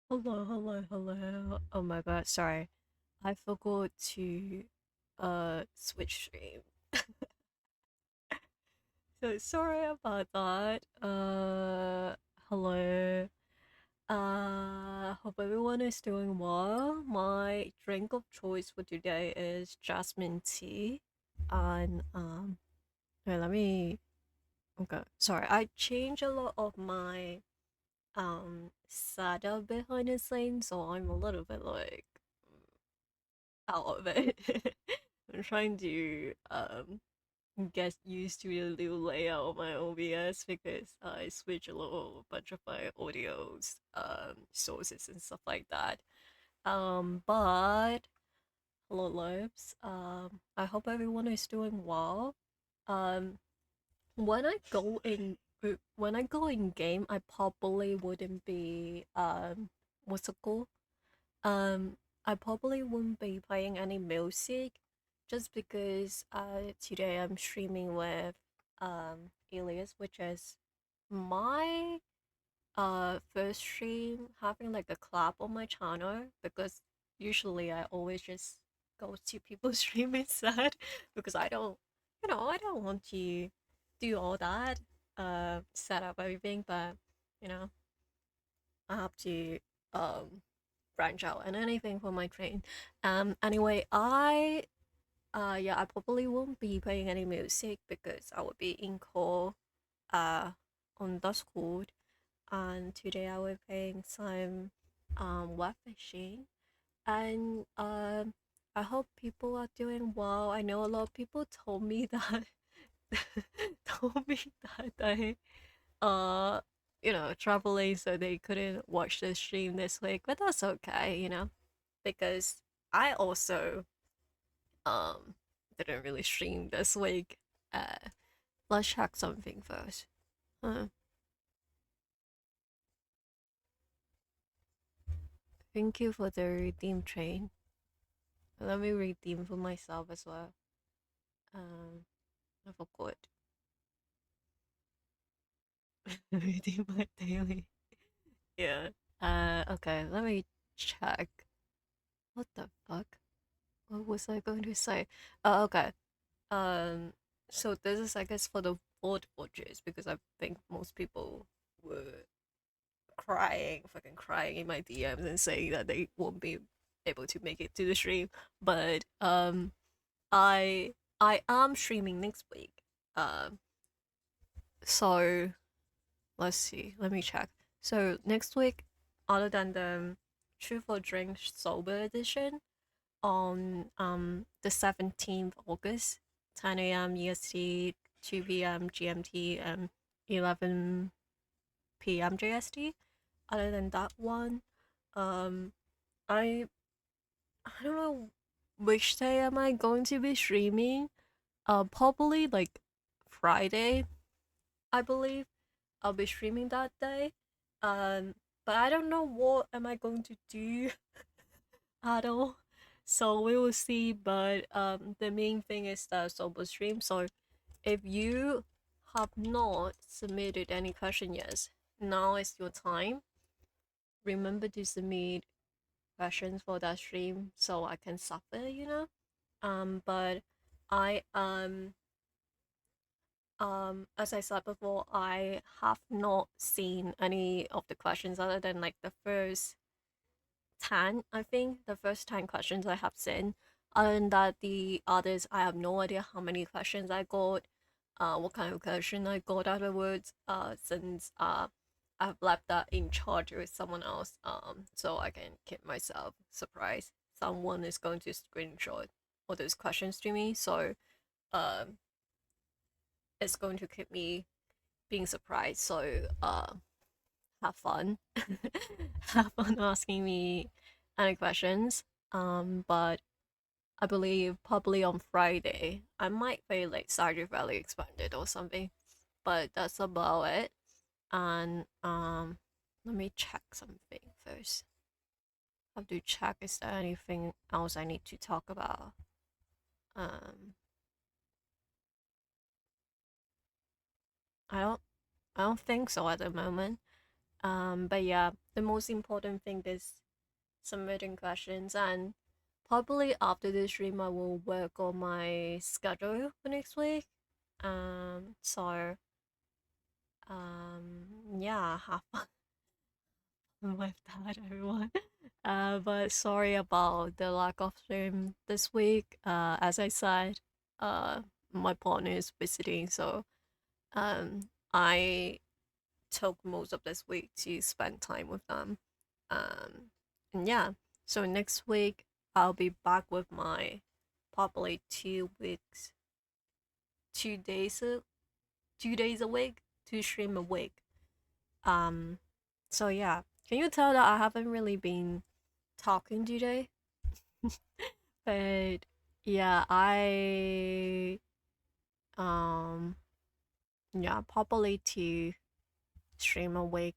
Hello, hello, hello. Oh my god, sorry. I forgot to switch stream. So sorry about that. Hello. Hope everyone is doing well. My drink of choice for today is jasmine tea. And wait, let me okay. Sorry, I changed a lot of my setup behind the scenes, so I'm a little bit like out of it. I'm trying to get used to the new layout of my OBS because I switch a little bunch of my audios sources and stuff like that. But hello lives. I hope everyone is doing well. Um when I go in when I go in game I probably wouldn't be what's it called? Um, I probably won't be playing any music just because today I'm streaming with Aelius, which is my first stream having like a clap on my channel because usually I always just go to people's stream instead because I don't want to do all that set up everything, but you know I have to branch out and anything for my train. Anyway, I probably won't be playing any music because I will be in call uh on Discord, and today I will be playing some Webfishing, and I hope people are doing well. I know a lot of people told me that told me that they uh traveling so they couldn't watch the stream this week, but that's okay, because I also um didn't really stream this week. uh let's check something first. uh, Thank you for the redeem train. Let me redeem for myself as well. um I forgot. Redeem my daily. Yeah. Okay, let me check. What the fuck, what was I going to say? Okay. Um, so this is, I guess, for the vote watchers because I think most people were crying, fucking crying in my DMs and saying that they won't be able to make it to the stream. But I I am streaming next week. Um, so let's see. Let me check. So next week, other than the Truth or Drink Sober edition, on the 17th August, 10 a.m. EST, 2 p.m. GMT, and 11 p.m. JST. Other than that one, um, I I don't know which day am I going to be streaming. Probably like Friday, I believe. I'll be streaming that day. Um, but I don't know what am I going to do at all. So we will see. But the main thing is the solo stream. So if you have not submitted any question yet, now is your time. Remember to submit questions for that stream so I can suffer, But I as I said before, I have not seen any of the questions other than like the first 10, I think, the first 10 questions I have seen. Other than that, the others, I have no idea how many questions I got, what kind of question I got afterwards, since I've left that in charge with someone else, so I can keep myself surprised. Someone is going to screenshot all those questions to me, so um, it's going to keep me being surprised. So have fun. Have fun asking me any questions. But I believe probably on Friday I might play like Stardew Valley Expanded or something. But that's about it. And let me check something first. I have to check is there anything else I need to talk about. Um I don't I don't think so at the moment. But yeah, the most important thing is submitting questions, and probably after this stream I will work on my schedule for next week. So yeah, have fun with that, everyone. But sorry about the lack of stream this week. As I said, my partner is visiting, so I took most of this week to spend time with them. And yeah, so next week I'll be back with my probably 2 weeks, 2 days, 2 days a week, 2 stream a week. Um, so yeah, can you tell that I haven't really been talking today? But yeah, um yeah, probably 2 stream a week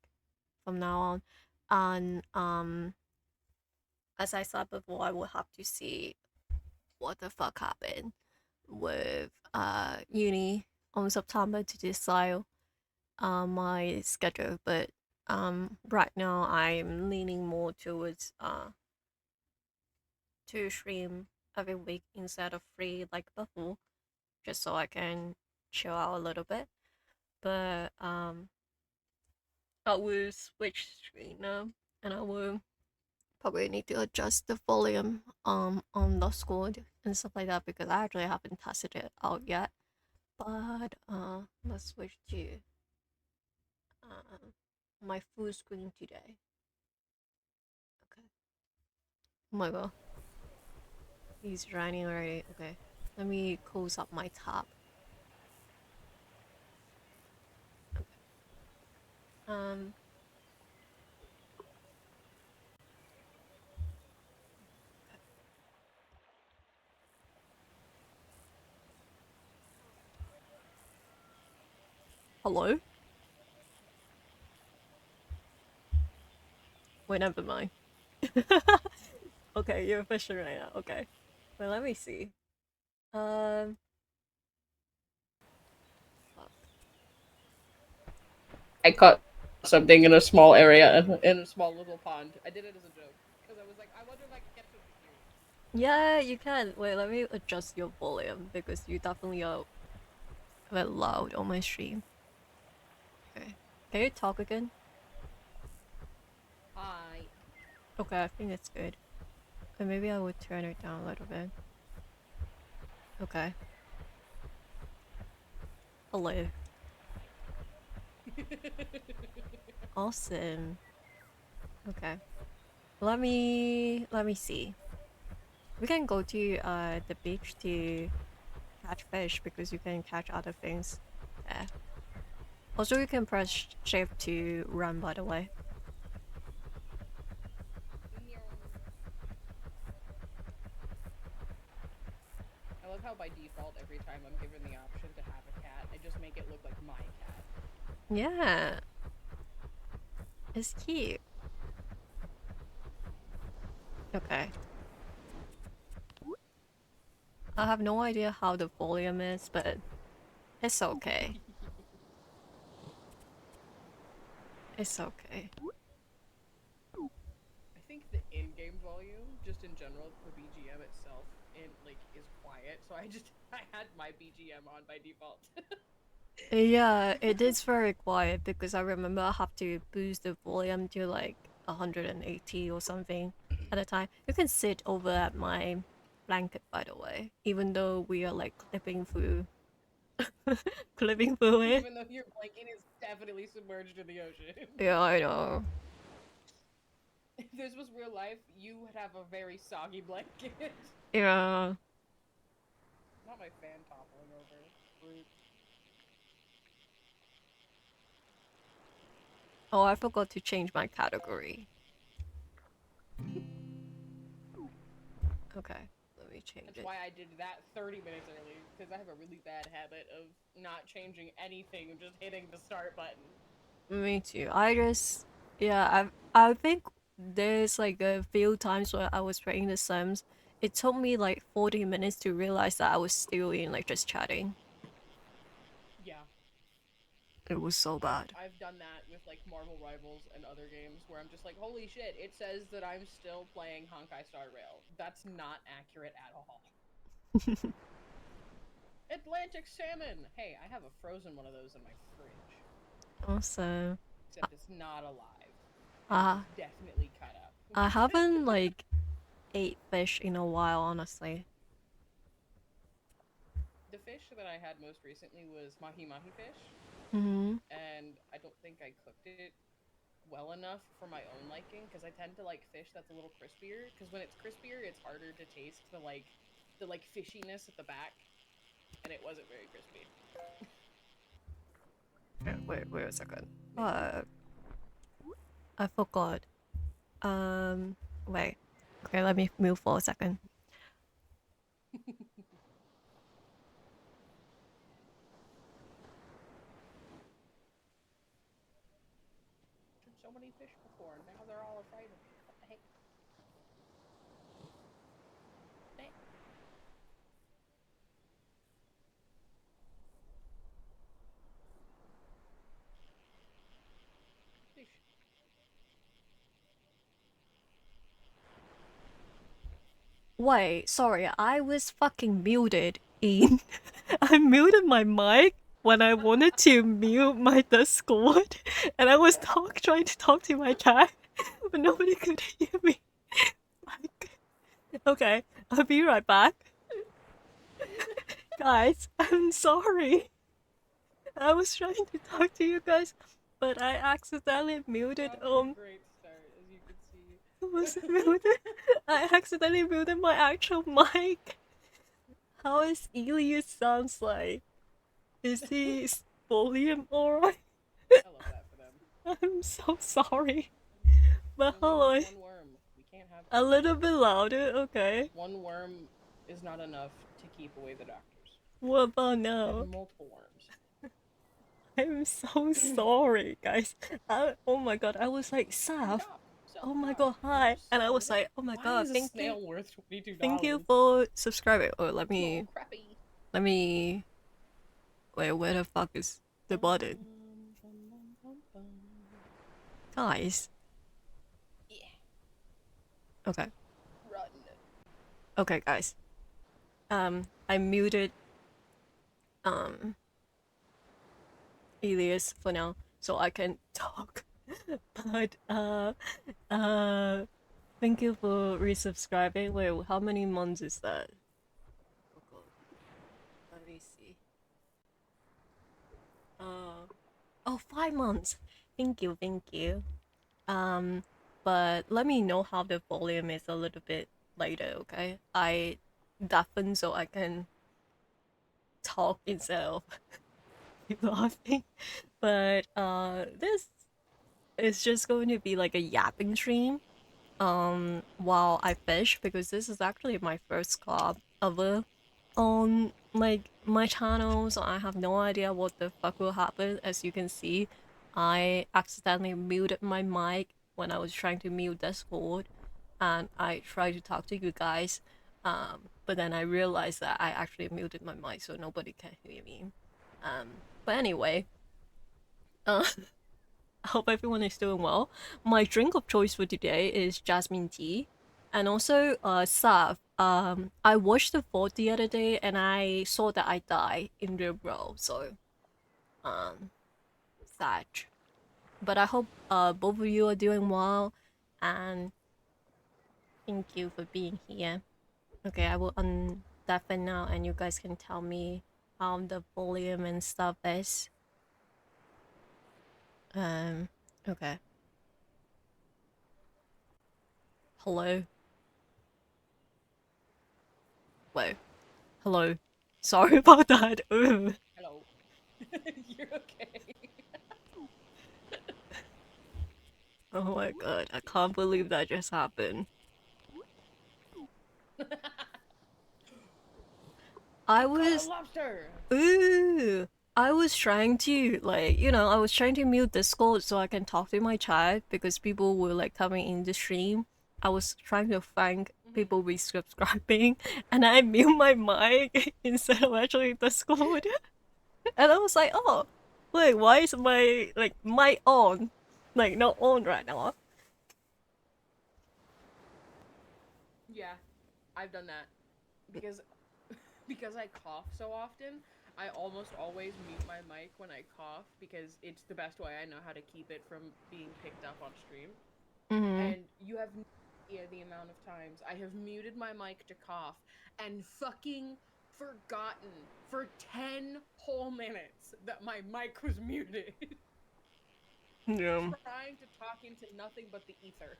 from now on. And as I said before, I will have to see what the fuck happened with uni on September to decide my schedule. But right now I'm leaning more towards 2 stream every week instead of 3 like before, just so I can chill out a little bit. But I will switch screen now, and I will probably need to adjust the volume on the Discord and stuff like that, because I actually haven't tested it out yet. But let's switch to uh my full screen today. Okay. Oh my god, he's running already. Okay, let me close up my tab. Okay. Um. Hello. Wait, never mind. Okay, you're fishing right now. Okay. Well, let me see. Um. Fuck. I caught something in a small area in a small little pond. I did it as a joke because I was like, I wonder if I can catch something here. Yeah, you can. Wait, let me adjust your volume because you definitely are a bit loud on my stream. Okay. Can you talk again? Hi. Okay, I think it's good. And maybe I would turn it down a little bit. Okay. Hello. Awesome. Okay. Let me see. We can go to the beach to catch fish because you can catch other things. Yeah. Also, you can press shift to run, by the way. I love how by default every time I'm given the option to have a cat, I just make it look like my cat. Yeah. It's cute. Okay. I have no idea how the volume is, but it's okay. It's okay. I think the in-game volume, just in general, the BGM itself, is quiet. So I had my BGM on by default. Yeah, it is very quiet because I remember I have to boost the volume to like 180 or something at a time. You can sit over at my blanket, by the way, even though we are like clipping through, clipping through it. Even though your blanket is definitely submerged in the ocean. Yeah, I know. If this was real life, you would have a very soggy blanket. Yeah. Not my fan toppling over. Rude. Oh, I forgot to change my category. Okay, let me change That's it. why I did that 30 minutes early, because I have a really bad habit of not changing anything, just hitting the start button. Me too. Yeah, I think there's like a few times where I was playing The Sims. It took me like 40 minutes to realize that I was still in like just chatting. Yeah. It was so bad. I've done that with like Marvel Rivals and other games where I'm just like, holy shit, it says that I'm still playing Honkai Star Rail. That's not accurate at all. Atlantic salmon. Hey, I have a frozen one of those in my fridge. Also, Except it's not alive. And uh, it's definitely cut up. I haven't like ate fish in a while, honestly. The fish that I had most recently was mahi mahi fish, Mm-hmm. and I don't think I cooked it well enough for my own liking because I tend to like fish that's a little crispier. Because when it's crispier, it's harder to taste the like fishiness at the back, and it wasn't very crispy. Wait a second. Maybe. I forgot. Wait. Okay, let me move for a second. So many fish before, and now they're all afraid of me. What the heck? Fish. Wait, sorry, I was fucking muted in. I muted my mic when I wanted to mute my Discord, and I was trying to talk to my cat, but nobody could hear me. Okay, I'll be right back. Guys, I'm sorry. I was trying to talk to you guys, but I accidentally muted Great start, as you can see. was muted. I accidentally muted my actual mic. How is Aelius sounds like? Is his volume alright? I love that for them. I'm so sorry. But We only hello. have one worm. We can't have A little bit louder, okay. one worm is not enough to keep away the doctors. What about We now? have multiple worms. I'm so sorry, guys. Oh my god, I was like, Saf. Oh my god, hi. And I was like, oh my god, Why is a snail worth $22? Thank you for subscribing. Oh, let Small, me. crappy. Let me. Wait, where the fuck is the button? Guys. Yeah. Okay. Run. Okay, guys. I muted Aelius for now so I can talk. But thank you for resubscribing. Wait, how many months is that? Oh god. Let me see. Oh, 5 months. Thank you, thank you. But let me know how the volume is a little bit later, okay? I deafen so I can talk instead of laughing. But this is just going to be like a yapping stream while I fish because this is actually my first club ever on like my channel, so I have no idea what the fuck will happen. As you can see, I accidentally muted my mic when I was trying to mute Discord, and I tried to talk to you guys, but then I realized that I actually muted my mic so nobody can hear me. But anyway, I hope everyone is doing well. My drink of choice for today is jasmine tea. And also, Sav, I watched the VOD the other day and I saw that I died in the row, so, sad. But I hope, both of you are doing well, and thank you for being here. Okay, I will undeafen now and you guys can tell me how the volume and stuff is. Okay. Hello? Wait. Hello. Sorry about that. Ooh. Hello. You're okay. Oh my god, I can't believe that just happened. I was lobster. ooh. I was trying to like, I was trying to mute Discord so I can talk to my chat because people were like coming in the stream. I was trying to thank people resubscribing and I mute my mic instead of actually Discord. And I was like, oh. Wait, why is my like mic on? Like not on right now. Yeah, I've done that because because I cough so often. I almost always mute my mic when I cough because it's the best way I know how to keep it from being picked up on stream. Mm-hmm. And you have no idea the amount of times I have muted my mic to cough and fucking forgotten for 10 whole minutes that my mic was muted. Yeah. Trying to talk into nothing but the ether.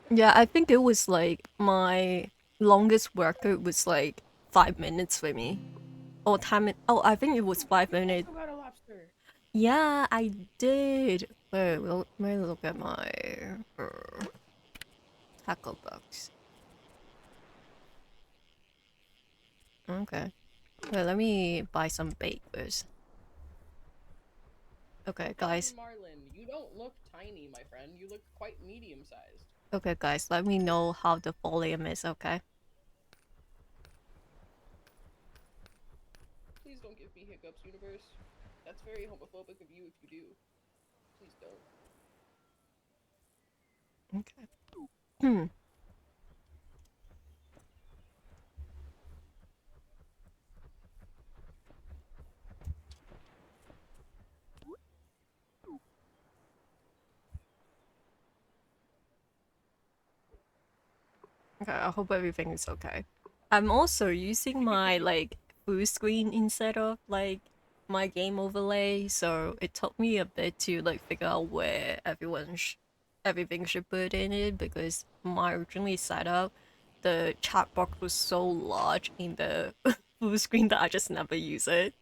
Yeah, I think it was like my longest record was like 5 minutes for me. Or time. Oh, I think it was Oh, five you minutes. also got a lobster. Yeah, I did. Wait, let me look at my tackle box. Okay. Wait, let me buy some bait first. Okay, Fine guys. marlin, you don't look tiny, my friend. You look quite medium sized. Okay, guys. Let me know how the volume is. Okay. Please don't give me hiccups, universe. That's very homophobic of you if you do. Please don't. Okay. Hmm. Okay, I hope everything is okay. I'm also using my like full screen instead of like my game overlay, so it took me a bit to like figure out where everything should put in it because my originally setup, the chat box was so large in the full screen that I just never use it.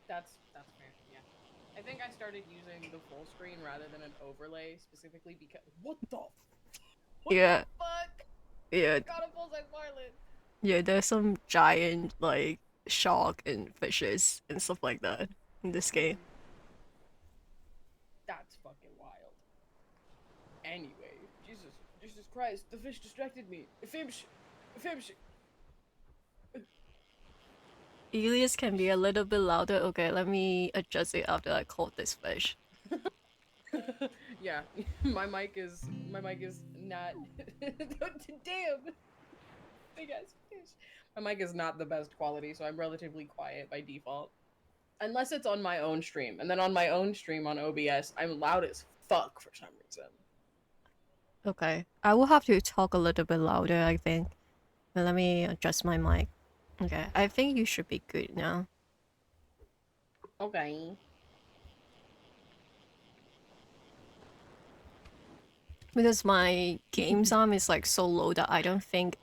That's fair. Yeah. I think I started using the full screen rather than an overlay specifically because what the Yeah, fuck? yeah, I got a full size marlin. yeah. There's some giant like shark and fishes and stuff like that in this game. That's fucking wild. Anyway, Jesus Christ, the fish distracted me. Fish. Aelius can be a little bit louder. Okay, let me adjust it after I caught this fish. Yeah, my mic is not. Damn, big ass fish. My mic is not the best quality, so I'm relatively quiet by default. Unless it's on my own stream, and then on my own stream on OBS, I'm loud as fuck for some reason. Okay, I will have to talk a little bit louder, I think. But let me adjust my mic. Okay, I think you should be good now. Okay. Because my game sound is like so low that I don't think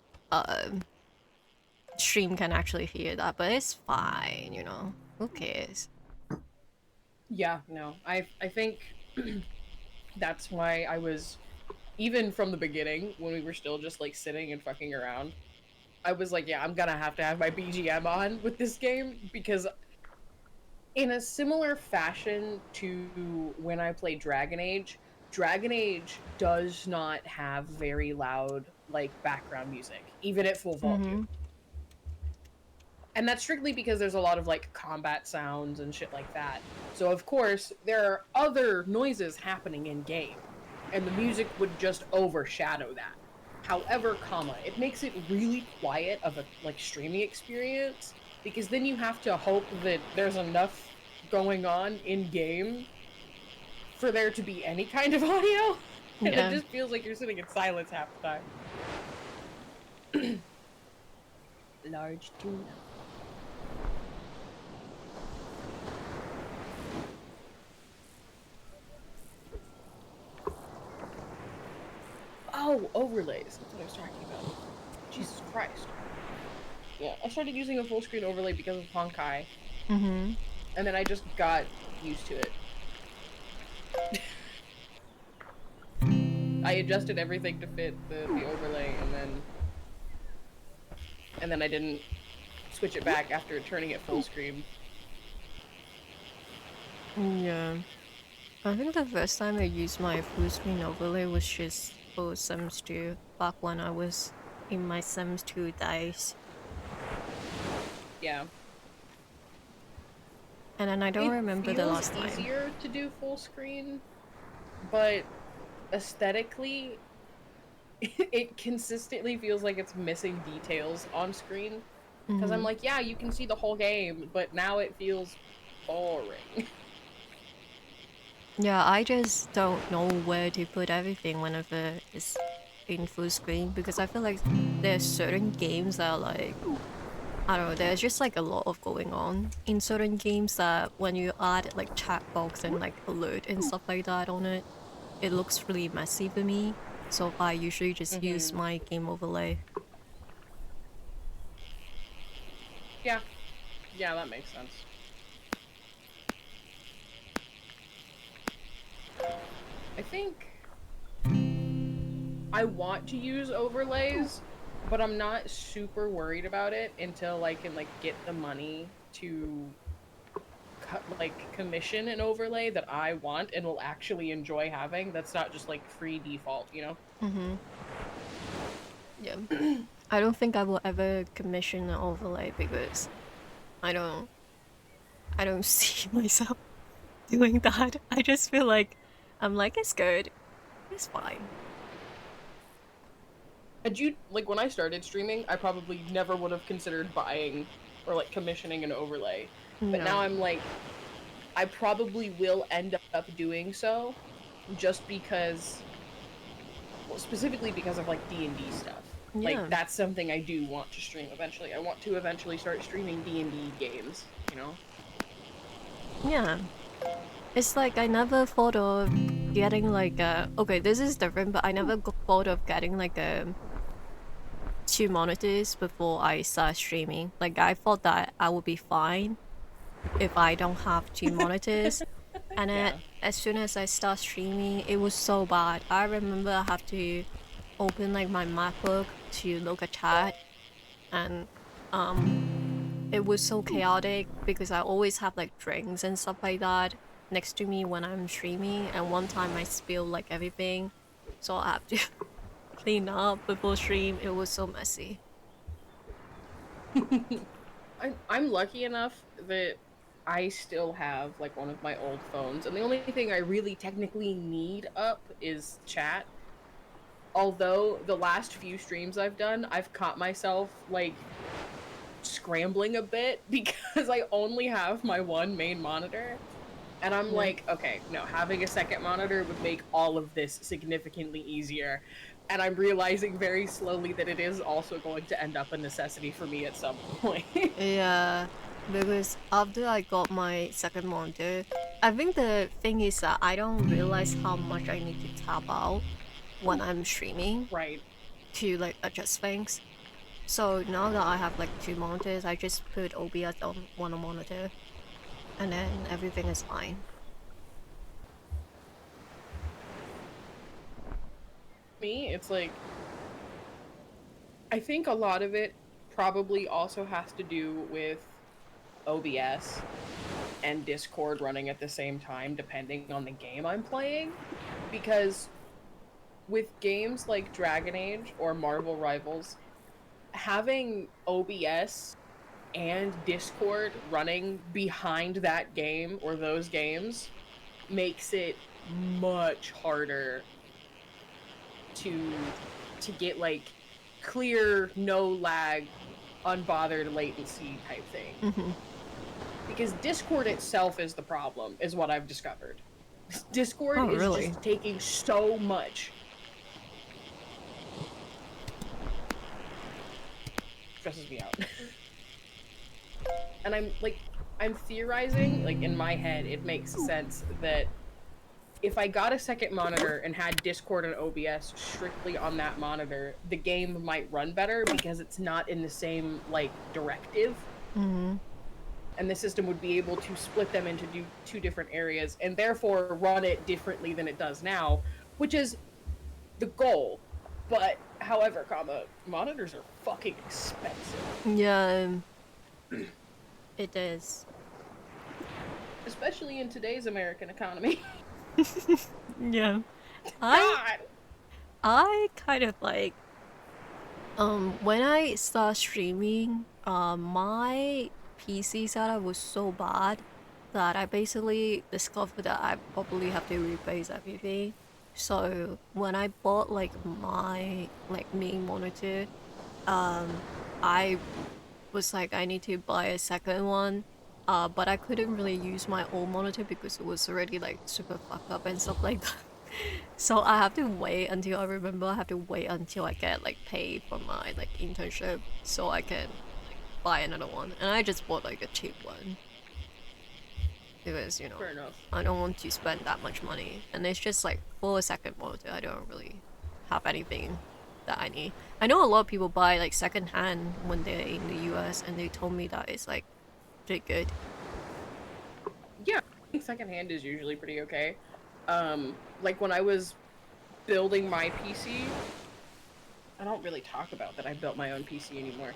stream can actually hear that, but it's fine, you know. Who cares? Yeah, no. I think that's why I was even from the beginning when we were still just like sitting and fucking around. I was like, yeah, I'm gonna have to have my BGM on with this game because in a similar fashion to when I play Dragon Age does not have very loud like background music, even at full volume. Mm-hmm. And that's strictly because there's a lot of like combat sounds and shit like that. So of course there are other noises happening in game, and the music would just overshadow that. However, it makes it really quiet of a like streaming experience because then you have to hope that there's enough going on in game for there to be any kind of audio, and it Yeah. just feels like you're sitting in silence half the time. Large tuna. Oh, overlays. That's what I was talking about. Jesus Christ. Yeah, I started using a full screen overlay because of Honkai, Mm-hmm. and then I just got used to it. I adjusted everything to fit the overlay, and then I didn't switch it back after turning it full screen. Yeah. I think the first time I used my full screen overlay was just for Sims 2, back when I was in my Sims 2 days. Yeah. And then I don't It remember the feels last time. easier to do full screen, but aesthetically, it consistently feels like it's missing details on screen. Because I'm Mm-hmm. like, yeah, you can see the whole game, but now it feels boring. Yeah, I just don't know where to put everything whenever it's in full screen because I feel like there's certain games that are like I don't know, there's just like a lot of going on in certain games that when you add like chat box and like alert and stuff like that on it, it looks really messy for me. So I usually just use Mm-hmm. my game overlay. Yeah, yeah, that makes sense. I think I want to use overlays, but I'm not super worried about it until I can like get the money to like commission an overlay that I want and will actually enjoy having. That's not just like free default, you know? Mm-hmm. Yeah. I don't think I will ever commission an overlay because I don't I don't see myself doing that. I just feel like I'm like it's good. It's fine. Had you like when I started streaming, I probably never would have considered buying or like commissioning an overlay. But now No. I'm like I probably will end up doing so just because well, specifically because of like D&D stuff. Like Yeah. that's something I do want to stream eventually. I want to eventually start streaming D&D games, you know? Yeah. It's like I never thought of getting like a okay, this is different, but I never thought of getting like a two monitors before I start streaming. Like I thought that I would be fine if I don't have two monitors. And then Yeah. as soon as I start streaming, it was so bad. I remember I have to open like my MacBook to look at chat and um it was so chaotic because I always have like drinks and stuff like that next to me when I'm streaming. And one time I spilled like everything, so I have to clean up before stream. It was so messy. I'm lucky enough that I still have like one of my old phones, and the only thing I really technically need up is chat. Although the last few streams I've done, I've caught myself like scrambling a bit because I only have my one main monitor. And I'm Yeah. like, okay, no, having a second monitor would make all of this significantly easier. And I'm realizing very slowly that it is also going to end up a necessity for me at some point. Yeah, because after I got my second monitor, I think the thing is that I don't realize how much I need to tap out when I'm streaming Right. to like adjust things. So now that I have like two monitors, I just put OBS on one monitor and then everything is fine. Me, it's like, I think a lot of it probably also has to do with OBS and Discord running at the same time, depending on the game I'm playing. Because with games like Dragon Age or Marvel Rivals, having OBS and Discord running behind that game or those games makes it much harder to get like clear, no lag, unbothered latency type thing. Mm-hmm. Because Discord itself is the problem, is what I've discovered. Discord Oh, is really? just taking so much. Stresses me out. And I'm like, I'm theorizing, like in my head, it makes sense that if I got a second monitor and had Discord and OBS strictly on that monitor, the game might run better because it's not in the same like directive, Mm-hmm. and the system would be able to split them into two different areas and therefore run it differently than it does now, which is the goal. But however, comma, monitors are fucking expensive. Yeah, it is. Especially in today's American economy. Yeah. I God. I kind of like when I start streaming, my PC setup was so bad that, I basically discovered that I probably have to replace everything. So when I bought like my like main monitor, I was like I need to buy a second one. But I couldn't really use my old monitor because it was already like super fucked up and stuff like that. So I have to wait until I remember I have to wait until I get like paid for my like internship so I can like buy another one. And I just bought like a cheap one because Fair enough. I don't want to spend that much money. And it's just like for a second monitor, I don't really have anything that I need. I know a lot of people buy like second hand when they're in the US and they told me that it's like pretty good. Yeah, I think secondhand is usually pretty okay. Like when I was building my PC, I don't really talk about that I built my own PC anymore.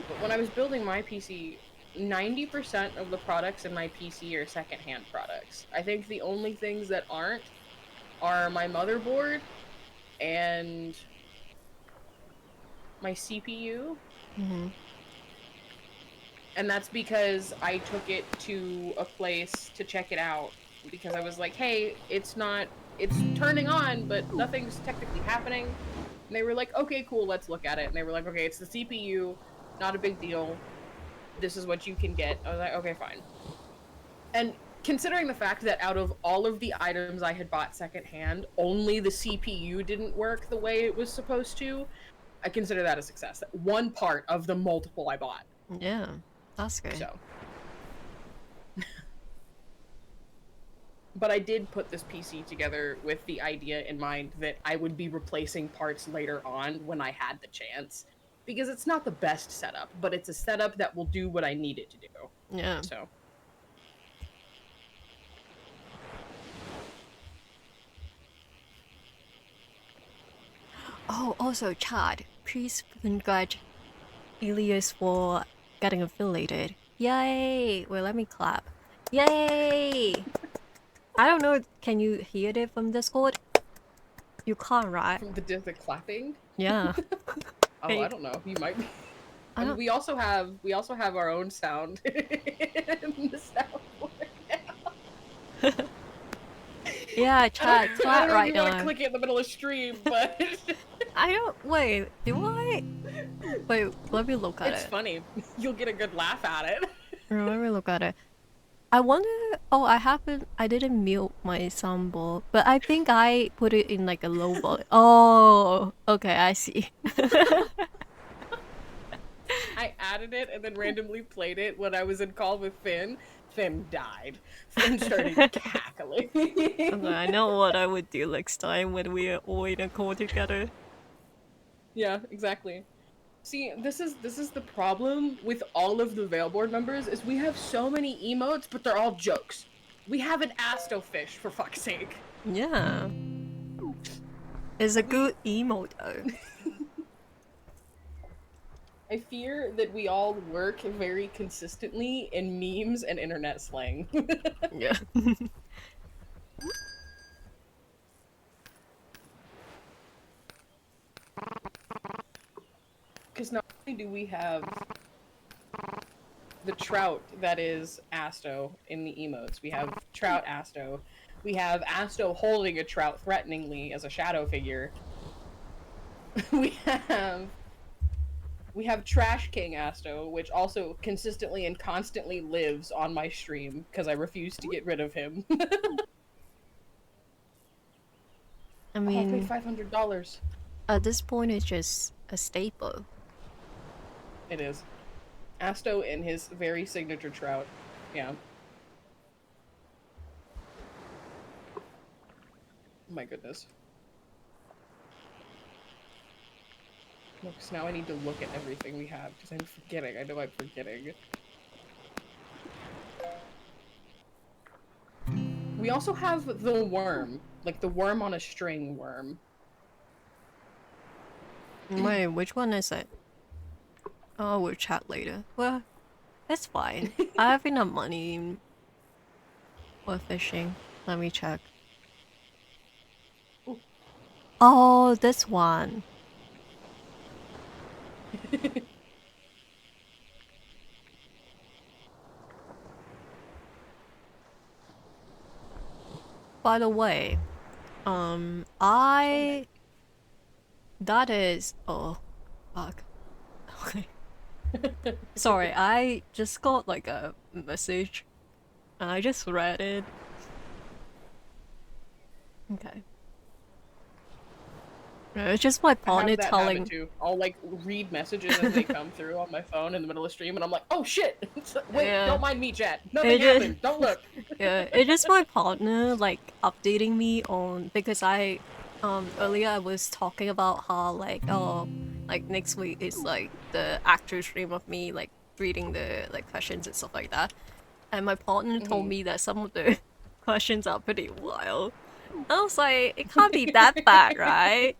But when I was building my PC, 90% of the products in my PC are secondhand products. I think the only things that aren't are my motherboard and my CPU. Mm-hmm. And that's because I took it to a place to check it out because I was like, "Hey, it's turning on, but nothing's technically happening." And they were like, "Okay, cool, let's look at it." And they were like, "Okay, it's the CPU, not a big deal. This is what you can get." I was like, "Okay, fine." And considering the fact that out of all of the items I had bought secondhand, only the CPU didn't work the way it was supposed to, I consider that a success. One part of the multiple I bought. Yeah, that's good. So, but I did put this PC together with the idea in mind that I would be replacing parts later on when I had the chance. Because it's not the best setup, but it's a setup that will do what I need it to do. Yeah. So, Oh, also, Chad, please congratulate Aelius for getting affiliated. Yay! Wait, let me clap. Yay! I don't know, can you hear it from Discord? You can't, right? from the clapping, Yeah. oh, I Hey, don't know. You might be. I I mean, don't. we also have our own sound in the soundboard now. Yeah, I don't Chad, I don't clap know if right you want to now. click it in the middle of stream, but I don't. Wait, do I? Wait, let me look at it's it. funny. You'll get a good laugh at it. Let me look at it. I wonder. Oh, I haven't. I didn't mute my soundboard, but I think I put it in like a low volume. Oh, okay, I see. I added it and then randomly played it when I was in call with Finn. Finn died. Finn started cackling. Okay, I know what I would do next time when we are all in a call together. Yeah, exactly. See, this is the problem with all of the Veilboard members is we have so many emotes, but they're all jokes. We have an Astofish for fuck's sake. Yeah, it's a Like we good emote though. I fear that we all work very consistently in memes and internet slang. Yeah. Because not only do we have the trout that is Asto in the emotes, we have trout Asto. We have Asto holding a trout threateningly as a shadow figure. we have we have Trash King Asto, which also consistently and constantly lives on my stream because I refuse to get rid of him. I Oh, I paid mean, $500. at this point, it's just a staple. It is. Asto and his very signature trout. Yeah. My goodness. No, because now I need to look at everything we have because I'm forgetting. I know I'm forgetting. We also have the worm, like the worm on a string worm. Wait, which one is it? Oh, we'll chat later. Well, that's fine. I have enough money for fishing. Let me check. Oh, this one. by the way, Oh my. that is, oh, fuck. Okay. Sorry, I just got like a message and I just read it. Okay. No, it's just my I partner have that habit telling. too. I'll like read messages as they come through on my phone in the middle of stream, and I'm like, "Oh shit! Wait, Yeah, don't mind me, chat. Nothing it just, happened. Don't look." yeah, it just my partner like updating me on because earlier I was talking about how like like next week is like the actual stream of me like reading the like questions and stuff like that, and my partner told Mhm. me that some of the questions are pretty wild. I was like, it can't be that bad, right?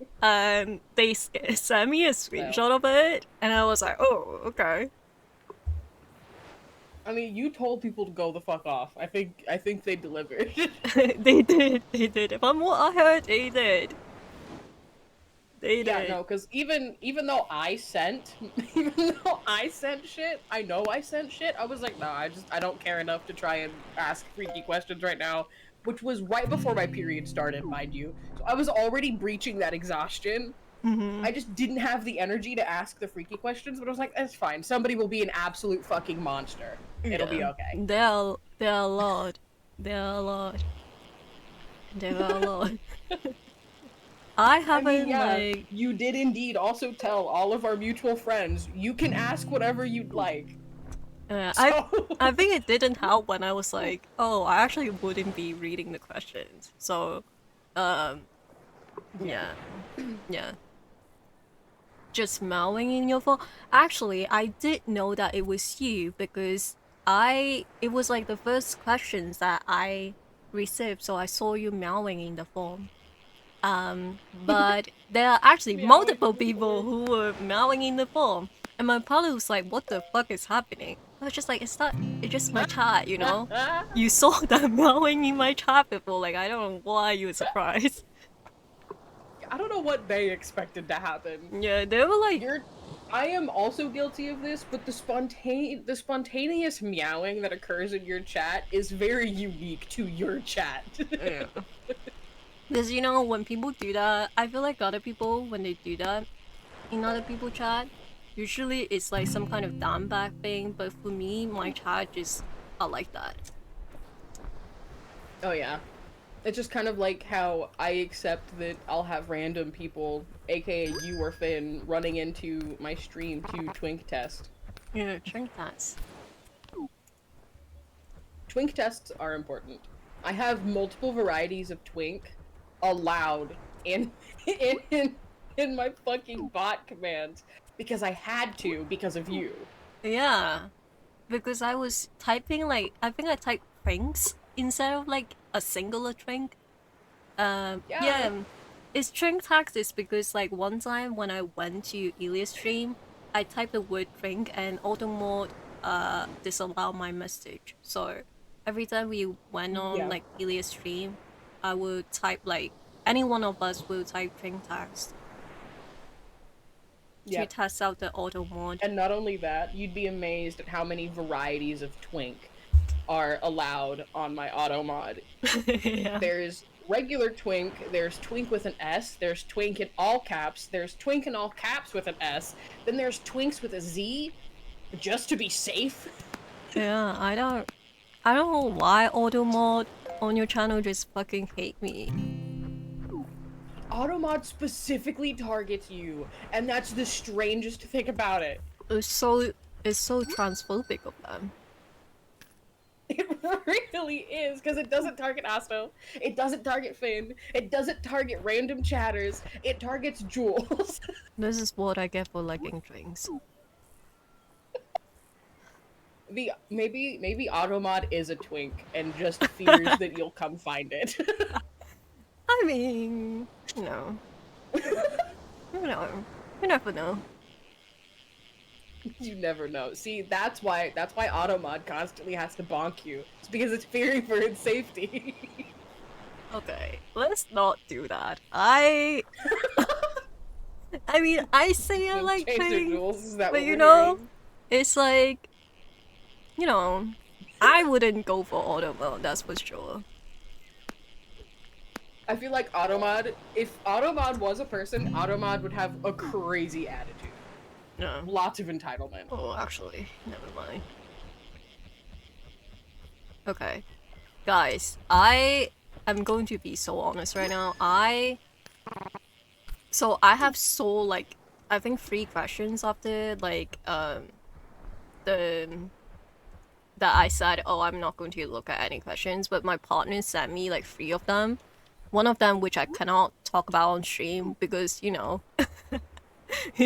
They sent me a Well, screenshot of it, and I was like, oh, okay. I mean, you told people to go the fuck off. I think they delivered. They did. From what I heard, they did. They Yeah, did. no, because even though I sent, even though I sent shit, I know I sent shit. I was like, no, I don't care enough to try and ask freaky questions right now, which was right before my period started, mind you. So I was already breaching that exhaustion. Mm-hmm. I just didn't have the energy to ask the freaky questions, but I was like, that's fine. Somebody will be an absolute fucking monster. It'll be Yeah. okay. There are a lot. There are a lot. There are a lot. I I mean, haven't yeah, like you did indeed also tell all of our mutual friends you can ask whatever you'd like. I So I think it didn't help when I was like, oh, I actually wouldn't be reading the questions. So, um, yeah. yeah, yeah. Just mowing in your phone. Actually, I did know that it was you because it was like the first questions that I received, so I saw you meowing in the form. But there are actually Meowing multiple in the people form. who were meowing in the form, and my partner was like, "What the fuck is happening?" I was just like, it's just my chat, you know. You saw that meowing in my chat before, like I don't know why you were surprised. I don't know what they expected to happen. Yeah, they were like, You're I am also guilty of this, but the spontaneous meowing that occurs in your chat is very unique to your chat. yeah. Because you know when people do that, I feel like other people when they do that in other people chat, usually it's like some kind of down back thing. But for me, my chat just I like that. Oh yeah. It's just kind of like how I accept that I'll have random people, aka you or Finn, running into my stream to twink test. Yeah, drink that. Twink tests are important. I have multiple varieties of twink allowed in in in my fucking bot commands because I had to because of you. Yeah, because I was typing like I think I typed drinks instead of like a singular drink. Yeah. Yeah, it's drink taxes because like one time when I went to Aelius stream, I typed the word drink and auto mode disallowed my message. So every time we went on Yeah. like Aelius stream, I would type like any one of us will type drink tax to Yep. test out the auto mode. And not only that, you'd be amazed at how many varieties of twink are allowed on my auto mod. Yeah. There's regular twink, there's twink with an S, there's twink in all caps, there's twink in all caps with an S, then there's twinks with a Z, just to be safe. Yeah, I don't know why auto mode on your channel just fucking hate me. Automod specifically targets you, and that's the strangest thing about it. It's so it's so transphobic of them. It really is, because it doesn't target Asto, it doesn't target Finn, it doesn't target random chatters, it targets Jules. This is what I get for liking drinks. Maybe Automod is a twink and just fears that you'll come find it. I mean, no, no, you never know. You never know. See, that's why Automod constantly has to bonk you. It's because it's fearing for its safety. Okay, let's not do that. I mean, I say I like Chaser drinks, Jules, is that but what you we're know, hearing? it's like, you know, I wouldn't go for auto mode. That's for sure. I feel like Automod, if Automod was a person, Automod would have a crazy attitude. No. Lots of entitlement. Oh, actually, never mind. Okay. Guys, I am going to be so honest right now. I have so like I think 3 questions after the that I said, oh, I'm not going to look at any questions, but my partner sent me like 3 of them. One of them which I cannot talk about on stream because you know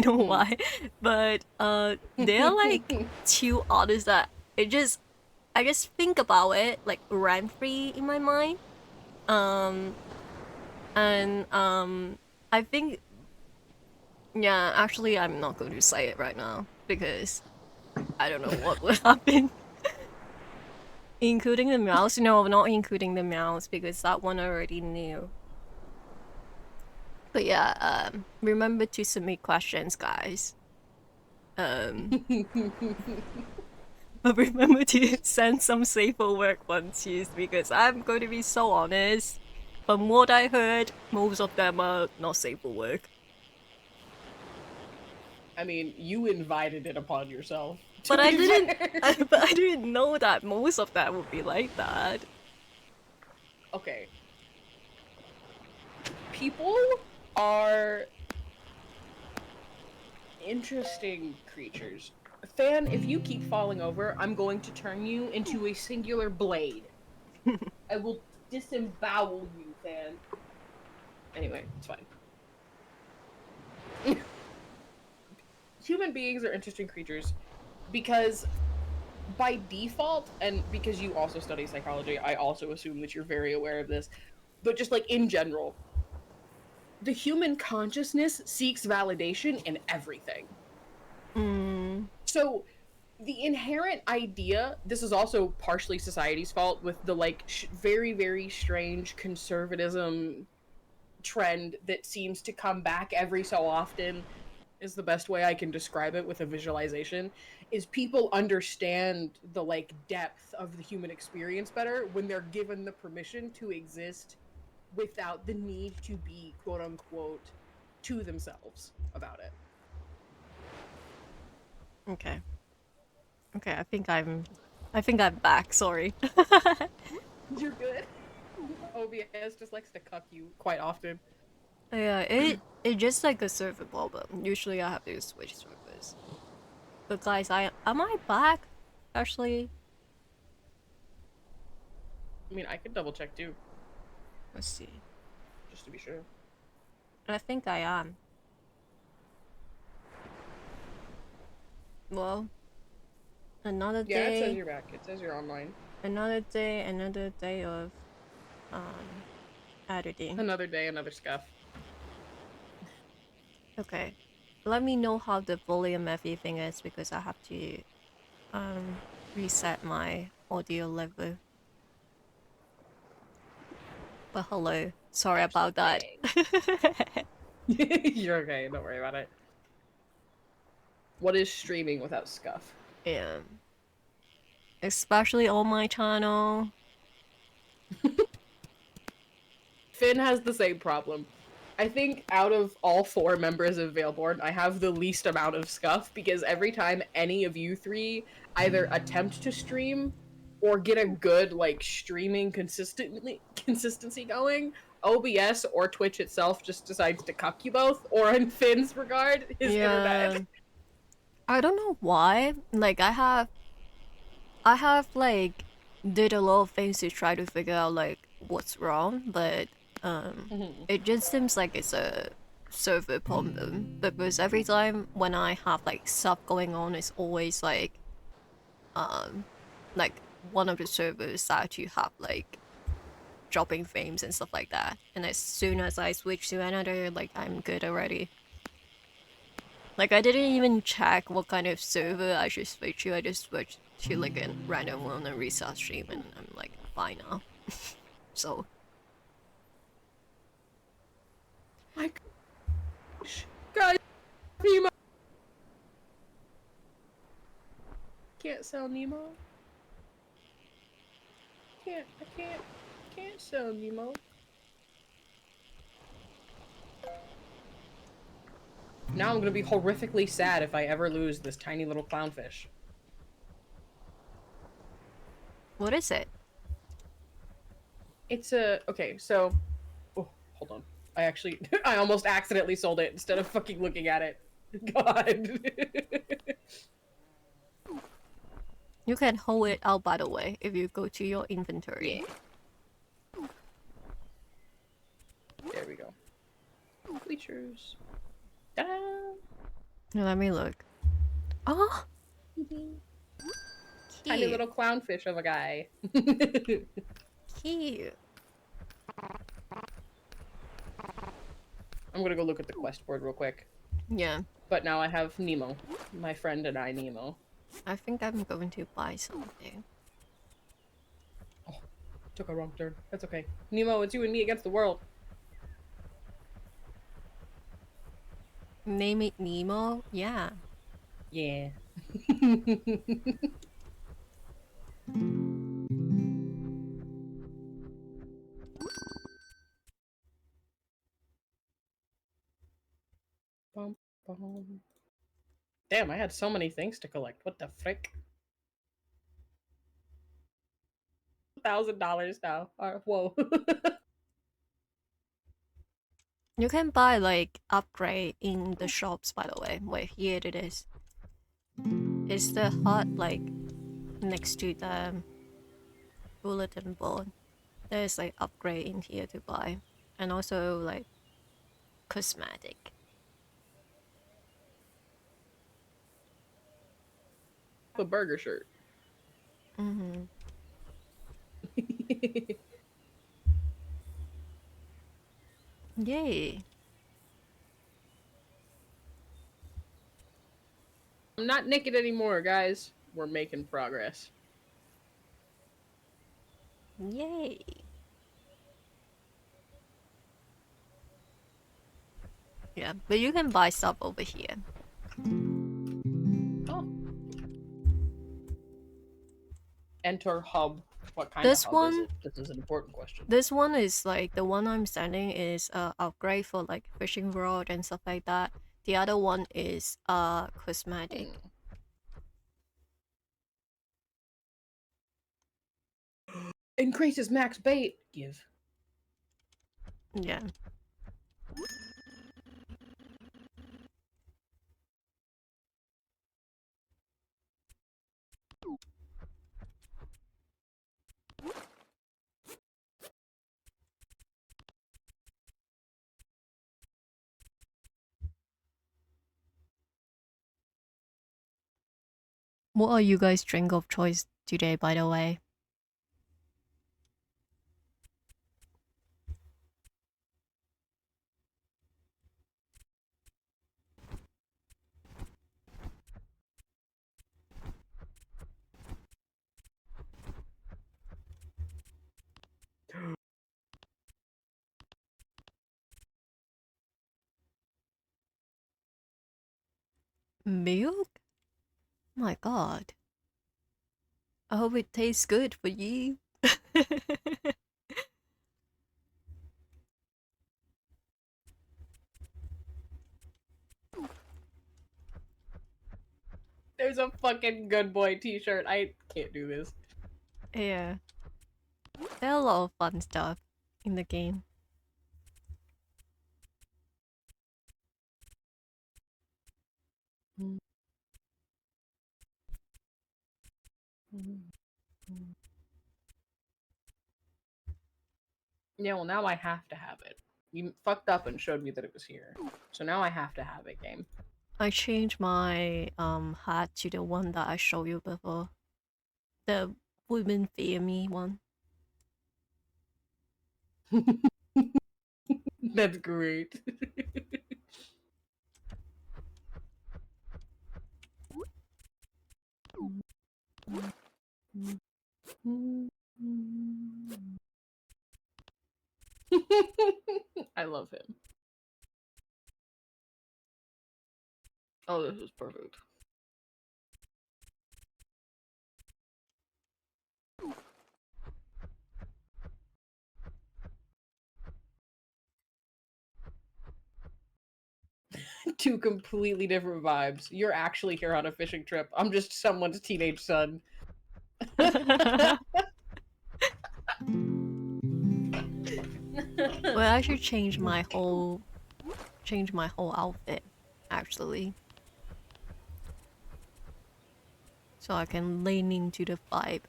why. But there are like 2 others that it just I just think about it like rent free in my mind. Um and I think yeah, actually I'm not going to say it right now because I don't know what would happen. Including the mouse? No, not including the mouse because that one I already knew. But yeah, remember to submit questions, guys. Um, but remember to send some safer work ones used because I'm going to be so honest. From what I heard, most of them are not safer work. I mean, you invited it upon yourself, to But I be didn't. fair. But I didn't know that most of that would be like that. Okay. People are interesting creatures. Fan, if you keep falling over, I'm going to turn you into a singular blade. I will disembowel you, Fan. Anyway, it's fine. Human beings are interesting creatures because by default, and because you also study psychology, I also assume that you're very aware of this, but just like in general, the human consciousness seeks validation in everything. Mm, So the inherent idea, this is also partially society's fault with the like very very strange conservatism trend that seems to come back every so often, is the best way I can describe it with a visualization, is people understand the like depth of the human experience better when they're given the permission to exist without the need to be quote unquote to themselves about it. okay. Okay, I think I'm back, sorry. You're good. OBS just likes to cuck you quite often. Yeah, it just like a server problem. Usually I have to switch servers. But guys, I am I back? Actually, I mean, I could double check too, let's see. just to be sure. I think I am. Well, another Yeah, it says day, you're back. It says you're online. another day of um editing. Another day, another scuff. Okay. Let me know how the volume everything is because I have to um reset my audio level. But hello. Sorry There's about that. the thing. You're okay. Don't worry about it. What is streaming without scuff? Yeah. Especially on my channel. Finn has the same problem. I think out of all 4 members of Veilborn, I have the least amount of scuff because every time any of you 3 either attempt to stream or get a good like streaming consistency going, OBS or Twitch itself just decides to cuck you both, or in Finn's regard, his internet. Yeah. I don't know why. Like I have like did a lot of things to try to figure out like what's wrong, but it just seems like it's a server problem because every time when I have like stuff going on, it's always um like one of the servers start to have like dropping frames and stuff like that, and as soon as I switch to another, like I'm good already. Like I didn't even check what kind of server I should switch to. I just switched to like a random one and restart stream, and I'm like fine now. So My gosh, guys, Nemo can't sell Nemo. I can't sell Nemo. Now I'm gonna be horrifically sad if I ever lose this tiny little clownfish. What is it? It's a okay. So, oh, hold on. I actually, I almost accidentally sold it instead of fucking looking at it. God. You can hold it out, by the way, if you go to your inventory. Yeah. There we go. Bleachers. Ta-da! Let me look. Oh, Tiny cute. little clownfish of a guy. Cute. I'm gonna go look at the quest board real quick. Yeah. But now I have Nemo. My friend and I, Nemo. I think I'm going to buy something. Oh, took a wrong turn. That's okay. Nemo, it's you and me against the world. Name it Nemo? Yeah. Yeah. Bum, bum. Damn, I had so many things to collect. What the frick? $1,000 now. Whoa. You can buy like upgrade in the shops, by the way. Wait, here it is. It's the hut like next to the bulletin board. There's like upgrade in here to buy. And also like cosmetic. A burger shirt. Mm-hmm. Yay. I'm not naked anymore, guys. We're making progress. Yay. Yeah, but you can buy stuff over here. Oh. Enter hub. What kind of This hub is one, it? This is an important question. this one is like the one I'm sending is upgrade for like fishing rod and stuff like that. The other one is cosmetic. Increases max bait. Give. Yeah. What are you guys' drink of choice today, by the way? Milk? My god. I hope it tastes good for you. There's a fucking good boy t-shirt. I can't do this. Yeah. There are a lot of fun stuff in the game. Yeah, well now I have to have it. You fucked up and showed me that it was here. So now I have to have it, game. I changed my hat to the one that I showed you before. The women fear me one. That's great. I love him. Oh, this is perfect. Two completely different vibes. You're actually here on a fishing trip. I'm just someone's teenage son. Well, I should change my whole outfit, actually, so I can lean into the vibe.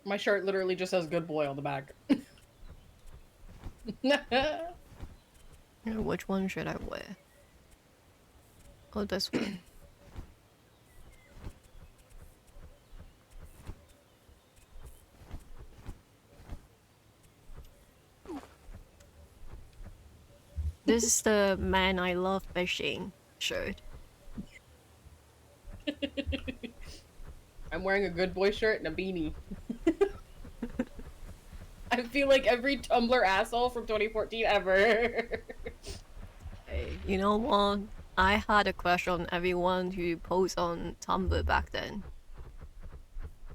My shirt literally just says "Good Boy" on the back. Which one should I wear? Oh, this one. This is the "Man I Love Fishing" shirt. I'm wearing a Good Boy shirt and a beanie. I feel like every Tumblr asshole from 2014 ever. Hey, you know what? I had a crush on everyone who posts on Tumblr back then.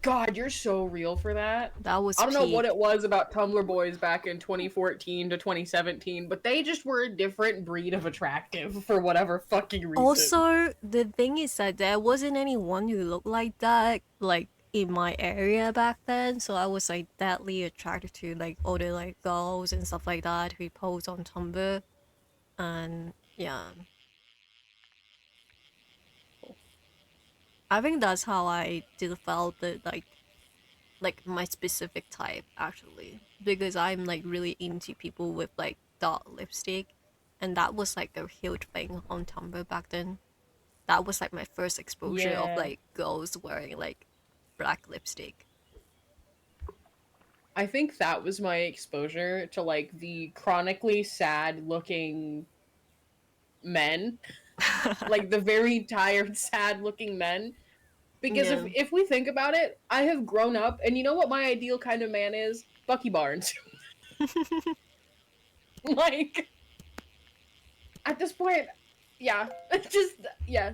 God, you're so real for that. That was I don't know what peak. it was about Tumblr boys back in 2014 to 2017, but they just were a different breed of attractive for whatever fucking reason. Also, the thing is that there wasn't anyone who looked like that, like in my area back then. So I was like deadly attracted to like older like girls and stuff like that who post on Tumblr. And yeah, I think that's how I developed the like my specific type actually, because I'm like really into people with like dark lipstick, and that was like a huge thing on Tumblr back then. That was like my first exposure of Yeah. like girls wearing like black lipstick. I think that was my exposure to like the chronically sad looking men, like the very tired, sad looking men. Because if Yeah. if we think about it, I have grown up, and you know what my ideal kind of man is? Bucky Barnes. Like at this point, yeah, just yeah.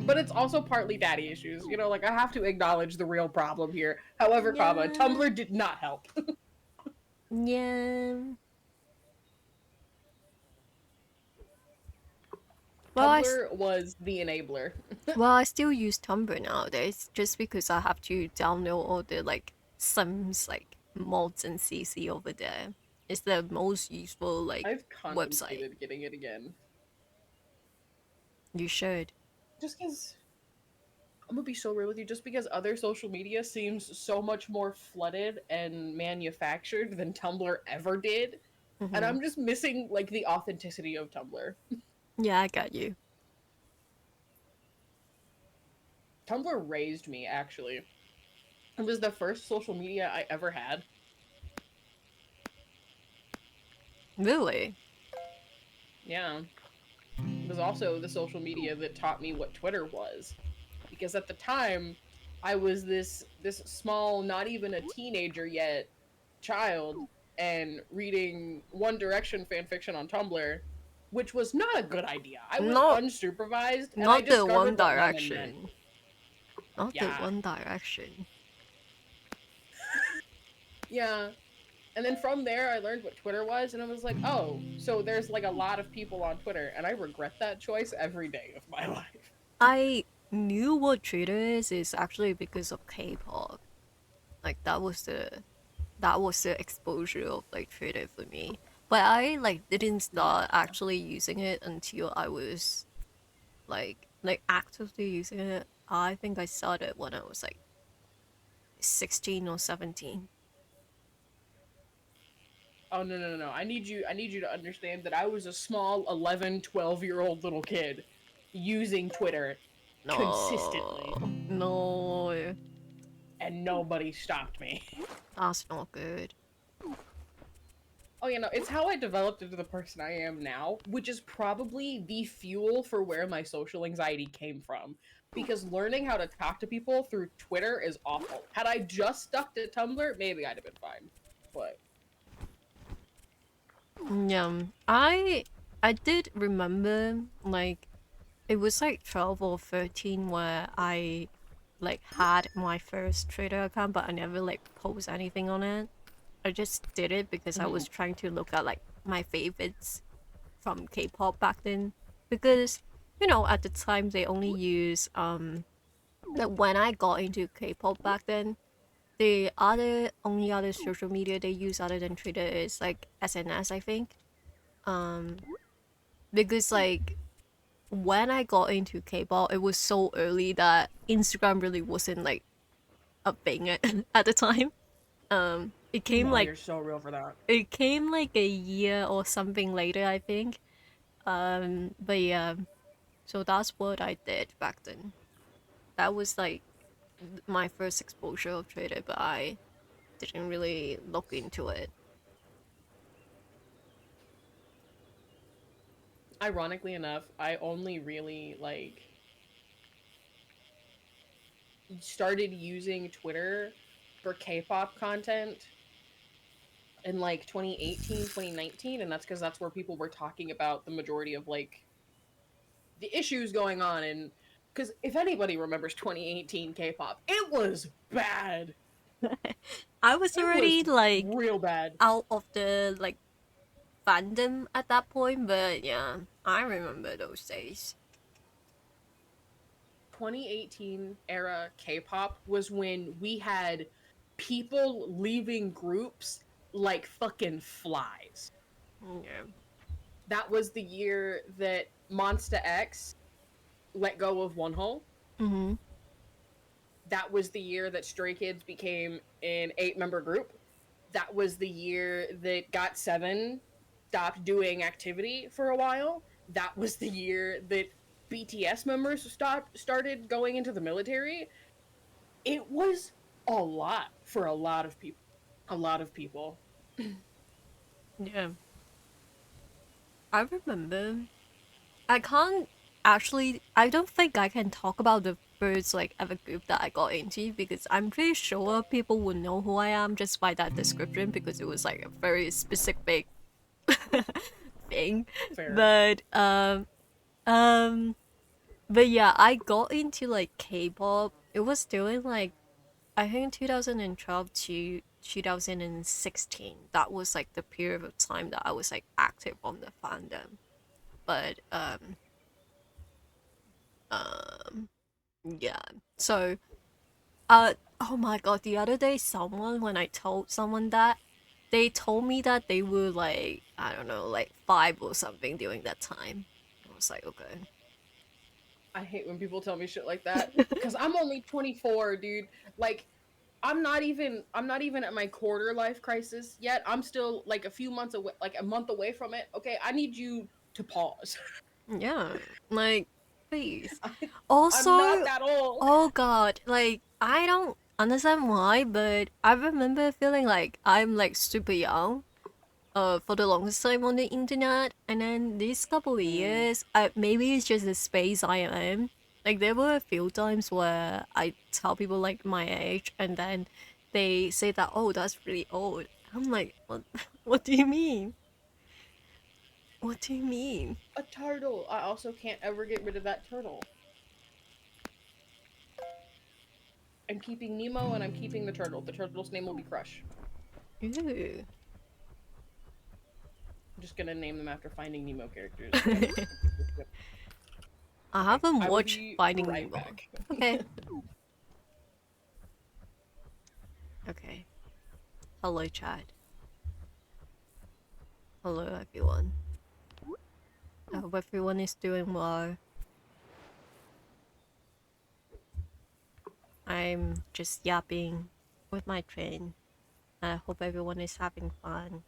But it's also partly daddy issues. You know, like I have to acknowledge the real problem here. However, comma, Yeah. Tumblr did not help. Yeah. Well, Tumblr was the enabler. I still use Tumblr nowadays just because I have to download all the like Sims like mods and CC over there. It's the most useful like I've website. contemplated getting it again. You should. Just because I'm gonna be so real with you, just because other social media seems so much more flooded and manufactured than Tumblr ever did. And Mm-hmm. I'm just missing like the authenticity of Tumblr. Yeah, I got you. Tumblr raised me actually. It was the first social media I ever had. Really? Yeah. It was also the social media that taught me what Twitter was. Because at the time, I was this small, not even a teenager yet, child, and reading One Direction fanfiction on Tumblr, which was not a good idea. I was Not unsupervised, and I not the One discovered what lemon meant. Direction. Not the Yeah, One Direction. yeah. And then from there, I learned what Twitter was, and I was like, oh, so there's like a lot of people on Twitter, and I regret that choice every day of my life. I knew what Twitter is actually because of K-pop. Like that was the exposure of like Twitter for me. But I like didn't Yeah. start actually using it until I was like actively using it. I think I started when I was like 16 or 17. Oh no. I need you to understand that I was a small 11, 12-year-old little kid using Twitter consistently No, no, and nobody stopped me. that's not good. Oh, you know, it's how I developed into the person I am now, which is probably the fuel for where my social anxiety came from. Because learning how to talk to people through Twitter is awful. Had I just stuck to Tumblr, maybe I'd have been fine. But Yeah, I did remember like it was like 12 or 13 where I like had my first Twitter account, but I never like post anything on it. I just did it because I mhm. was trying to look at like my favorites from K-pop back then, because at the time they only use like when I got into K-pop back then, the only other social media they use other than Twitter is like SNS, I think. Um, because like when I got into K-pop, it was so early that Instagram really wasn't like a thing at the time. It came No, like you're so real for that. a year or something later, I think. But yeah, so that's what I did back then. That was like my first exposure of Twitter, but I didn't really look into it. Ironically enough, I only really like started using Twitter for K-pop content in like 2018, 2019, and that's because that's where people were talking about the majority of like the issues going on. And because if anybody remembers 2018 K-pop, it was bad. I was It already was like real bad. out of the like fandom at that point, but yeah, I remember those days. 2018 era K-pop was when we had people leaving groups like fucking flies. Yeah. That was the year that Monsta X let go of Wonho. Mm-hmm. That was the year that Stray Kids became an 8-member group. That was the year that GOT7 stopped doing activity for a while. That was the year that BTS members started going into the military. It was a lot for a lot of people. A lot of people. Yeah. I remember. I can't actually. I don't think I can talk about the first like ever group that I got into because I'm pretty sure people would know who I am just by that description because it was like a very specific thing. Fair. But um but yeah, I got into like K-pop. It was during like I think 2012 to 2016. That was like the period of time that I was like active on the fandom. But um yeah. So oh my god, the other day someone when I told someone that they told me that they were like I don't know, like 5 or something during that time. I was like, okay. I hate when people tell me shit like that cuz I'm only 24, dude. Like I'm not even at my quarter life crisis yet. I'm still like a few months away, like a month away from it. Okay, I need you to pause. Yeah, like please. I'm not Also, that old. oh god, like I don't understand why, but I remember feeling like I'm like super young for the longest time on the internet, and then these couple of Mm. years, maybe it's just the space I am in. Like there were a few times where I tell people like my age, and then they say that oh that's really old. I'm like what? What do you mean? What do you mean? A turtle. I also can't ever get rid of that turtle. I'm keeping Nemo and I'm keeping the turtle. The turtle's name will be Crush. Ew. I'm just gonna name them after Finding Nemo characters. Okay. I Okay. haven't I will watched be Finding right Nemo. back. Okay. Okay. Hello, chat. Hello, everyone. I hope everyone is doing well. I'm just yapping with my train. I hope everyone is having fun.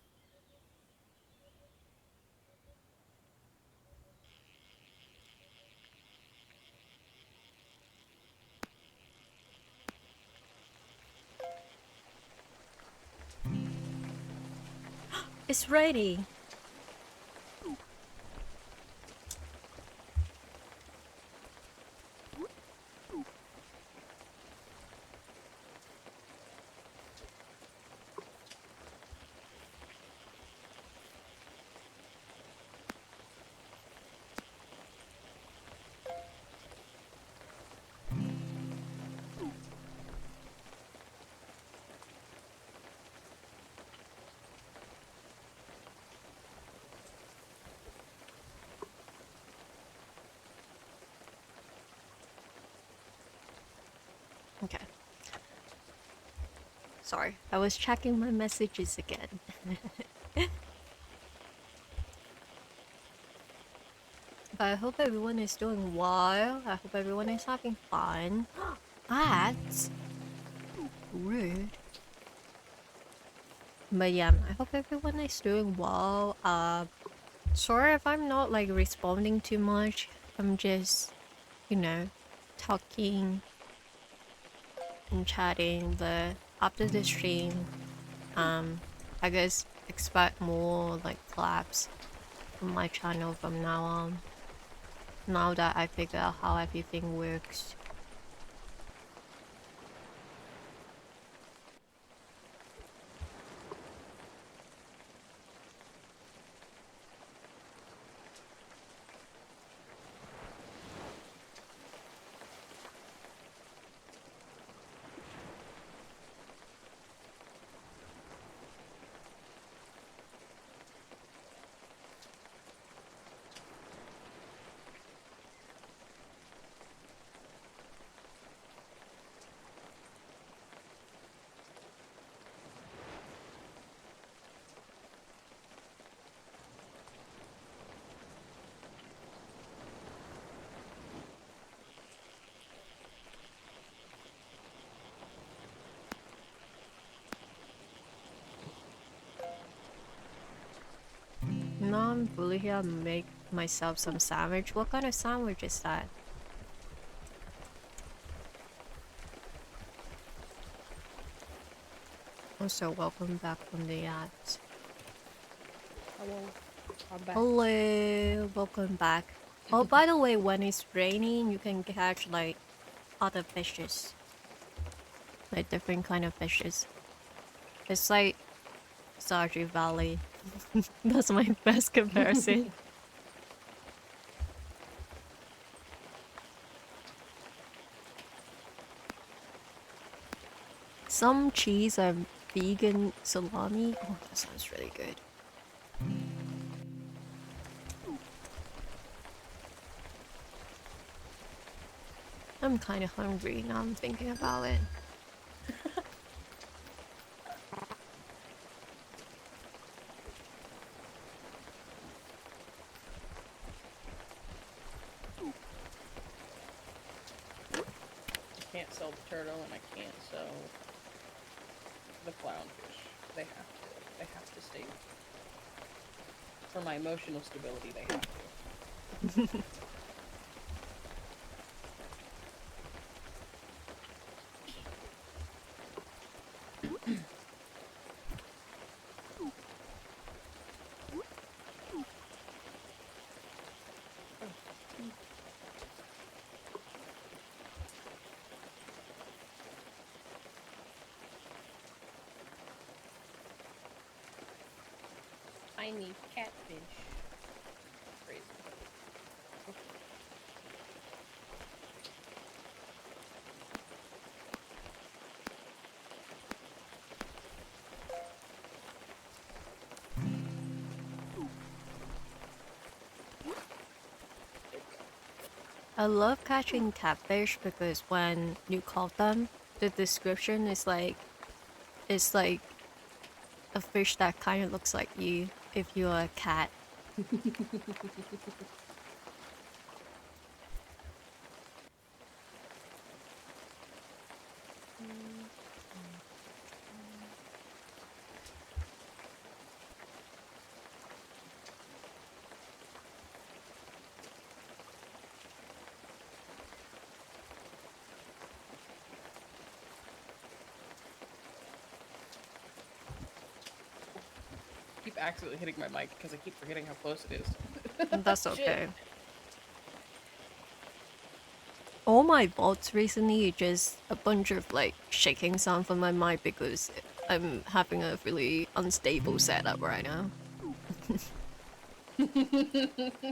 It's ready. Sorry, I was checking my messages again. But I hope everyone is doing well. I hope everyone is having fun. That's rude. But yeah, I hope everyone is doing well. Sorry if I'm not like responding too much. I'm just, you know, talking and chatting. But after the stream, I guess expect more like collabs on my channel from now on. Now that I figure out how everything works. Now I'm fully here to make myself some sandwich. What kind of sandwich is that? Also, welcome back from the ads. Hello, I'm back. Hello, welcome back. Oh, by the way, when it's raining, you can catch like other fishes, like different kind of fishes. It's like Stardew Valley. That's my best comparison. Some cheese are vegan salami. Oh, that sounds really good. I'm kind of hungry now. I'm thinking about it. I can't sell the turtle and I can't sell the clownfish. They have to stay. For my emotional stability, they have to. Tiny catfish. Crazy. I love catching catfish because when you caught them, the description is like it's like a fish that kind of looks like you if you're a cat. I keep accidentally hitting my mic because I keep forgetting how close it is. That's Shit. okay. All my VODs recently are just a bunch of like shaking sound from my mic because I'm having a really unstable setup right now.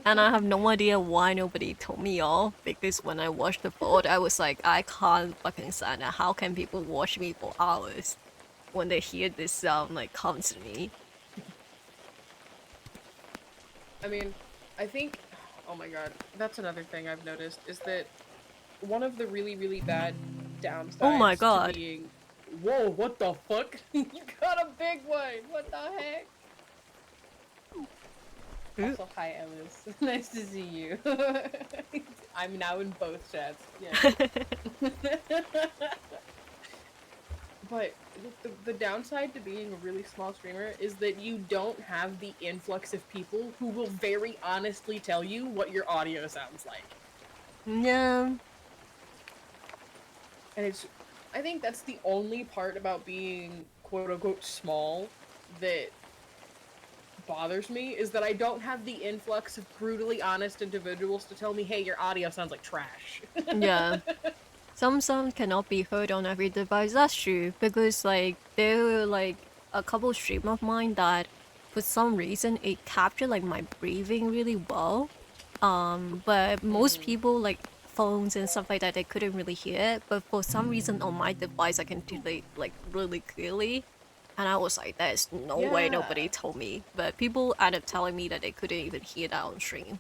And I have no idea why nobody told me off because when I watched the VOD, I was like, I can't fucking stand it. How can people watch me for hours when they hear this sound like constantly? I mean, I think, oh my god, that's another thing I've noticed is that one of the really, really bad Oh my downsides to god. being Whoa, what the fuck? You got a big one! What the heck? Ooh. Also, hi, Aelius. Nice to see you. I'm now in both chats. Yes. But the downside to being a really small streamer is that you don't have the influx of people who will very honestly tell you what your audio sounds like. Yeah. And I think that's the only part about being quote unquote small that bothers me, is that I don't have the influx of brutally honest individuals to tell me, hey, your audio sounds like trash. Yeah. Some sound cannot be heard on every device. That's true because like there were like a couple stream of mine that for some reason it captured like my breathing really well. But most Mm. people like phones and stuff like that they couldn't really hear it. But for some reason on my device I can hear it like really clearly. And I was like, there's no way Yeah. nobody told me. But people ended up telling me that they couldn't even hear that on stream.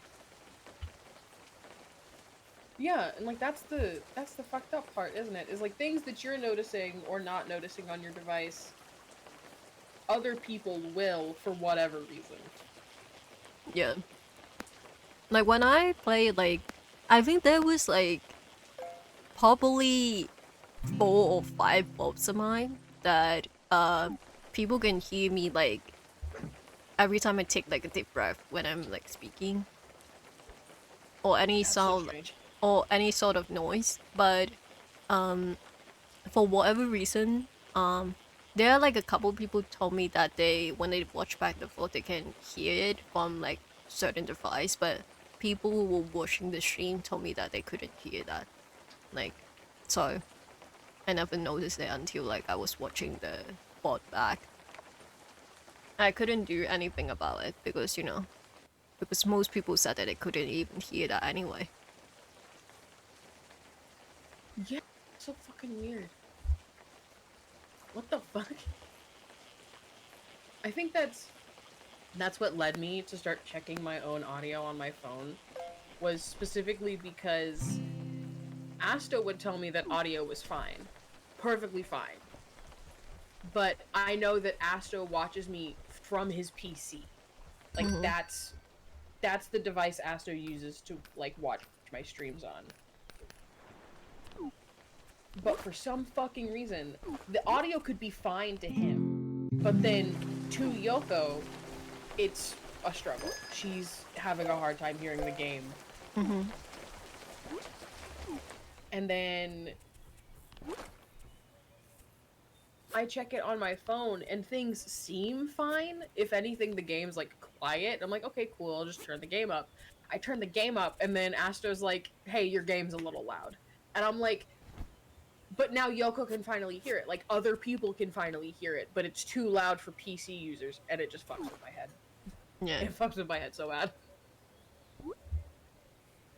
Yeah, and like that's the fucked up part, isn't it? Is like things that you're noticing or not noticing on your device, other people will for whatever reason. Yeah. Like when I played like I think there was like probably 4 or 5 bulbs of mine that people can hear me like every time I take like a deep breath when I'm like speaking or any That's so sound strange. or any sort of noise. But for whatever reason, there are like a couple people told me that they when they watch back the VOD they can hear it from like certain device, but people who were watching the stream told me that they couldn't hear that. Like, so I never noticed it until like I was watching the VOD back. I couldn't do anything about it because because most people said that they couldn't even hear that anyway. Yeah, so fucking weird. What the fuck? I think that's what led me to start checking my own audio on my phone, was specifically because Asto would tell me that audio was fine. Perfectly fine. But I know that Asto watches me from his PC. Like Mm-hmm. that's the device Asto uses to like watch my streams on. But for some fucking reason, the audio could be fine to him, but then to Yoko, it's a struggle. She's having a hard time hearing the game. Mm-hmm. And then I check it on my phone and things seem fine. If anything, the game's like quiet. I'm like, okay, cool, I'll just turn the game up. I turn the game up and then Astro's like, hey, your game's a little loud. And I'm like, but now Yoko can finally hear it. Like other people can finally hear it, but it's too loud for PC users and it just fucks with my head. Yeah. It fucks with my head so bad.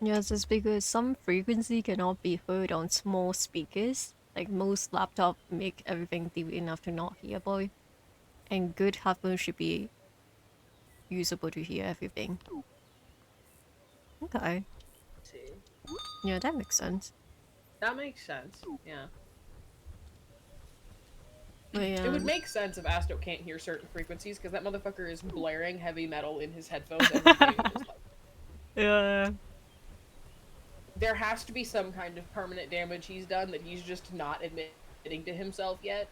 Yes, it's because some frequency cannot be heard on small speakers. Like most laptops make everything deep enough to not hear boy. And good headphones should be usable to hear everything. Okay. See. Yeah, that makes sense. That makes sense. Yeah. But It yeah. would make sense if Astro can't hear certain frequencies because that motherfucker is blaring heavy metal in his headphones every day of his life. Yeah. There has to be some kind of permanent damage he's done that he's just not admitting to himself yet.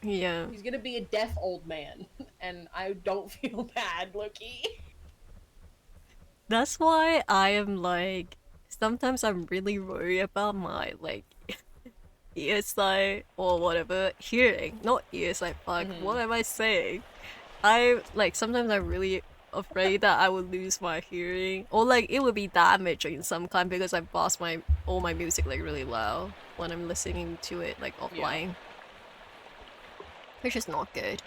Yeah. He's gonna be a deaf old man, and I don't feel bad, Loki. That's why I am like sometimes I'm really worried about my like earsight or whatever hearing. Not earsight, fuck. Mm-hmm. What am I saying? I like sometimes I'm really afraid that I would lose my hearing or like it would be damaged in some kind because I blast my all my music like really loud when I'm listening to it like Yeah. offline, which is not good.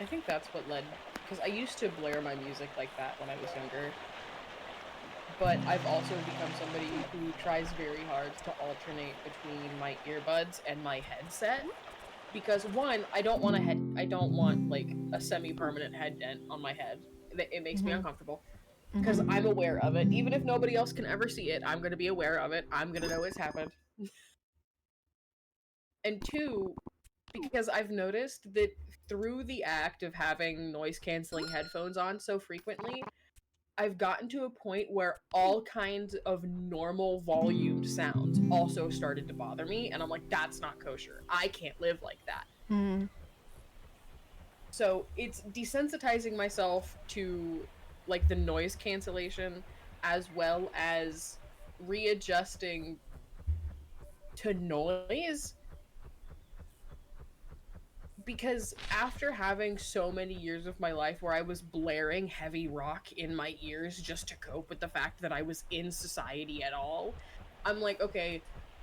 I think that's what led, because I used to blare my music like that when I was younger, but I've also become somebody who tries very hard to alternate between my earbuds and my headset, because one, I don't want like a semi-permanent head dent on my head. It makes me Mm-hmm. uncomfortable. because Mm-hmm. I'm aware of it. Even if nobody else can ever see it, I'm going to be aware of it. I'm going to know it's happened. And two, because I've noticed that through the act of having noise canceling headphones on so frequently, I've gotten to a point where all kinds of normal volumed sounds also started to bother me, and I'm like, that's not kosher. I can't live like that. Mm-hmm. So it's desensitizing myself to like the noise cancellation as well as readjusting to noise, because after having so many years of my life where I was blaring heavy rock in my ears just to cope with the fact that I was in society at all, I'm like, okay,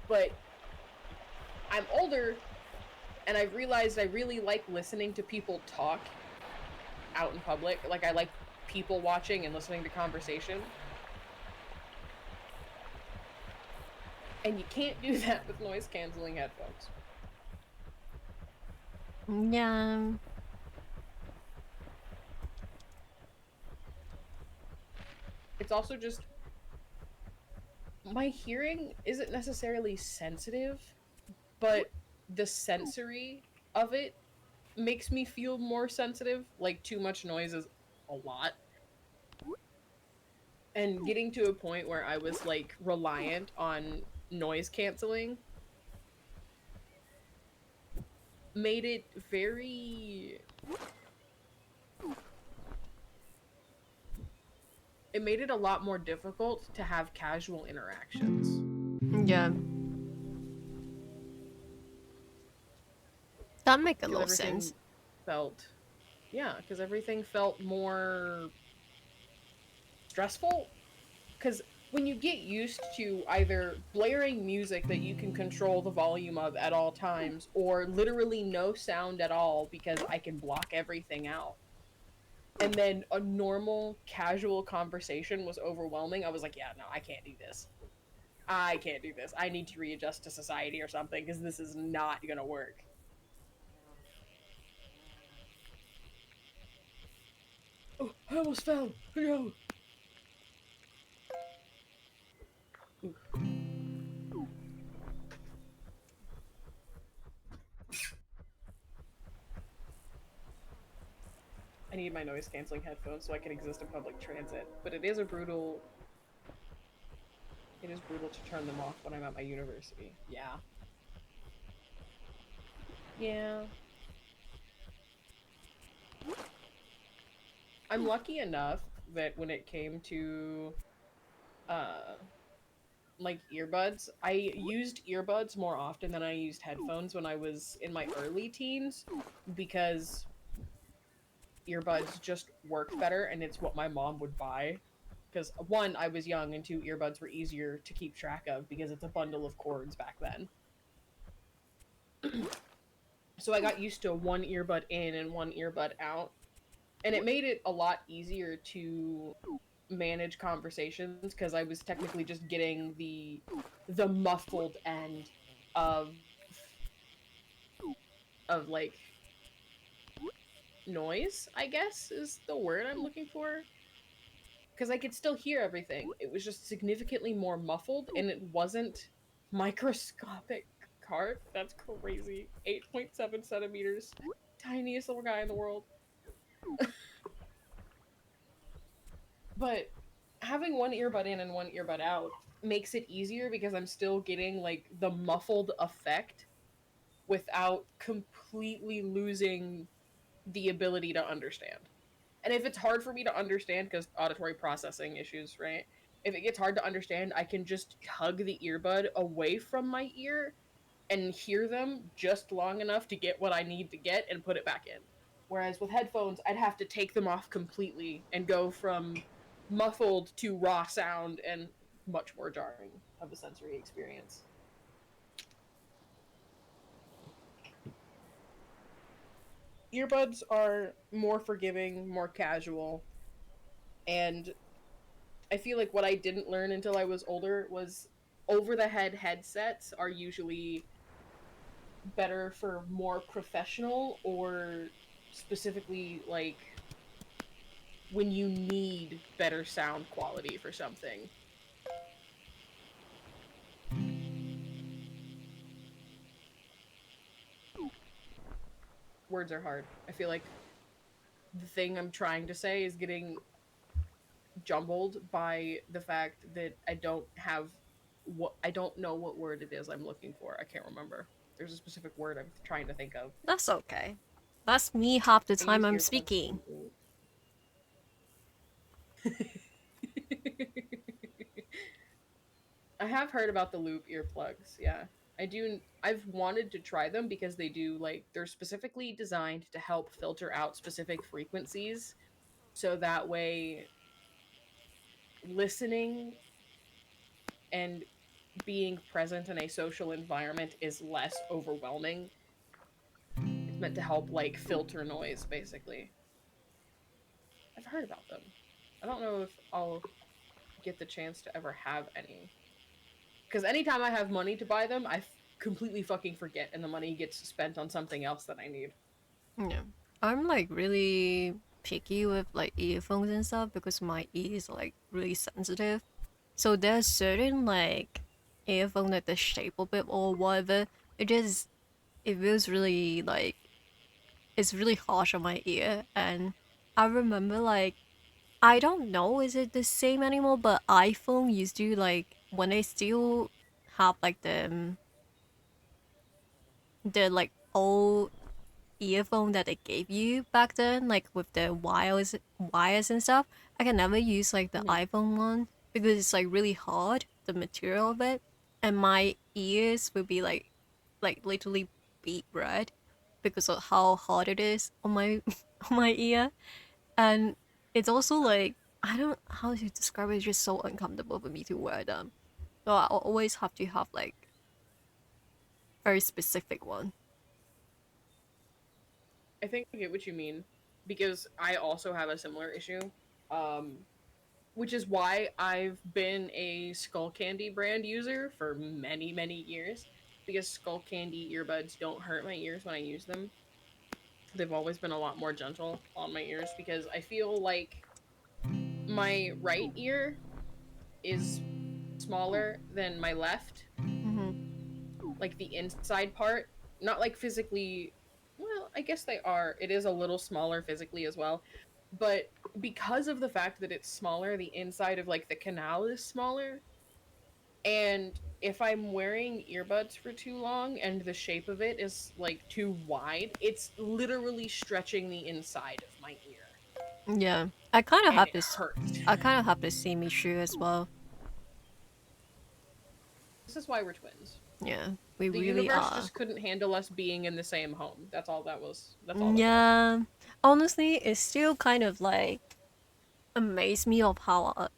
but I'm older and I've realized I really like listening to people talk out in public. Like, I like people watching and listening to conversation. And you can't do that with noise canceling headphones. Yeah. It's also just my hearing isn't necessarily sensitive, but the sensory of it makes me feel more sensitive. Like, too much noise is a lot. And getting to a point where I was like reliant on noise canceling made it very it made it a lot more difficult to have casual interactions Yeah. That make a because lot of sense. everything felt yeah, because everything felt more stressful. Because when you get used to either blaring music that you can control the volume of at all times, or literally no sound at all because I can block everything out, and then a normal, casual conversation was overwhelming, I was like, yeah, no, I can't do this. I can't do this. I need to readjust to society or something because this is not gonna work. Oh, I almost fell. No. Ooh, I need my noise canceling headphones so I can exist in public transit. But it is brutal to turn them off when I'm at my university. Yeah. Yeah. I'm lucky enough that when it came to uh like earbuds, I used earbuds more often than I used headphones when I was in my early teens because earbuds just worked better and it's what my mom would buy. Because one, I was young, and two, earbuds were easier to keep track of because it's a bundle of cords back then. So I got used to one earbud in and one earbud out, and it made it a lot easier to manage conversations because I was technically just getting the muffled end of like noise, I guess is the word I'm looking for, because I could still hear everything. It was just significantly more muffled, and it wasn't microscopic. Cart? That's crazy. 8.7 centimeters. Tiniest little guy in the world. But having one earbud in and one earbud out makes it easier because I'm still getting like the muffled effect without completely losing the ability to understand. And if it's hard for me to understand because auditory processing issues, right? If it gets hard to understand, I can just tug the earbud away from my ear and hear them just long enough to get what I need to get and put it back in. Whereas with headphones, I'd have to take them off completely and go from muffled to raw sound and much more jarring of a sensory experience. Earbuds are more forgiving, more casual, and I feel like what I didn't learn until I was older was over the head headsets are usually better for more professional or specifically like when you need better sound quality for something. Words are hard. I feel like the thing I'm trying to say is getting jumbled by the fact that I don't know what word it is I'm looking for. I can't remember. There's a specific word I'm trying to think of. That's okay. That's me half the I time use I'm earplugs speaking. to I have heard about the loop earplugs. Yeah. I do I've wanted to try them because they do like they're specifically designed to help filter out specific frequencies so that way listening and being present in a social environment is less overwhelming. It's meant to help like filter noise basically. I've heard about them. I don't know if I'll get the chance to ever have any. Because anytime I have money to buy them, completely fucking forget, and the money gets spent on something else that I need. Yeah. I'm like really picky with like earphones and stuff because my ears are like really sensitive. So there's certain like earphone like the shape of it or whatever. It just it feels really like it's really harsh on my ear. And I remember like I don't know is it the same anymore, but iPhone used to like when they still have like the like old earphone that they gave you back then, like with the wires and stuff. I can never use like the Mhm. iPhone one because it's like really hard, the material of it, and my ears will be like literally beet red because of how hard it is on my on my ear, and it's also like I don't how to describe it. It's just so uncomfortable for me to wear them. So I always have to have like very specific one. I think I get what you mean because I also have a similar issue. Um, which is why I've been a Skull Candy brand user for many, many years because Skull Candy earbuds don't hurt my ears when I use them. They've always been a lot more gentle on my ears because I feel like my right ear is smaller than my left, Mm-hmm. like the inside part, not like physically. Well, I guess they are. It is a little smaller physically as well, but because of the fact that it's smaller, the inside of like the canal is smaller. And if I'm wearing earbuds for too long and the shape of it is like too wide, it's literally stretching the inside of my ear Yeah, I kind of and have it this. hurts. I kind of have the same issue as well. This is why we're twins. Yeah, we The really universe are. just couldn't handle us being in the same home. That's all that was. That's all it was. Yeah, honestly, it still kind of like amazed me of how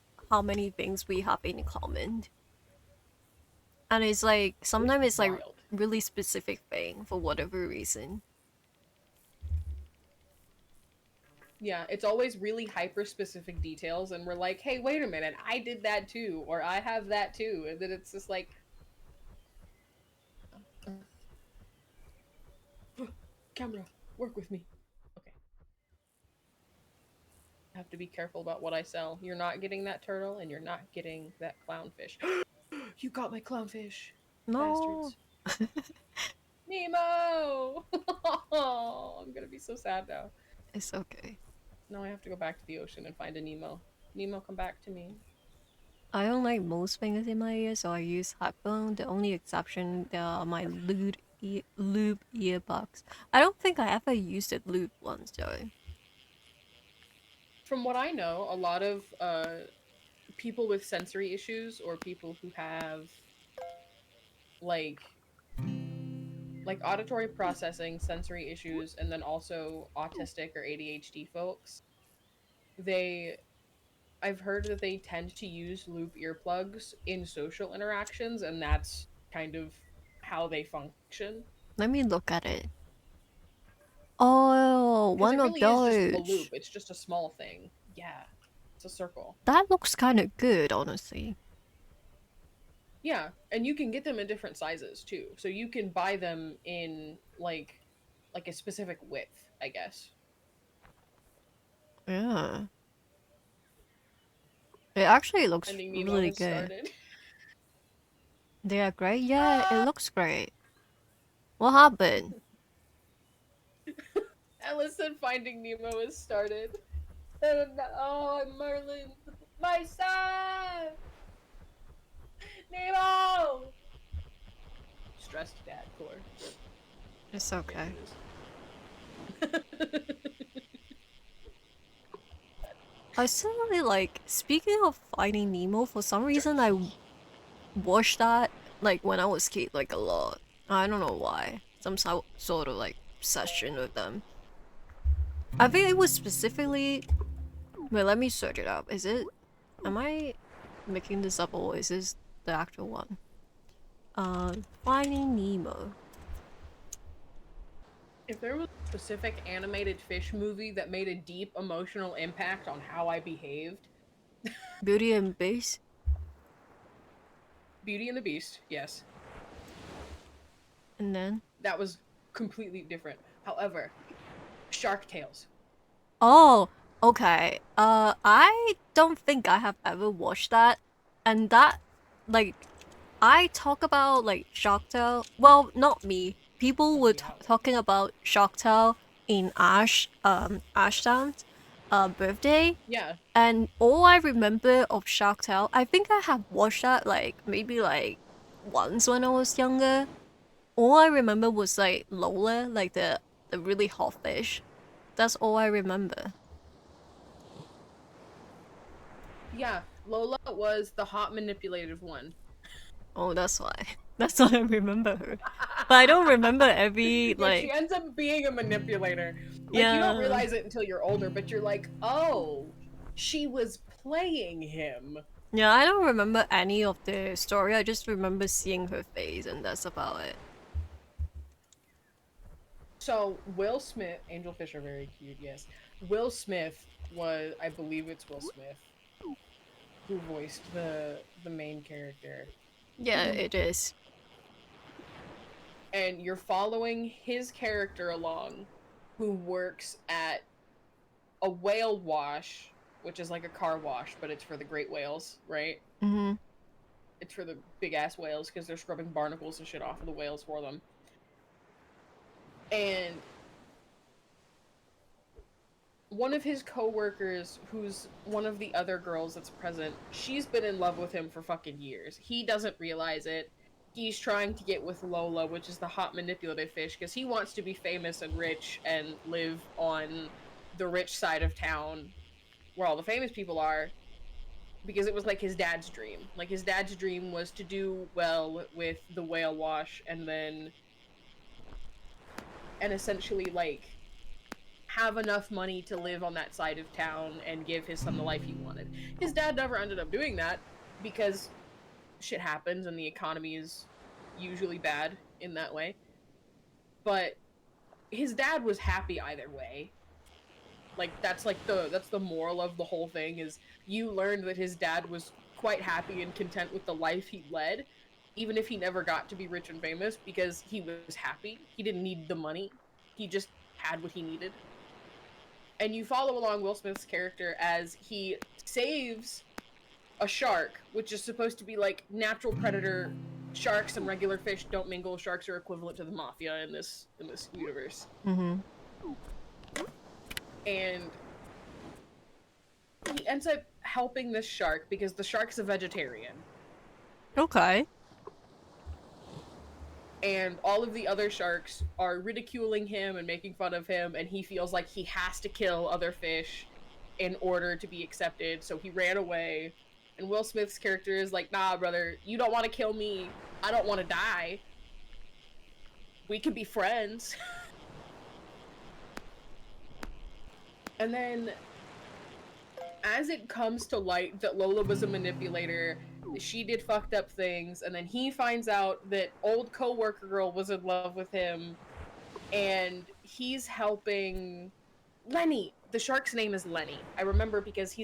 many things we have in common, and it's like It's sometimes it's like wild. really specific thing for whatever reason. Yeah, it's always really hyper specific details, and we're like, hey, wait a minute, I did that too, or I have that too. And then it's just like, camera, work with me. Okay, I have to be careful about what I sell. You're not getting that turtle, and you're not getting that clownfish. You got my clownfish, No, bastards. Nemo! I'm gonna be so sad now. it's okay. Now I have to go back to the ocean and find a Nemo. Nemo, come back to me. I don't like most things in my ear, so I use headphone. The only exception are my loop earbuds. I don't think I ever used the loop ones though. From what I know, a lot of people with sensory issues or people who have like auditory processing, sensory issues, and then also autistic or ADHD folks, they I've heard that they tend to use loop earplugs in social interactions, and that's kind of how they function. Let me look at it. Oh, Because one it of really is just a loop, those. it's just a small thing. Yeah, it's a circle. That looks kind of good, honestly. Yeah, and you can get them in different sizes too. So you can buy them in like a specific width, I guess. Yeah. It actually looks Finding Nemo really has good. started. They are great. Yeah, it looks great. What happened? Alice said Finding Nemo has started. Oh, Merlin, my son, Nemo. Stressed dad core. It's Can't okay. do this. I suddenly like speaking of Finding Nemo. For some reason, I watched that like when I was a kid, like a lot. I don't know why. Some sort of like obsession with them. I think it was specifically. Wait, let me search it up. Is it? Am I making this up or is this the actual one? Finding Nemo. If there was a specific animated fish movie that made a deep emotional impact on how I behaved, Beauty and Beast. Beauty and the Beast, yes, And then. that was completely different. However, Shark Tales. Oh, okay. I don't think I have ever watched that. And that, like, I talk about, like, Shark Tale. Well, not me. People Help were me out. talking about Shark Tale in Ashdown's birthday. Yeah, And all I remember of Shark Tale, I think I have watched that, like, maybe, like, once when I was younger. All I remember was, like, Lola, like, the really hot fish. That's all I remember. yeah. Lola was the hot manipulative one. Oh, that's why. That's why I remember her. But I don't remember every Yeah, she like ends up being a manipulator. Like, you don't yeah. realize it until you're older, but you're like, oh, she was playing him. Yeah, I don't remember any of the story. I just remember seeing her face and that's about it. So Will Smith, angelfish are very cute. Yes, Will Smith was, I believe it's Will Smith who voiced the main character, Yeah, it is. and you're following his character along, who works at a whale wash, which is like a car wash, but it's for the great whales, right? Mm-hmm. It's for the big ass whales because they're scrubbing barnacles and shit off of the whales for them. And one of his coworkers, who's one of the other girls that's present, she's been in love with him for fucking years. He doesn't realize it. He's trying to get with Lola, which is the hot manipulative fish, because he wants to be famous and rich and live on the rich side of town where all the famous people are, because it was like his dad's dream. Like, his dad's dream was to do well with the whale wash and essentially like have enough money to live on that side of town and give his son the life he wanted. His dad never ended up doing that because shit happens and the economy is usually bad in that way. But his dad was happy either way. Like, that's the moral of the whole thing, is you learned that his dad was quite happy and content with the life he led, even if he never got to be rich and famous, because he was happy. He didn't need the money. He just had what he needed. And you follow along Will Smith's character as he saves a shark, which is supposed to be like natural predator. Sharks and regular fish don't mingle. Sharks are equivalent to the mafia in this universe. Mm-hmm. And he ends up helping this shark because the shark's a vegetarian. Okay. And all of the other sharks are ridiculing him and making fun of him, and he feels like he has to kill other fish in order to be accepted, so he ran away. And Will Smith's character is like, nah, brother, you don't want to kill me. I don't want to die. We could be friends. And then, as it comes to light that Lola was a manipulator, she did fucked up things, and then he finds out that old coworker girl was in love with him, and he's helping Lenny. The shark's name is Lenny. I remember because he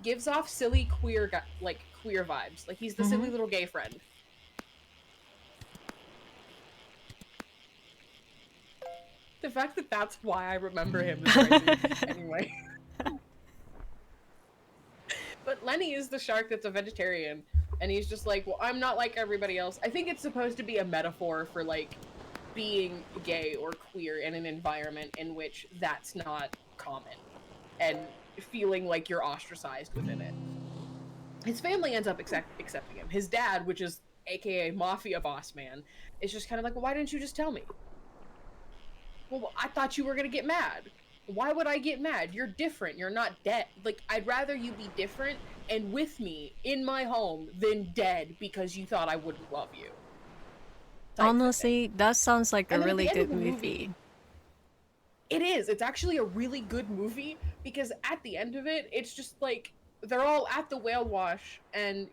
gives off silly queer like queer vibes. Like, he's the Mm-hmm. silly little gay friend. The fact that that's why I remember him is crazy. Anyway, But Lenny is the shark that's a vegetarian, and he's just like, well, I'm not like everybody else. I think it's supposed to be a metaphor for like being gay or queer in an environment in which that's not common, and feeling like you're ostracized within it. His family ends up accepting him. His dad, which is aka mafia boss man, is just kind of like, well, why didn't you just tell me? Well, I thought you were gonna get mad. Why would I get mad? You're different. You're not dead. Like, I'd rather you be different and with me in my home than dead because you thought I wouldn't love you. Type thing. Honestly, that sounds like a And then at really the end of good the movie, movie. it is. It's actually a really good movie because at the end of it, it's just like they're all at the whale wash, and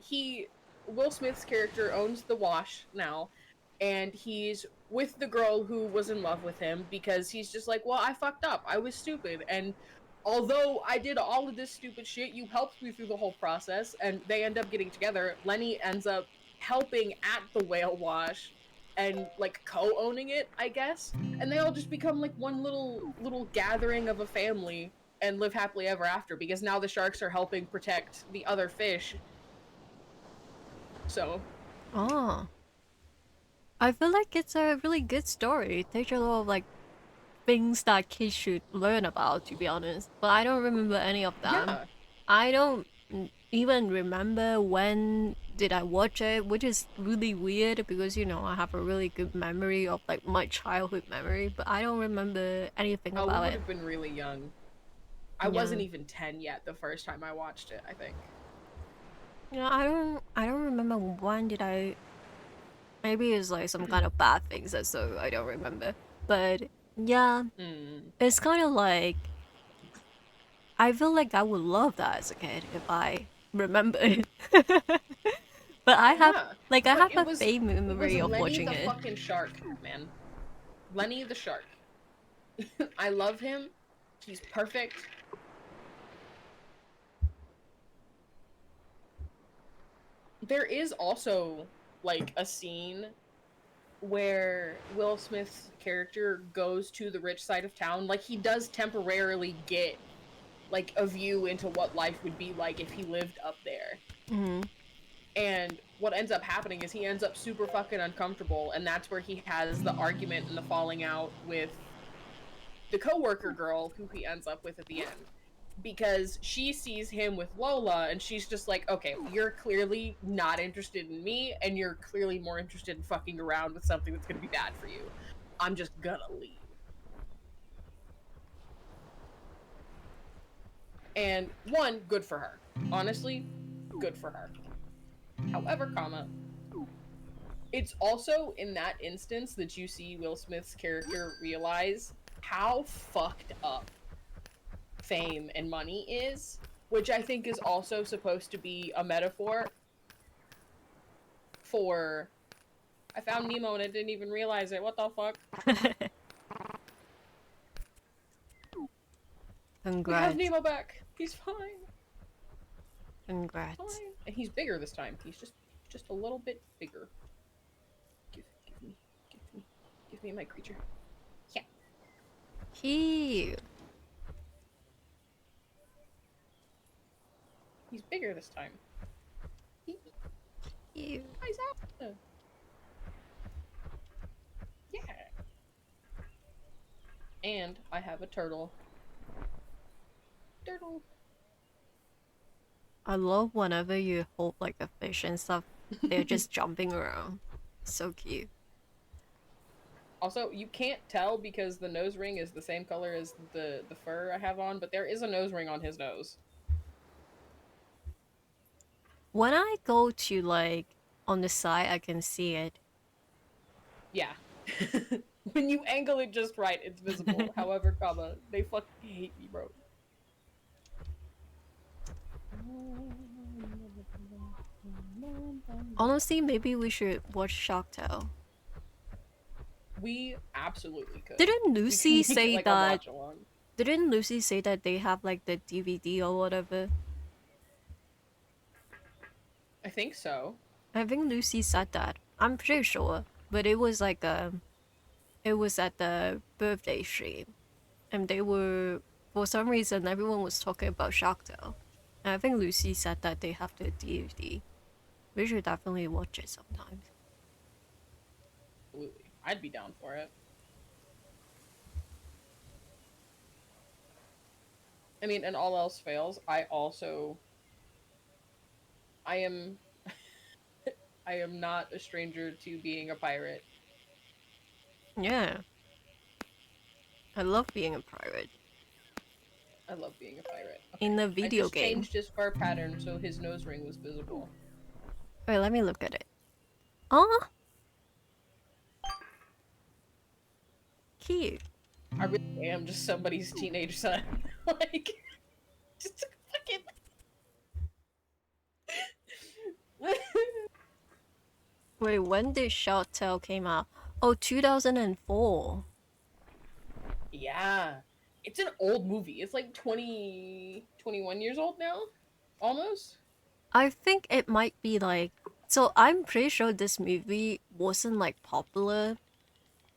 Will Smith's character owns the wash now, and he's with the girl who was in love with him because he's just like, well, I fucked up. I was stupid. And although I did all of this stupid shit, you helped me through the whole process, and they end up getting together. Lenny ends up helping at the whale wash and like co-owning it, I guess, and they all just become like one little gathering of a family and live happily ever after because now the sharks are helping protect the other fish. So Oh, I feel like it's a really good story. It takes a lot of like things that kids should learn about, to be honest. But I don't remember any of them. yeah. I don't even remember when did I watch it, which is really weird because I have a really good memory of like my childhood memory, but I don't remember anything Oh, we about would it. have been really young. I Yeah. wasn't even 10 yet the first time I watched it, I think. I don't remember when did I. Maybe it's like some kind of bad things, and so I don't remember. But yeah, Mm. it's kind of like I feel like I would love that as a kid if I remember it. But I have Yeah. like I But have a vague it was memory of Lenny watching the it. fucking shark, man. Lenny the shark. I love him. He's perfect. There is also like a scene where Will Smith's character goes to the rich side of town. Like he does temporarily get like a view into what life would be like if he lived up there. Hmm. And what ends up happening is he ends up super fucking uncomfortable, and that's where he has the argument and the falling out with the coworker girl who he ends up with at the end, because she sees him with Lola and she's just like, okay, you're clearly not interested in me and you're clearly more interested in fucking around with something that's going to be bad for you. I'm just gonna leave. And one, good for her. Honestly, good for her. However, it's also in that instance that you see Will Smith's character realize how fucked up fame and money is, which I think is also supposed to be a metaphor for I found Nemo and I didn't even realize it. What the fuck? We have Congrats. Nemo back. He's fine. He's Congrats. fine. And he's bigger this time. He's just a little bit bigger. Give me give me give me my creature. Yeah. Cute. He's bigger this time. Cute. He's out. Yeah. And I have a turtle. Turtle. I love whenever you hold like a fish and stuff, they're just jumping around. So cute. Also, you can't tell because the nose ring is the same color as the fur I have on, but there is a nose ring on his nose. When I go to like on the side, I can see it. Yeah. When you angle it just right, it's visible. However, they fucking hate me, bro. Honestly, maybe we should watch Shark Tale. We absolutely could. Didn't We can Lucy make it say like a that? watch along. Didn't Lucy say that they have like the DVD or whatever? I think so. I think Lucy said that. I'm pretty sure, but it was like it was at the birthday stream, and they were for some reason everyone was talking about Shark Tale. I think Lucy said that they have the DVD. We should definitely watch it sometimes. Absolutely, I'd be down for it. I mean, and all else fails, I am I am not a stranger to being a pirate. Yeah, I love being a pirate. I love being a pirate. In Okay. the I video just game. changed his fur pattern so his nose ring was visible. Wait, let me look at it. Oh, cute. I really am just somebody's teenage son. Like, just fucking. Wait, when did Shark Tale came out? Oh, 2004. Yeah. It's an old movie. It's like 20, 21 years old now? Almost? I think it might be like, so I'm pretty sure this movie wasn't like popular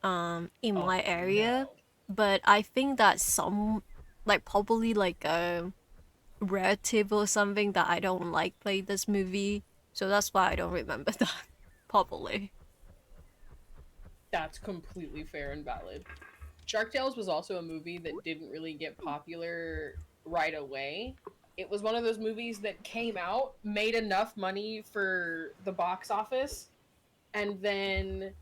in Oh, my area, no. but I think that some like probably like a relative or something that I don't like played this movie, so that's why I don't remember that properly. That's completely fair and valid. Shark Tales was also a movie that didn't really get popular right away. It was one of those movies that came out, made enough money for the box office, and then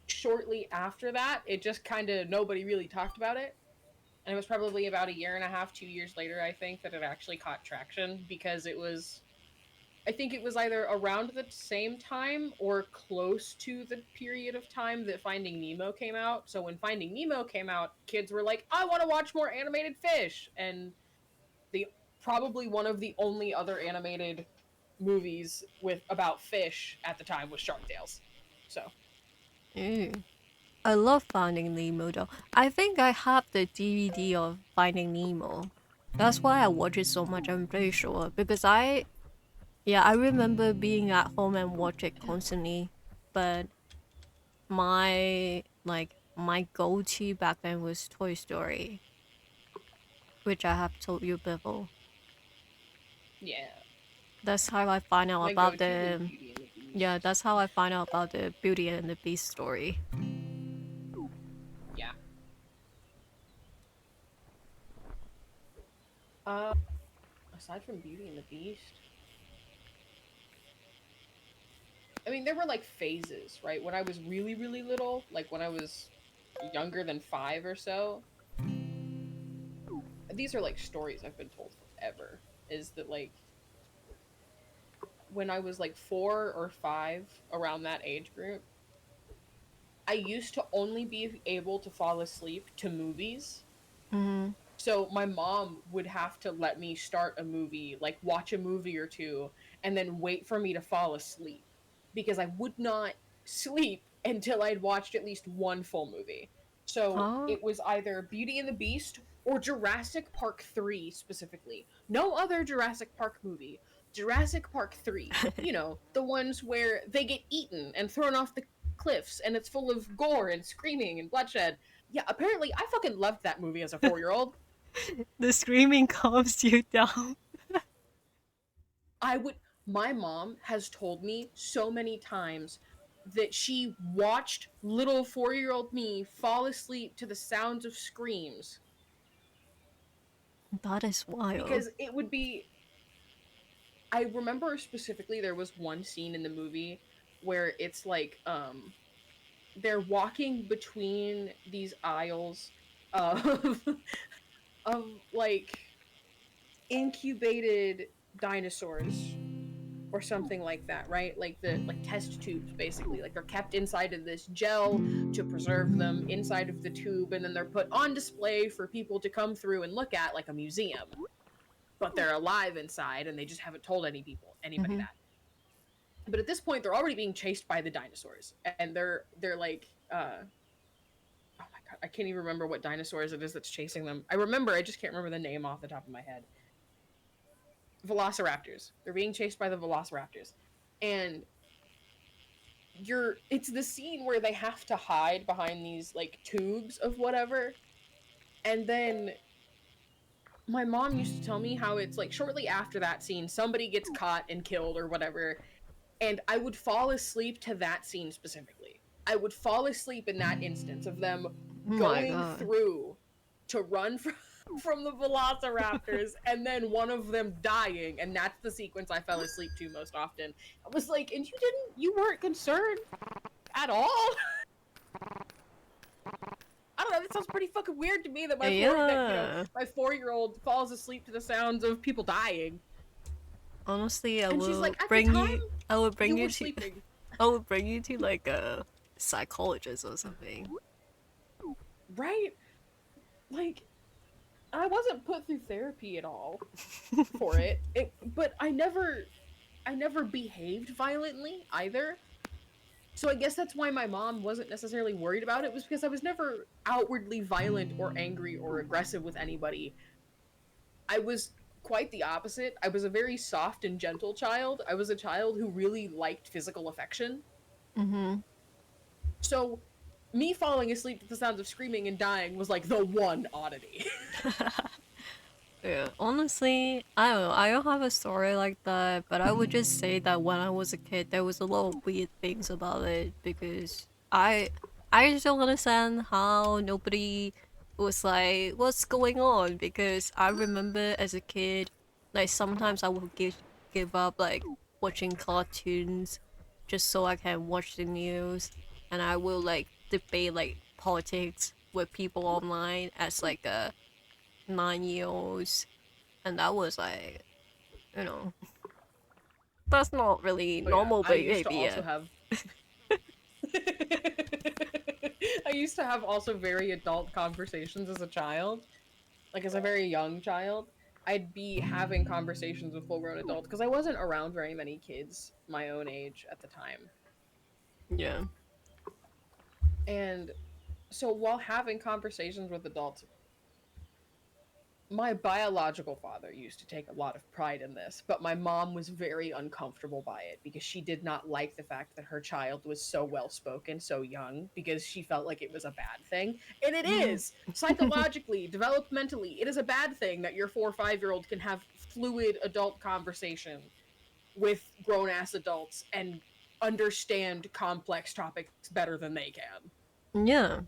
shortly after that, it just kind of nobody really talked about it. And it was probably about a year and a half, 2 years later, I think, that it actually caught traction because it was I think it was either around the same time or close to the period of time that Finding Nemo came out. So when Finding Nemo came out, kids were like, "I want to watch more animated fish." And the probably one of the only other animated movies with about fish at the time was Shark Tales. So, Ooh. I love Finding Nemo though. I think I have the DVD of Finding Nemo. That's why I watch it so much, I'm pretty sure. Because yeah, I remember being at home and watch it constantly. But my go-to back then was Toy Story, which I have told you before. yeah. That's how I find out My about go-to was the Beauty and the yeah, Beast. that's how I find out about the Beauty and the Beast story. Yeah. Uh aside from Beauty and the Beast, I mean, there were like phases, right? When I was really, really little, like when I was younger than 5 or so, these are like stories I've been told forever. Is that like when I was like 4 or 5, around that age group, I used to only be able to fall asleep to movies. Mm-hmm. So my mom would have to let me start a movie, like watch a movie or two, and then wait for me to fall asleep because I would not sleep until I'd watched at least one full movie. So Oh, it was either Beauty and the Beast or Jurassic Park 3 specifically. No other Jurassic Park movie. Jurassic Park 3. You know, the ones where they get eaten and thrown off the cliffs and it's full of gore and screaming and bloodshed. Yeah, apparently I fucking loved that movie as a 4-year-old. the screaming calms you down. I would My mom has told me so many times that she watched little 4-year-old me fall asleep to the sounds of screams That is wild. because it would be I remember specifically there was one scene in the movie where it's like they're walking between these aisles of of like incubated dinosaurs or something like that, right? Like the like test tubes basically. Like they're kept inside of this gel to preserve them inside of the tube and then they're put on display for people to come through and look at like a museum. But they're alive inside and they just haven't told anybody Mm-hmm. that. But at this point they're already being chased by the dinosaurs and they're like oh my god, I can't even remember what dinosaurs it is that's chasing them. I just can't remember the name off the top of my head. Velociraptors. They're being chased by the velociraptors. And it's the scene where they have to hide behind these like tubes of whatever, and then my mom used to tell me how it's like shortly after that scene, somebody gets caught and killed or whatever, and I would fall asleep to that scene specifically. I would fall asleep in that instance of them Oh my going god. through to run from the velociraptors and then one of them dying, and that's the sequence I fell asleep to most often. I was like, and you weren't concerned at all? I don't know. That sounds pretty fucking weird to me that Yeah. my 4-year-old falls asleep to the sounds of people dying, Honestly, and she's like, at the time I will bring you you were to sleeping, I will bring you to like a psychologist or something. right? Like, I wasn't put through therapy at all for but I never behaved violently either. So I guess that's why my mom wasn't necessarily worried about it, was because I was never outwardly violent or angry or aggressive with anybody. I was quite the opposite. I was a very soft and gentle child. I was a child who really liked physical affection. Mm-hmm. So me falling asleep to the sounds of screaming and dying was like the one oddity. Yeah, honestly, I don't know. I don't have a story like that, but I would just say that when I was a kid, there was a lot of weird things about it because I just don't understand how nobody was like, what's going on? Because I remember as a kid, like sometimes I would give up like watching cartoons just so I can watch the news, and I will like debate like politics with people online as like a 9 year olds, and that was like, you know, that's not really Oh yeah, normal I used to also behavior. have I used to have also very adult conversations as a child. Like as a very young child, I'd be having conversations with full-grown adults because I wasn't around very many kids my own age at the time. Yeah. And so while having conversations with adults, my biological father used to take a lot of pride in this, but my mom was very uncomfortable by it because she did not like the fact that her child was so well spoken so young, because she felt like it was a bad thing. And it is! Psychologically, developmentally, it is a bad thing that your 4 or 5-year-old can have fluid adult conversation with grown ass adults and understand complex topics better than they can. Yeah.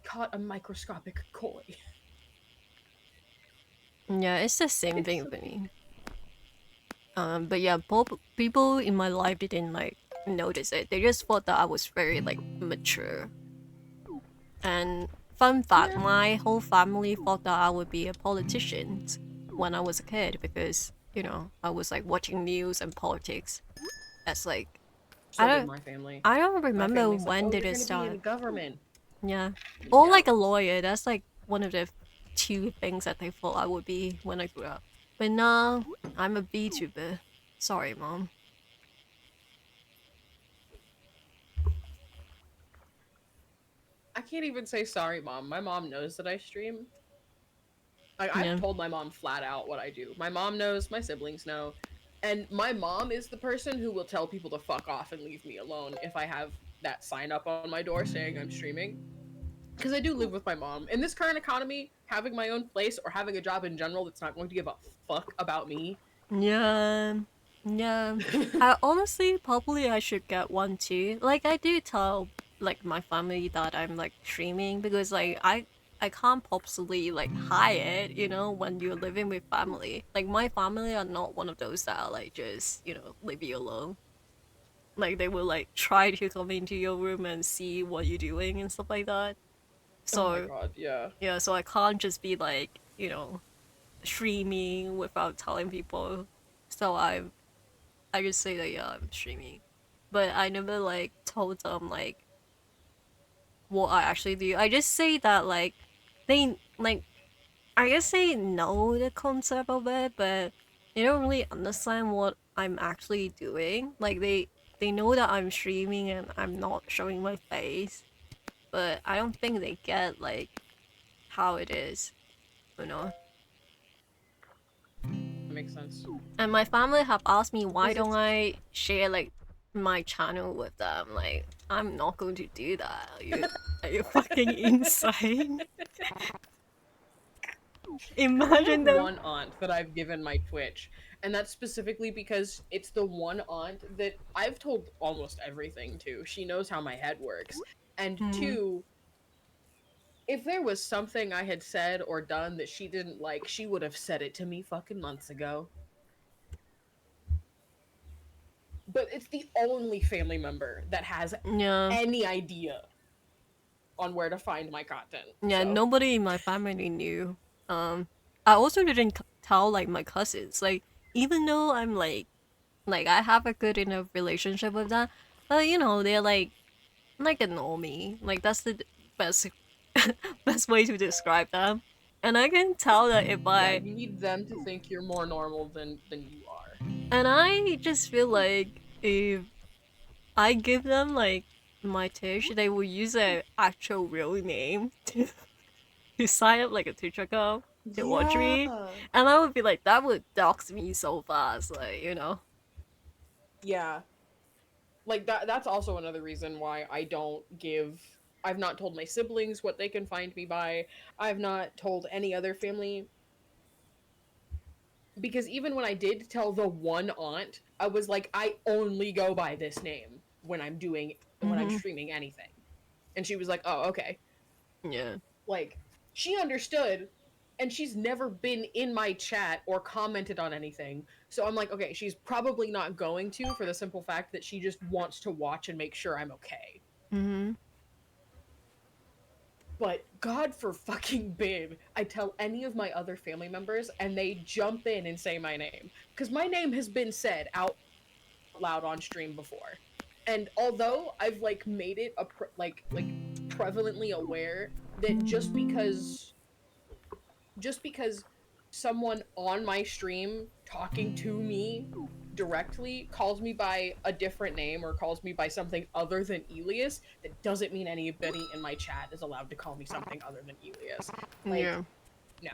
Caught a microscopic koi. Yeah, it's the same It's thing so for cute. me. But yeah, both people in my life didn't like notice it. They just thought that I was very like mature. And fun fact, Yeah. my whole family thought that I would be a politician when I was a kid because, I was like watching news and politics. That's like I So did don't my family. I don't My remember family's like, when oh, did you're it gonna be start. in government. Yeah. Or Yeah. like a lawyer. That's like one of the two things that they thought I would be when I grew up. But no, I'm a VTuber. Sorry, mom. I can't even say sorry, mom. My mom knows that I stream. I've Yeah. told my mom flat out what I do. My mom knows, my siblings know. And my mom is the person who will tell people to fuck off and leave me alone if I have that sign up on my door saying I'm streaming. Because I do live with my mom. In this current economy, having my own place or having a job in general that's not going to give a fuck about me. Yeah. Yeah. I honestly probably I should get one too. Like I do tell like my family that I'm like streaming because like I can't possibly like hide it, when you're living with family. Like my family are not one of those that are like just, leave you alone. Like they will like try to come into your room and see what you're doing and stuff like that. Oh my So god, yeah. yeah, so I can't just be like, streaming without telling people. So I just say that yeah, I'm streaming. But I never like told them like what I actually do. I just say that like they like I guess they know the concept of it, but they don't really understand what I'm actually doing. Like they know that I'm streaming and I'm not showing my face, but I don't think they get like how it is, you know. That makes sense. And my family have asked me why Because don't it's I share like my channel with them. Like I'm not going to do that. Are you fucking insane? I Imagine have them. one aunt that I've given my Twitch, and that's specifically because it's the one aunt that I've told almost everything to. She knows how my head works. And Mm, two, if there was something I had said or done that she didn't like, she would have said it to me fucking months ago. But it's the only family member that has yeah. any idea on where to find my content. Yeah, So, nobody in my family knew. Um, I also didn't tell like my cousins. Like, even though I'm like I have a good enough relationship with them, but you know they're like a normie. Like that's the best best way to describe them. And I can tell that if yeah, I you need them to think you're more normal than you are. and I just feel like if I give them like my Tish, they will use their actual real name to sign up like a Twitch account to watch Yeah. me, and I would be like, that would dox me so fast, like you know. Yeah. Like that's also another reason why I've not told my siblings what they can find me by. I've not told any other family because even when I did tell the one aunt, I was like, I only go by this name when I'm Mm-hmm. streaming anything. And she was like, "Oh, okay." Yeah. Like she understood, and she's never been in my chat or commented on anything. So I'm like, okay, she's probably not going to, for the simple fact that she just wants to watch and make sure I'm okay. Mm-hmm. But God for fucking bid, I tell any of my other family members and they jump in and say my name. Because my name has been said out loud on stream before. And although I've like made it like prevalently aware that just because someone on my stream talking to me directly calls me by a different name or calls me by something other than Aelius, that doesn't mean anybody in my chat is allowed to call me something other than Aelius. Like, Yeah. no.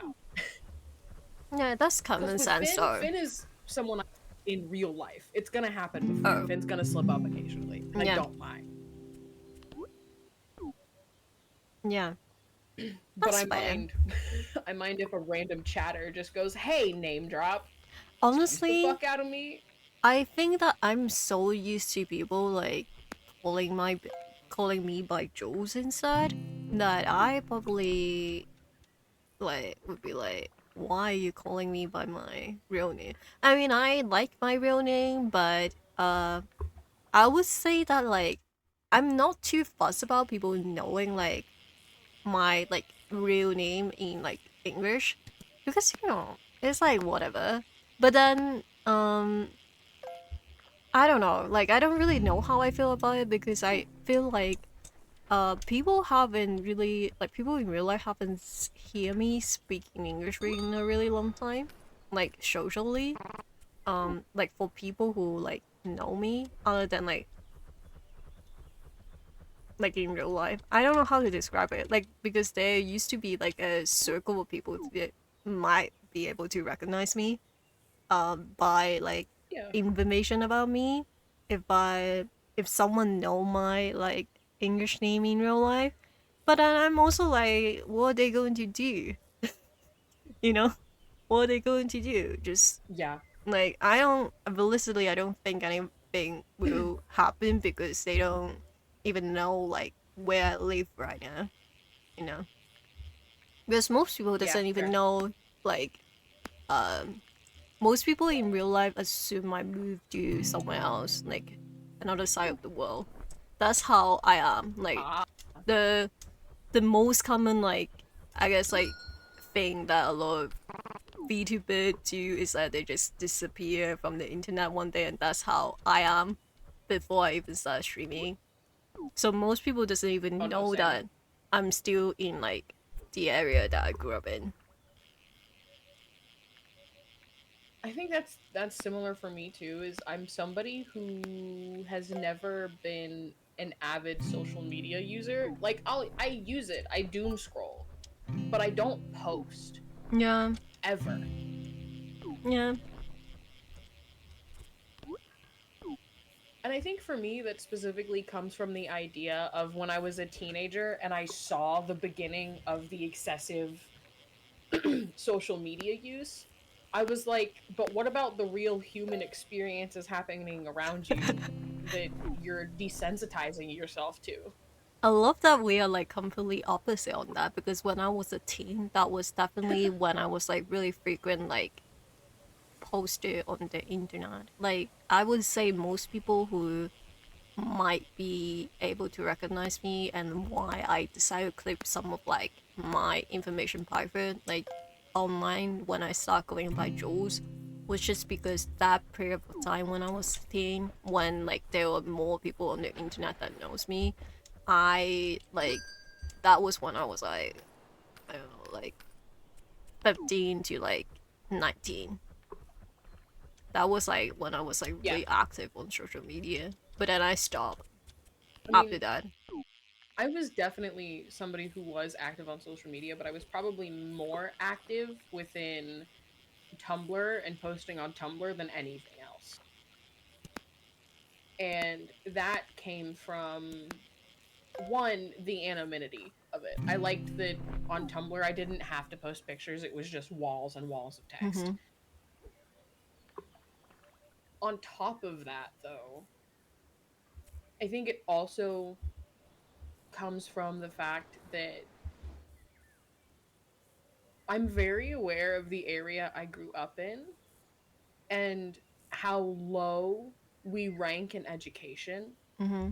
Yeah, that's Because common with sense though. Finn is someone in real life. It's gonna happen with Finn. Oh, Finn's gonna slip up occasionally, and I yeah. don't mind. Yeah. But That's I fair. mind I mind if a random chatter just goes, "Hey, name drop," scares the Honestly, fuck out of me. I think that I'm so used to people like calling my calling me by Jules instead that I probably like would be like, why are you calling me by my real name? I mean, I like my real name, but I would say that like I'm not too fussed about people knowing like my like real name in like English because you know it's like whatever. But then I don't know, like I don't really know how I feel about it because I feel like people haven't really like people in real life haven't hear me speaking English in a really long time, like socially. Like for people who like know me other than like in real life. I don't know how to describe it. Like because there used to be like a circle of people that might be able to recognize me by like Yeah. information about me. If someone know my like English name in real life. But then I'm also like, what are they going to do? You know? What are they going to do? Just Yeah. like I don't realistically I don't think anything will happen because they don't even know like where I live right now, you know. Because most people Yeah. doesn't even Fair. know like um most people in real life assume I moved to somewhere else, like another side of the world. That's how I am. Like Ah. the the most common like I guess like thing that a lot of VTuber do is that they just disappear from the internet one day, and that's how I am before I even start streaming. So most people doesn't Oh even no, know same. that I'm still in like the area that I grew up in. I think that's similar for me too. Is I'm somebody who has never been an avid social media user. Like I use it. I doom scroll, but I don't post Yeah, ever. yeah, And I think for me, that specifically comes from the idea of when I was a teenager and I saw the beginning of the excessive social media use, I was like, but what about the real human experiences happening around you that you're desensitizing yourself to? I love that we are like completely opposite on that because when I was a teen, that was definitely when I was like really frequent like posted on the internet. Like I would say most people who might be able to recognize me and why I decided to keep some of like my information private like online when I start going by Jules was just because that period of time when I was a teen when like there were more people on the internet that knows me. I like that was when I was like I don't know like 15 to like 19. That was like when I was like Yeah. really active on social media. But then I stopped I after mean, that. I was definitely somebody who was active on social media, but I was probably more active within Tumblr and posting on Tumblr than anything else. And that came from one, the anonymity of it. I liked that on Tumblr I didn't have to post pictures, it was just walls and walls of text. Mm-hmm. On top of that, though, I think it also comes from the fact that I'm very aware of the area I grew up in and how low we rank in education. Mm-hmm.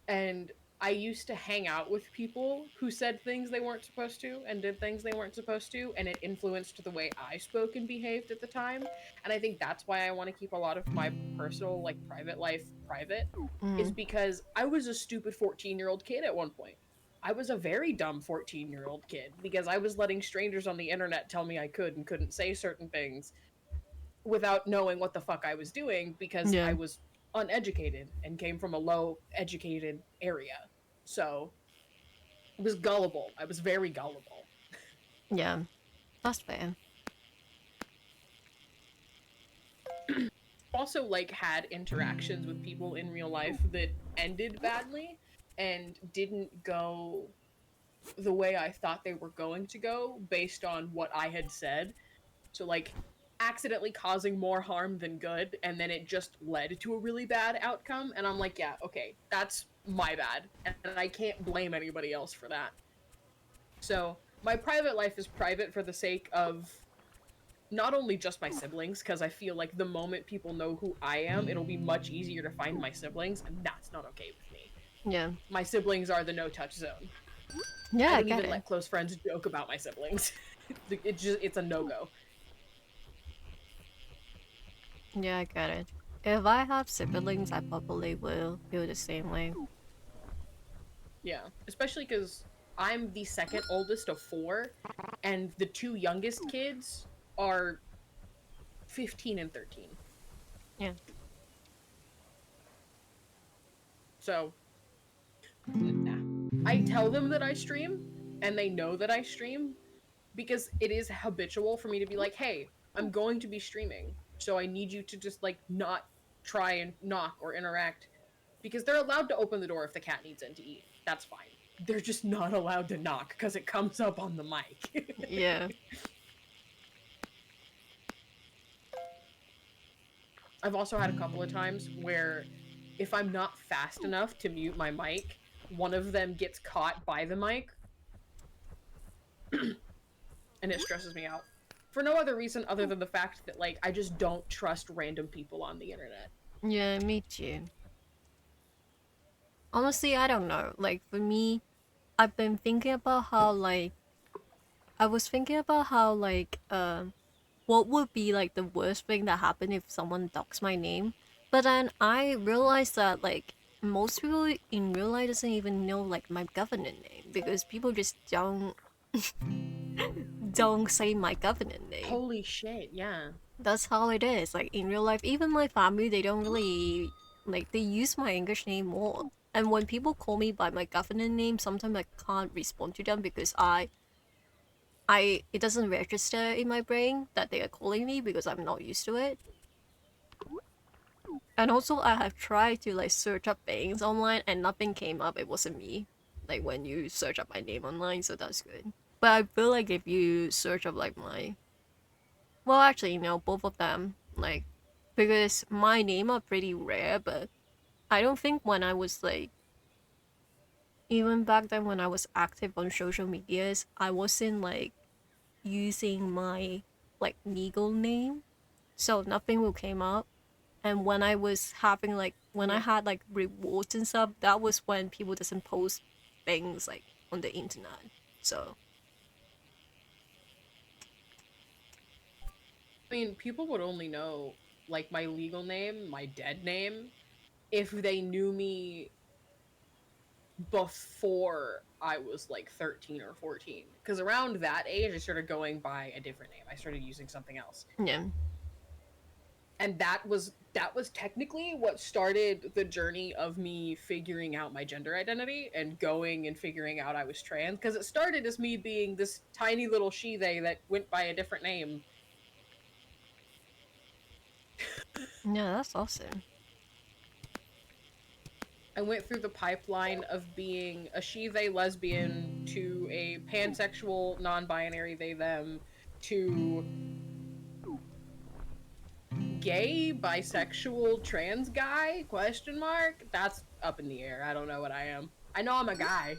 And I used to hang out with people who said things they weren't supposed to and did things they weren't supposed to, and it influenced the way I spoke and behaved at the time. And I think that's why I want to keep a lot of my personal, like private life private, Mm-hmm. is because I was a stupid 14-year-old kid at one point. I was a very dumb 14-year-old kid because I was letting strangers on the internet tell me I could and couldn't say certain things without knowing what the fuck I was doing because I Yeah. was uneducated and came from a low educated area. So I was gullible. I was very gullible. Yeah. That's fair. Also, like, had interactions with people in real life that ended badly and didn't go the way I thought they were going to go based on what I had said. So, like, accidentally causing more harm than good, and then it just led to a really bad outcome. And I'm like, yeah, okay, that's my bad. And I can't blame anybody else for that. So, my private life is private for the sake of not only just my siblings, because I feel like the moment people know who I am, it'll be much easier to find my siblings, and that's not okay with me. Yeah. My siblings are the no touch zone. Yeah, I I don't get even it. let close friends joke about my siblings. It's a no go. Yeah, I get it. If I have siblings, I probably will feel the same way. Yeah, especially because I'm the second oldest of four, and the two youngest kids are 15 and 13. Yeah. So, nah. I tell them that I stream, and they know that I stream because it is habitual for me to be like, hey, I'm going to be streaming, so I need you to just, like, not try and knock or interact because they're allowed to open the door if the cat needs in to eat. That's fine. They're just not allowed to knock because it comes up on the mic. Yeah. I've also had a couple of times where if I'm not fast enough to mute my mic, one of them gets caught by the mic and it stresses me out. For no other reason other than the fact that, like, I just don't trust random people on the internet. Yeah, me too. Honestly, I don't know. Like for me, I've been thinking about how like I was thinking about how like what would be like the worst thing that happened if someone doxed my name. But then I realized that like most people in real life doesn't even know like my government name because people just don't say my government name. Holy shit, yeah. That's how it is. Like in real life, even my family they don't really like they use my English name more. And when people call me by my government name, sometimes I can't respond to them because I it doesn't register in my brain that they are calling me because I'm not used to it. And also I have tried to like search up things online and nothing came up. It wasn't me. Like when you search up my name online, so that's good. But I feel like if you search up like my, well, actually, both of them, like, because my name are pretty rare, but I don't think when I was like, even back then when I was active on social medias, I wasn't like using my like legal name, so nothing will came up. And when I was having like when I Yeah. had like rewards and stuff, that was when people doesn't post things like on the internet. So I mean, people would only know like my legal name, my dead name, if they knew me before I was like 13 or 14. Because around that age, I started going by a different name. I started using something else. yeah, And that was technically what started the journey of me figuring out my gender identity and going and figuring out I was trans. Because it started as me being this tiny little she they that went by a different name. yeah, that's awesome. I went through the pipeline of being a she they lesbian to a pansexual non-binary they them to gay bisexual trans guy question mark. That's up in the air. I don't know what I am. I know I'm a guy.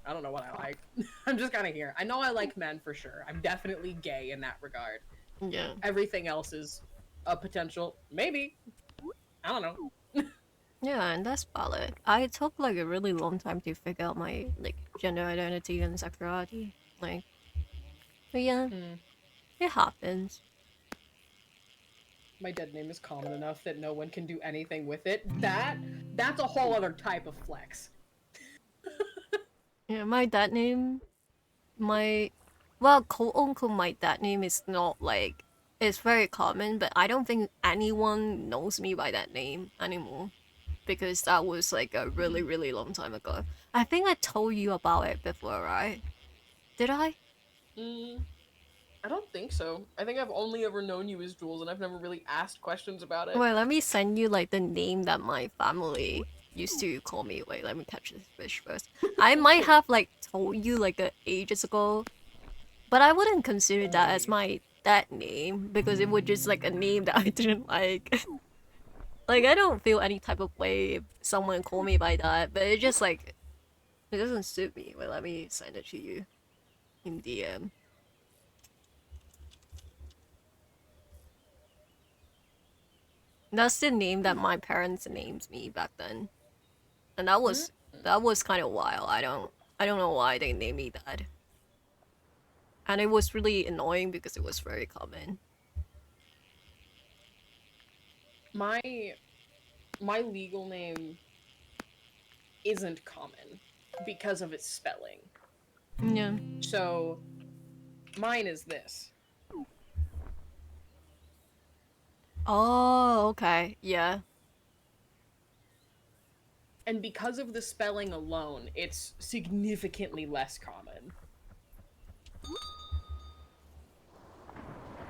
I don't know what I like. I'm just kind of here. I know I like men for sure. I'm definitely gay in that regard. Yeah, Everything else is a potential maybe. I don't know. yeah, and that's valid. I took like a really long time to figure out my like gender identity and sexuality. Like, but yeah, Hmm. it happens. My dead name is common enough that no one can do anything with it. That's a whole other type of flex. Yeah, my dad name, my well, quote unquote, my dad name is not like it's very common, but I don't think anyone knows me by that name anymore because that was like a really really long time ago. I think I told you about it before, right? Did I? Mm, I don't think so. I think I've only ever known you as Jules, and I've never really asked questions about it. Wait, let me send you like the name that my family used to call me. Wait, let me catch this fish first. I might have like told you like ages ago, but I wouldn't consider that as Maybe. my that name because it was just like a name that I didn't like. Like I don't feel any type of way if someone call me by that, but it just like it doesn't suit me. Wait, let me send it to you in DM. That's the name that my parents named me back then, and that Mm. was kind of wild. I don't know why they named me that, and it was really annoying because it was very common. My my legal name isn't common because of its spelling. Yeah. So mine is this. Oh, okay. Yeah. And because of the spelling alone, it's significantly less common.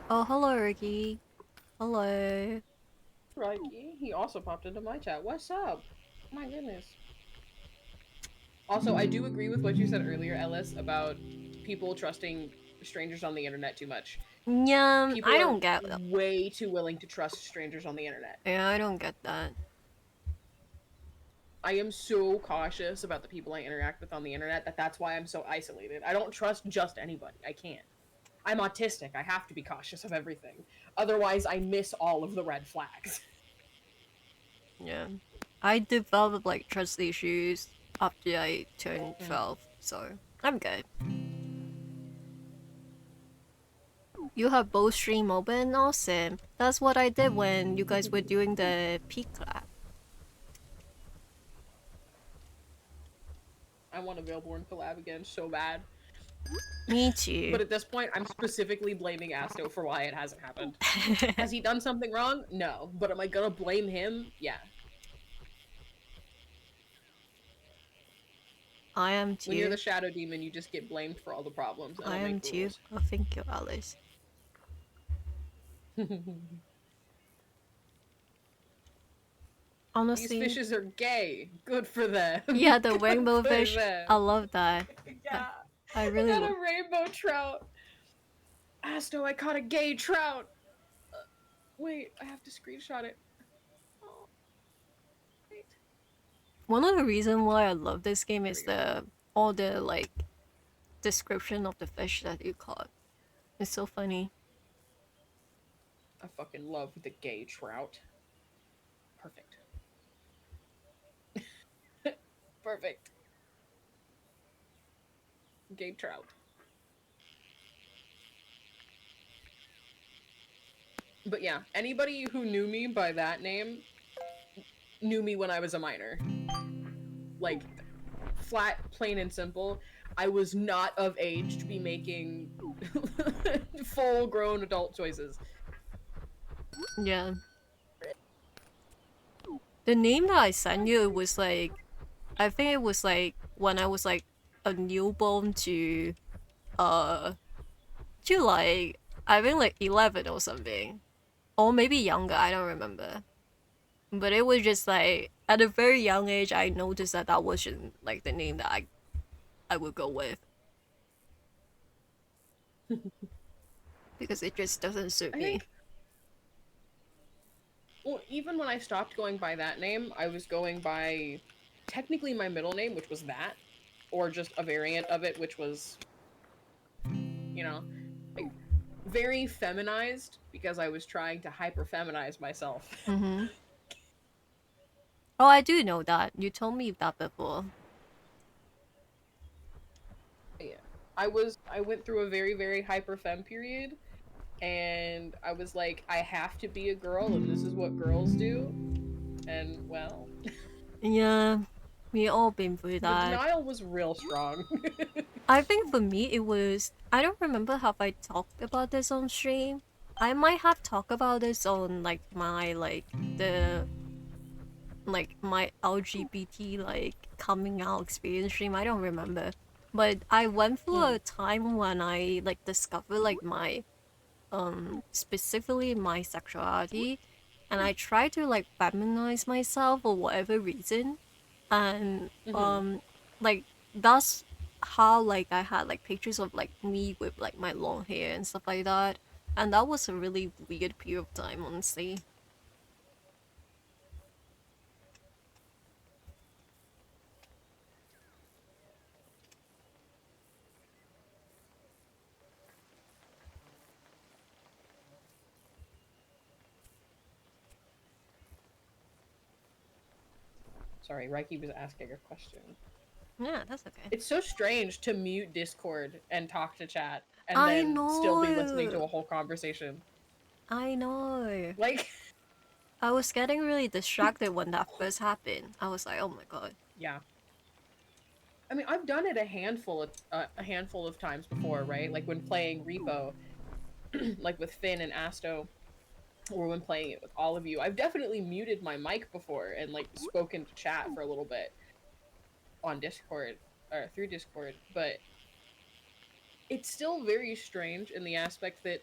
Oh, hello, Ricky. Hello. Rikey, he also popped into my chat. What's up? My goodness. Also, I do agree with what you said earlier, Ellis, about people trusting strangers on the internet too much. Yeah, People I are don't get. way too willing to trust strangers on the internet. Yeah, I don't get that. I am so cautious about the people I interact with on the internet that's why I'm so isolated. I don't trust just anybody. I can't. I'm autistic. I have to be cautious of everything. Otherwise, I miss all of the red flags. Yeah. I developed like trust issues after I turned Mm. 12, so I'm good. You have both stream open? Awesome. That's what I did when you guys were doing the peak clap. I want a Veilborn collab again so bad. Me But too. at this point, I'm specifically blaming Asto for why it hasn't happened. Has he done something wrong? No. But am I gonna blame him? Yeah. I am When you're too. the shadow demon, you just get blamed for all the problems. I I don't am make the too. rules. Oh, thank you, Alice. These Honestly, fishes are gay. Good for them. yeah, the Good rainbow for fish, I them. love that. Yeah. I I really got love. a rainbow trout. Asto, I caught a gay trout. Wait, I have to screenshot it. Oh, wait. One of the reasons why I love this game There is we go. the all the like description of the fish that you caught. It's so funny. I fucking love the gay trout. Perfect. Perfect. Gay trout. But yeah, anybody who knew me by that name knew me when I was a minor. Like, flat, plain and simple. I was not of age to be making full grown adult choices. Yeah. The name that I sent you was like, I think it was like when I was like a newborn uh to like I think like 11 or something, or maybe younger. I don't remember. But it was just like at a very young age, I noticed that that wasn't like the name that I would go with because it just doesn't suit I me. think, well, even when I stopped going by that name, I was going by technically my middle name, which was that, or just a variant of it, which was, like very feminized because I was trying to hyper feminize myself. Mm-hmm. Oh, I do know that. You told me that before. Yeah. I went through a very, very hyper fem period, and I was like, I have to be a girl and this is what girls do. And well, Yeah, we all been through the that. denial was real strong. I think for me it was I don't remember have I talked about this on stream. I might have talked about this on like my the like my LGBT like coming out experience stream. I don't remember. But I went through Mm. a time when I like discovered like my specifically my sexuality and I tried to like feminize myself for whatever reason and Hmm. like that's how like I had like pictures of like me with like my long hair and stuff like that, and that was a really weird period of time, honestly. Sorry, Reiki was asking a question. Yeah, that's okay. It's so strange to mute Discord and talk to chat and I then still be listening to know. a whole conversation. I know. Like, I was getting really distracted when that first happened. I was like, oh my god. yeah. I mean, I've done it a handful of times before, right? Like when playing Repo, like with Finn and Asto, or when playing it with all of you. I've definitely muted my mic before and like spoken to chat for a little bit on Discord or through Discord, but it's still very strange in the aspect that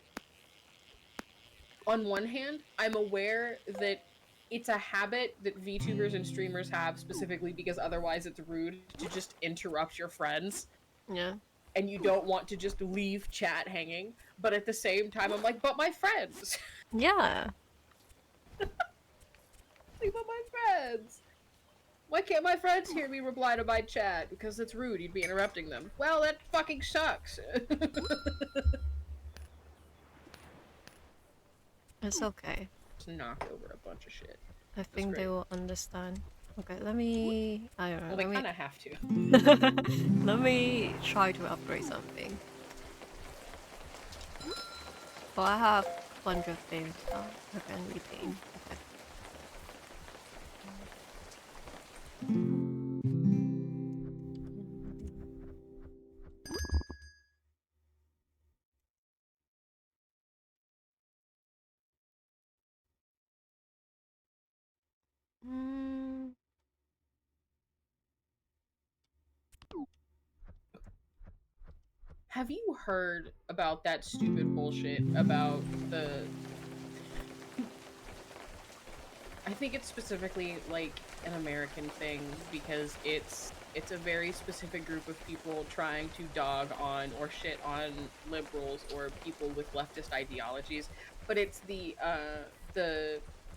on one hand, I'm aware that it's a habit that VTubers and streamers have specifically because otherwise it's rude to just interrupt your friends Yeah. and you don't want to just leave chat hanging. But at the same time, I'm like, but my friends. Yeah. Like, but my friends. Why can't my friends hear me reply to my chat? Because it's rude, you'd be interrupting them. Well, that fucking sucks. It's okay. Just knocked over a bunch of shit. I That's think they great. will understand. Okay, let me. I don't know. Well, they kind of have to. Let me try to upgrade something. Well, I have a bunch of things now. I can retain. Okay. Mm, Have you heard about that stupid bullshit about the. I think it's specifically like an American thing because it's it's a very specific group of people trying to dog on or shit on liberals or people with leftist ideologies. But it's the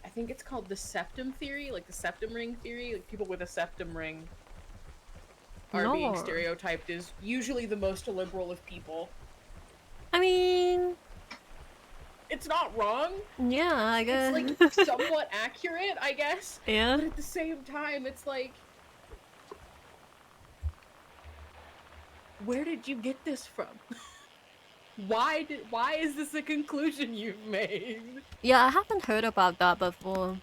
I think it's called the septum theory, like the septum ring theory. Like people with a septum ring are being No. stereotyped as usually the most liberal of people. I mean, It's not wrong. yeah, I It's guess. like somewhat accurate, I guess. Yeah. But at the same time, it's like, where did you get this from? Why is this a conclusion you've made? Yeah, I haven't heard about that before.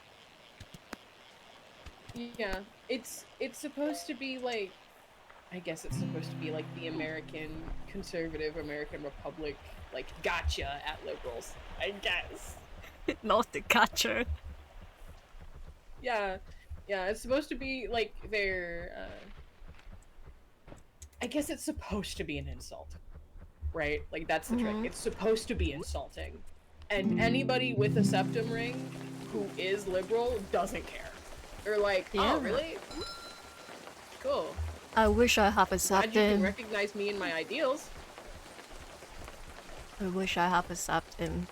Yeah, it's supposed to be like, I guess it's supposed to be like the American conservative American Republic, like gotcha at liberals, I guess. Not the catcher. Yeah, yeah, it's supposed to be like their. I guess it's supposed to be an insult, right? Like that's the trick. Mm-hmm. It's supposed to be insulting, and anybody with a septum ring who is liberal doesn't care. They're like, oh, Yeah. really? Cool. I wish I have a Glad you can septum. recognize me and my ideals. I wish I have a septum.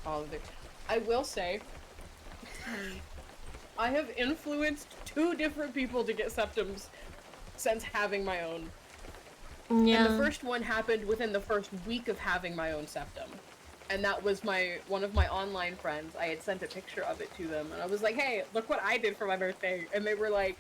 All of it. I will say, I have influenced 2 different people to get septums since having my own. And the Yeah. first one happened within the first week of having my own septum. And that was one of my online friends. I had sent a picture of it to them and I was like, "Hey, look what I did for my birthday." And they were like,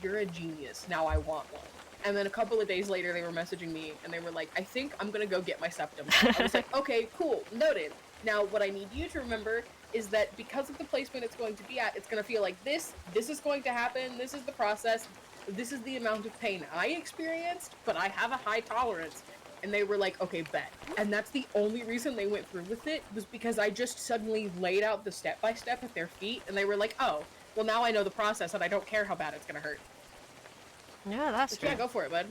"You're a genius. Now I want one." And then a couple of days later they were messaging me and they were like, "I think I'm going to go get my septum now." I was like, "Okay, cool. Noted. Now what I need you to remember is that because of the placement it's going to be at, it's going to feel like this. This is going to happen. This is the process. This is the amount of pain I experienced, but I have a high tolerance." And they were like, "Okay, bet." And that's the only reason they went through with it, was because I just suddenly laid out the step by step at their feet and they were like, "Oh, well now I know the process and I don't care how bad it's going to hurt." Yeah, that's Like, true. yeah, go for it, bud.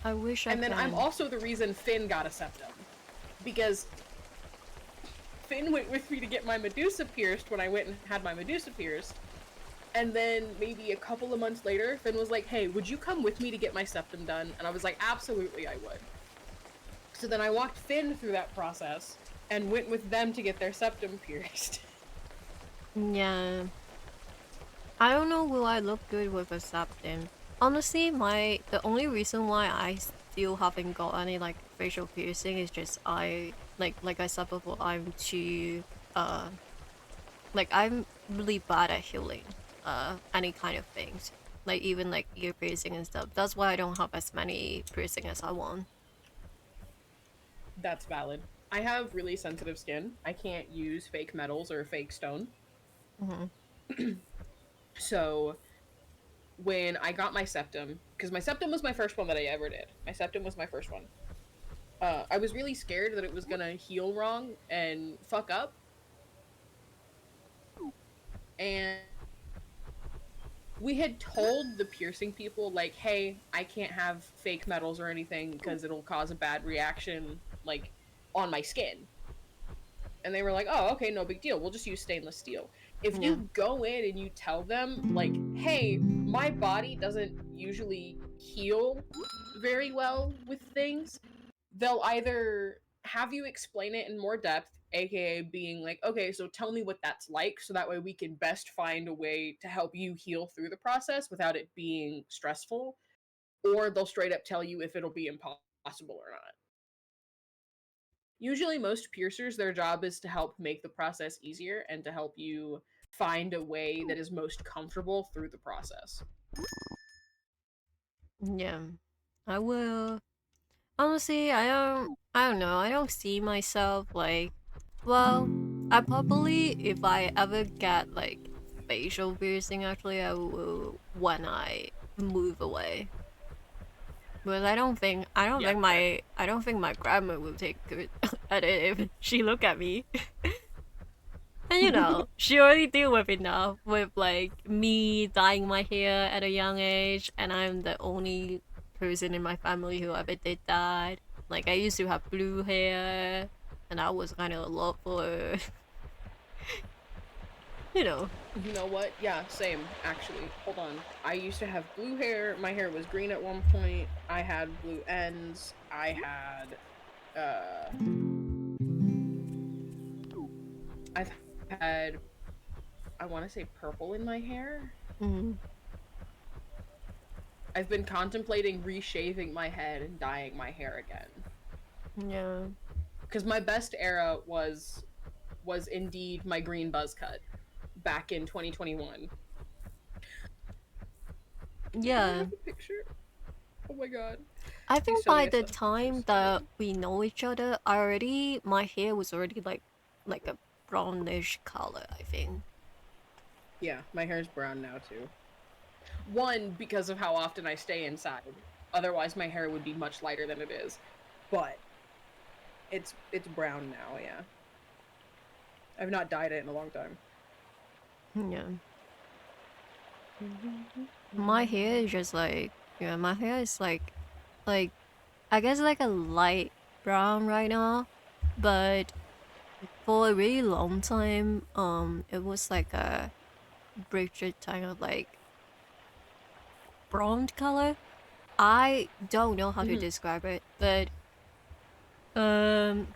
I wish I And then I'm can. also the reason Finn got a septum. Because Finn went with me to get my Medusa pierced when I went and had my Medusa pierced. And then maybe a couple of months later, Finn was like, "Hey, would you come with me to get my septum done?" And I was like, "Absolutely, I would." So then I walked Finn through that process and went with them to get their septum pierced. Yeah. I don't know, will I look good with a septum? Honestly, the only reason why I still haven't got any like facial piercing is just like I said before, I'm too like I'm really bad at healing any kind of things. Like even like ear piercing and stuff. That's why I don't have as many piercing as I want. That's valid. I have really sensitive skin. I can't use fake metals or fake stone. Mm-hmm. So when I got my septum, because my septum was my first one that I ever did. My septum was my first one. I was really scared that it was gonna heal wrong and fuck up. And we had told the piercing people, like, "Hey, I can't have fake metals or anything because it'll cause a bad reaction, like, on my skin." And they were like, "Oh, okay, no big deal. We'll just use stainless steel." If Yeah. you go in and you tell them, like, "Hey, my body doesn't usually heal very well with things," they'll either have you explain it in more depth, aka being like, "Okay, so tell me what that's like so that way we can best find a way to help you heal through the process without it being stressful," or they'll straight up tell you if it'll be impossible or not. Usually most piercers, their job is to help make the process easier and to help you find a way that is most comfortable through the process. Yeah. I will. Honestly, I don't know. I don't see myself like, well, I probably, if I ever get like facial piercing, actually I will when I move away. But Yeah, fair. I don't think my grandma will take good at it if she look at me. And you know, she already deal with enough with like me dyeing my hair at a young age, and I'm the only person in my family who ever did that. Like I used to have blue hair, and that was kind of a lot for her. you know. You know what? Yeah, same, actually. Hold on. I used to have blue hair. My hair was green at one point. I had blue ends. I had I've had, I want to say, purple in my hair. Mm, I've been contemplating reshaving my head and dyeing my hair again. yeah. Cuz my best era was indeed my green buzz cut back in 2021. Do I Yeah. have a picture? Oh my god. I Please think tell by me I the still have pictures time of that it. we know each other, I already my hair was already like a brownish color, I think. Yeah, my hair's brown now too. One, because of how often I stay inside. Otherwise my hair would be much lighter than it is. But it's brown now, yeah. I've not dyed it in a long time. Yeah. My hair is just like yeah, my hair is like I guess like a light brown right now, but for a really long time, it was like a Bridget kind of like blonde color. I don't know how to Mhm. describe it, but um,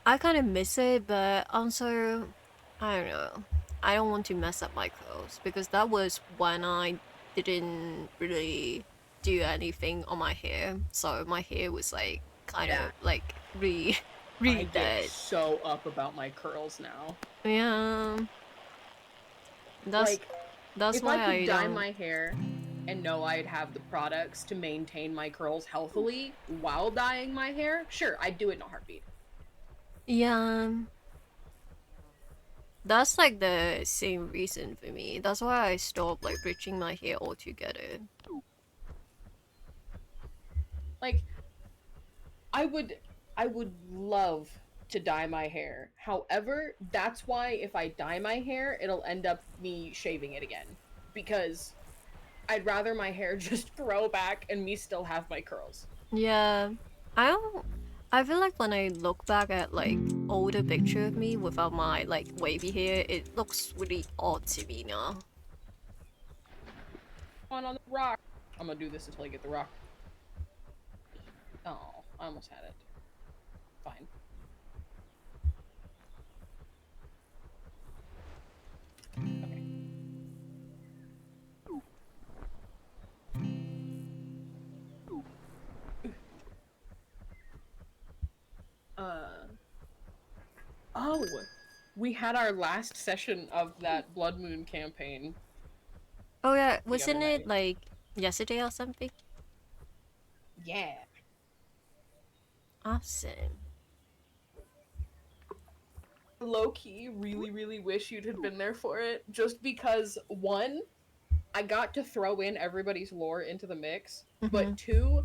I kind of miss it, but also, I don't know. I don't want to mess up my curls because that was when I didn't really do anything on my hair, so my hair was like kind Yeah. of like re I re get dead. so up about my curls now. Yeah, that's Like, that's if I why could I dye don't. my hair and know I'd have the products to maintain my curls healthily while dyeing my hair, sure, I'd do it in a heartbeat. Yeah, that's like the same reason for me. That's why I stopped like bleaching my hair altogether. Like, I would I would love to dye my hair. However, that's why if I dye my hair, it'll end up me shaving it again because I'd rather my hair just grow back and me still have my curls. Yeah, I don't. I feel like when I look back at like older picture of me without my like wavy hair, it looks really odd to me now. On the rock. I'm gonna do this until I get the rock. Oh, I almost had it. Fine. Okay. Uh oh, we had our last session of that Blood Moon campaign Oh yeah, the other wasn't it night. like yesterday or something? Yeah. Awesome. Low key, really wish you'd have been there for it. Just because one, I got to throw in everybody's lore into the mix, Mm-hmm. but two,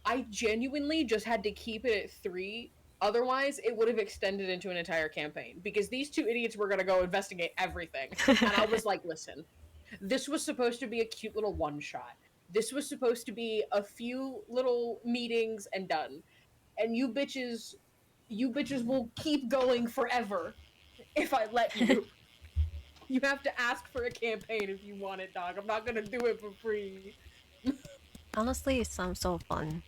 I genuinely just had to keep it at three. Otherwise, it would have extended into an entire campaign because these two idiots were gonna go investigate everything. And I was like, listen, this was supposed to be a cute little one shot. This was supposed to be a few little meetings and done. And you bitches will keep going forever if I let you. You have to ask for a campaign if you want it, dog. I'm not gonna do it for free. Honestly, it sounds so fun.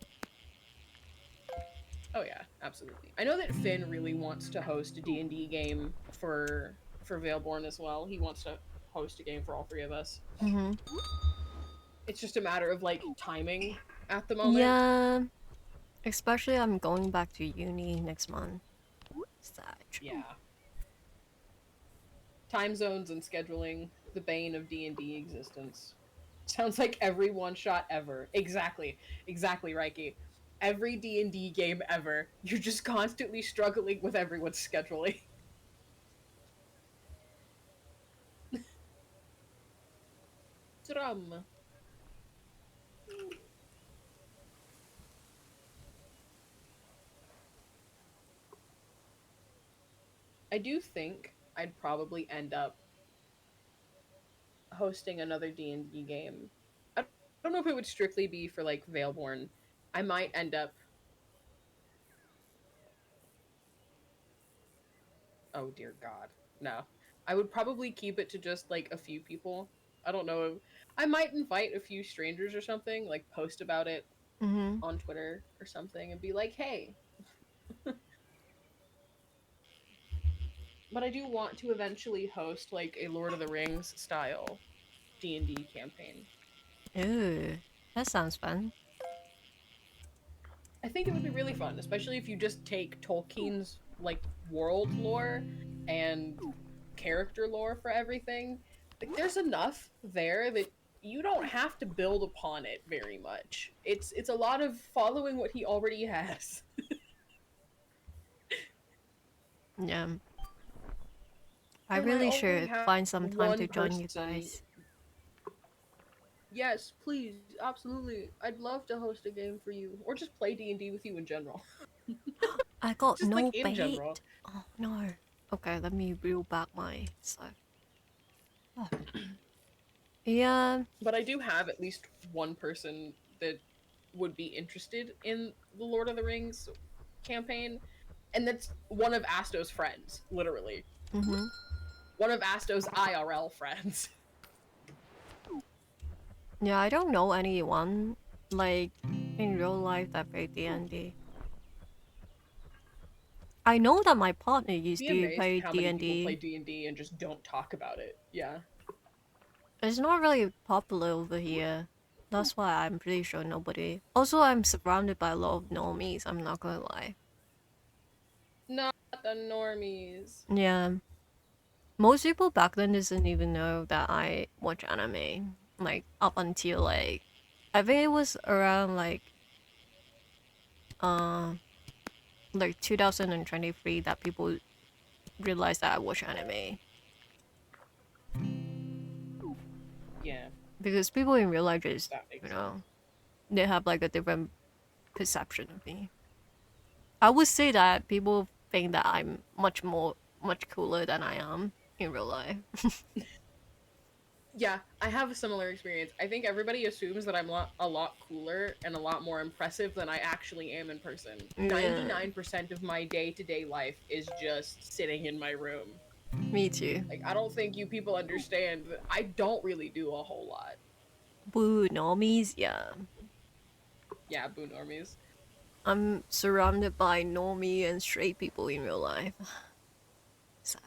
Oh yeah, absolutely. I know that Finn really wants to host a D&D game for Veilborn as well. He wants to host a game for all three of us. Mm-hmm. It's just a matter of like timing at the moment. Yeah, especially I'm going back to uni next month. Sad. Yeah. Time zones and scheduling, the bane of D&D existence. Sounds like every one shot ever. Exactly. Exactly, Reiki. Every D&D game ever. You're just constantly struggling with everyone's scheduling. Drum. I do think I'd probably end up hosting another D&D game. I don't know if it would strictly be for like Veilborn. I might end up, oh dear god. No. I would probably keep it to just like a few people. I don't know. I might invite a few strangers or something, like post about it Mm-hmm. on Twitter or something and be like, "Hey." But I do want to eventually host like a Lord of the Rings style D&D campaign. Ooh, that sounds fun. I think it would be really fun, especially if you just take Tolkien's like world lore and character lore for everything. Like there's enough there that you don't have to build upon it very much. It's a lot of following what he already has. Yeah. I And I really only should have find some time one to join you person. guys. Yes, please, absolutely. I'd love to host a game for you or just play D&D with you in general. I got Just like no in bait. general. Oh no. Okay, let me reel back my stuff. Oh. Yeah. But I do have at least one person that would be interested in the Lord of the Rings campaign, and that's one of Asto's friends, literally. Mm-hmm. One of Asto's IRL friends. Yeah, I don't know anyone like in real life that played D&D. I know that my partner used Be to amazed play at how many people play D&D. D&D and just don't talk about it. Yeah. It's not really popular over here. That's why I'm pretty sure nobody. Also, I'm surrounded by a lot of normies, I'm not gonna lie. Not the normies. Yeah. Most people back then doesn't even know that I watch anime. Like up until like I think it was around uh like 2023 that people realized that I watch anime. Yeah, Because people in real life just, that you makes sense. know, they have like a different perception of me. I would say that people think that I'm much cooler than I am in real life. Yeah, I have a similar experience. I think everybody assumes that I'm a lot cooler and a lot more impressive than I actually am in person. Yeah, 99% of my day to day life is just sitting in my room. me too. Like, I don't think you people understand that I don't really do a whole lot. Boo normies, yeah. Yeah, boo normies. I'm surrounded by normie and straight people in real life. Sad.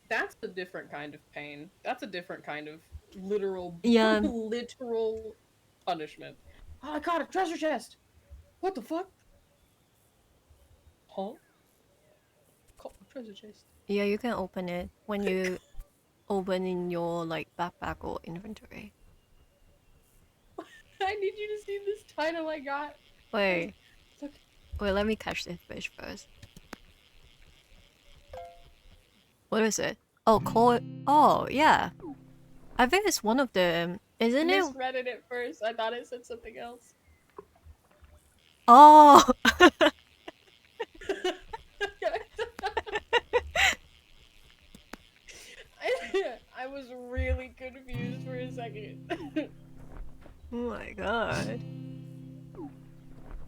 That's a different kind of pain. That's a different kind of literal, Yeah, literal punishment. Oh, I got a treasure chest! What the fuck? Huh? Caught a treasure chest. yeah, you can open it when you open in your like backpack or inventory. I need you to see this title I got. It's, Wait, it's okay. wait, let me catch this fish first. What is it? Oh, call. Oh, yeah. I think it's one of them, I isn't it? misread it at first. I thought it said something else. Oh, I was really confused for a second. oh my god.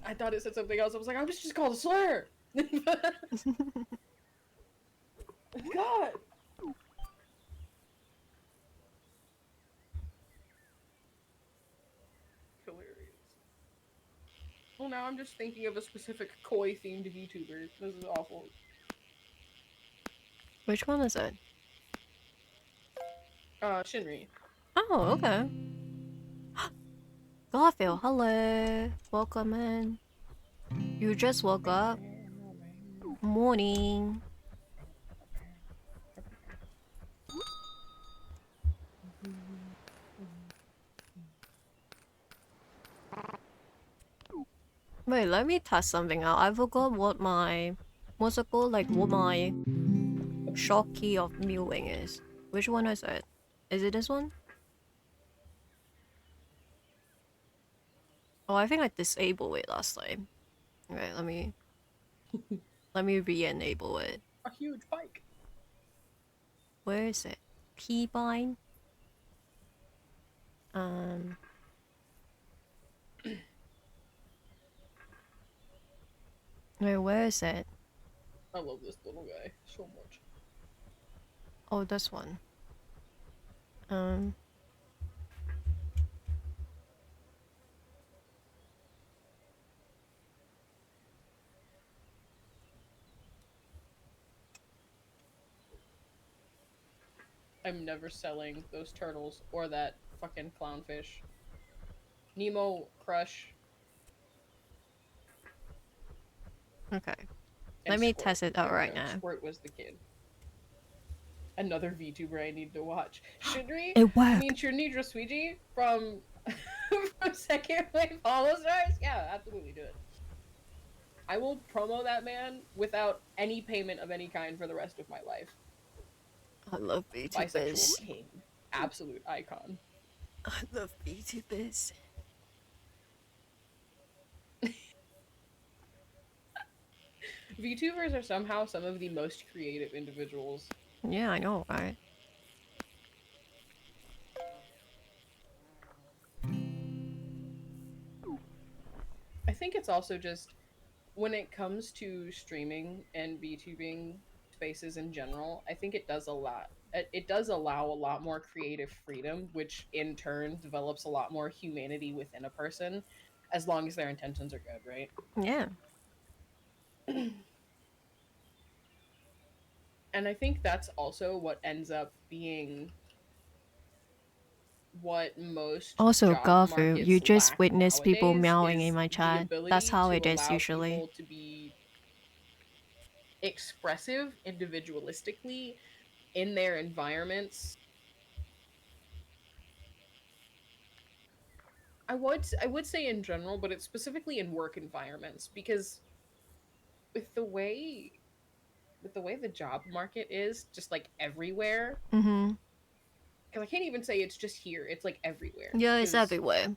I thought it said something else. I was like, I was just called a slur. God. Hilarious. Well, now I'm just thinking of a specific koi themed VTuber. This is awful. Which one is it? Shinri. Oh, okay. Garfield, hello. Welcome in. You just woke up. Morning. Wait, let me test something out. I forgot what my what's it called? Like what my short key of mewing is. Which one is it? Is it this one? Oh, I think I disabled it last time. Okay, let me re-enable it. A huge bike. Where is it? Keybind? Um wait, where is it? I love this little guy so much. Oh, this one. Um. I'm never selling those turtles or that fucking clownfish. Nemo crush Okay. and Let me Squirt. test it out There we right go. now. Squirt was the kid. Another VTuber I need to watch. Shudri? It You mean worked. Shunni Draswiji from from Second Wave Hollow Stars? Yeah, absolutely do it. I will promo that man without any payment of any kind for the rest of my life. I love Bisexual VTubers. king. Absolute icon. I love VTubers. VTubers are somehow some of the most creative individuals. Yeah, I know, right? I think it's also just when it comes to streaming and VTubing spaces in general, I think it does a lot. It does allow a lot more creative freedom, which in turn develops a lot more humanity within a person, as long as their intentions are good, right? Yeah. And I think that's also what ends up being what most Also, job Garfu, markets you just lack witness people nowadays meowing in is my the chat. That's ability how to it is allow usually. people to be expressive individualistically in their environments. I would say in general, but it's specifically in work environments because with the way with the way the job market is just like everywhere, Mm-hmm. because I can't even say it's just here, it's like everywhere, Yeah, it's because everywhere.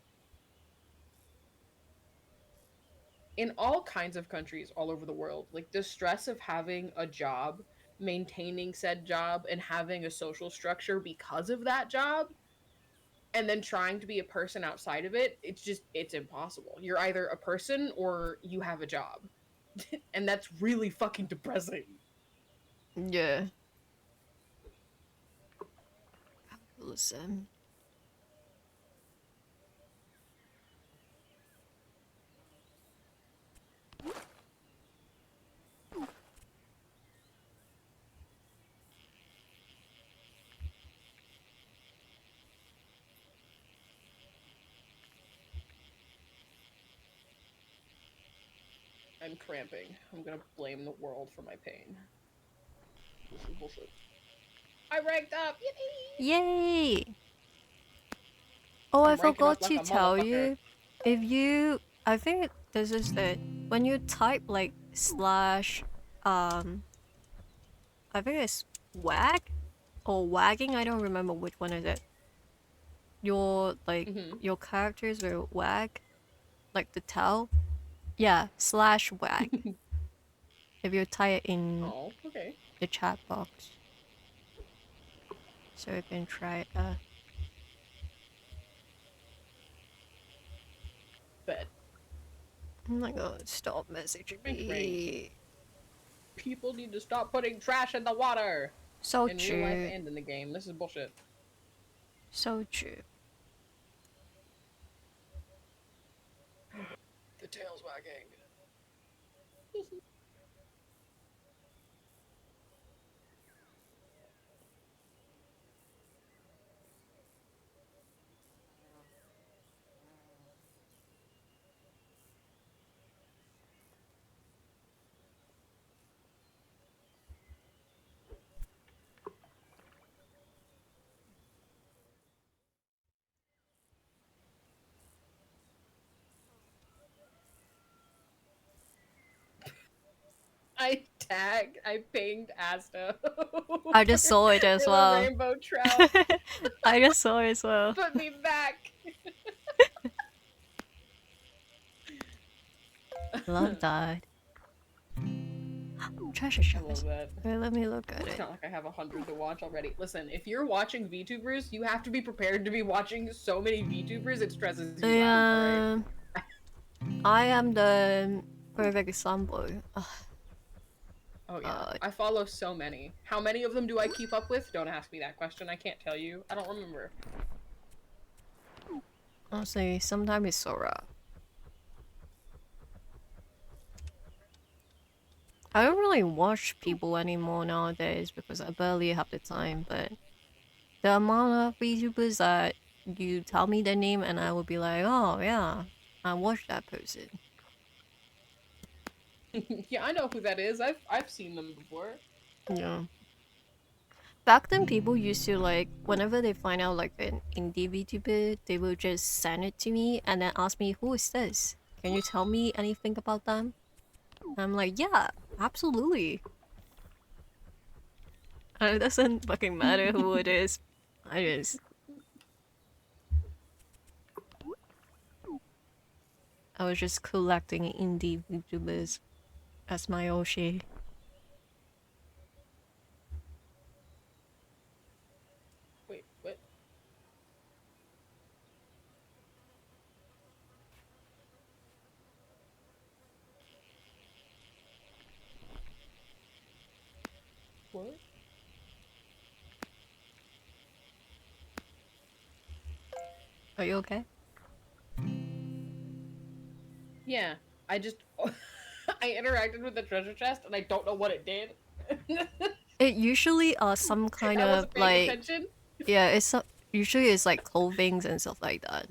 in all kinds of countries all over the world, like the stress of having a job, maintaining said job, and having a social structure because of that job, and then trying to be a person outside of it, it's impossible. You're either a person or you have a job. And that's really fucking depressing. Yeah. Listen. I'm cramping. I'm gonna blame the world for my pain. This is bullshit. I ranked up! Yippee! Yay! Oh, I I'm ranking forgot up like to a tell motherfucker. you. If you, I think this is it. When you type like slash, um, I think it's wag or wagging. I don't remember which one is it. Your like Mm-hmm. your characters will wag, like the tail. Yeah, slash wag. If you type it in Oh, okay. the chat box, so you can try. Bet. Oh my god, stop messaging Rank, rank. me. People need to stop putting trash in the water! So In real life true. and in the game. This is bullshit. So true. The tail's wagging. I pinged Asta I just saw it as for the well. rainbow trout. I just saw it as well. Put me back. Love that. Treasure I love chest. that. Wait, let me look at It's it. not like I have 100 to watch already. Listen, if you're watching VTubers, you have to be prepared to be watching so many VTubers, it stresses you out, alright? I am the perfect example. Ugh. Oh yeah, Uh, I follow so many. How many of them do I keep up with? Don't ask me that question. I can't tell you. I don't remember. Honestly, sometimes it's Sora. I don't really watch people anymore nowadays because I barely have the time, but the amount of YouTubers that you tell me their name and I will be like, oh yeah, I watched that person. Yeah, I know who that is. I've seen them before. Yeah. Back then, people used to like, whenever they find out like an indie VTuber, they will just send it to me and then ask me, who is this? Can you tell me anything about them? And I'm like, yeah, absolutely. And it doesn't fucking matter who it is. I just, I was just collecting indie VTubers as my Oshi. Wait, what? What? Are you okay? Yeah, I just I interacted with the treasure chest and I don't know what it did. It usually some kind I of wasn't paying like, attention. yeah, usually it's like clothings and stuff like that.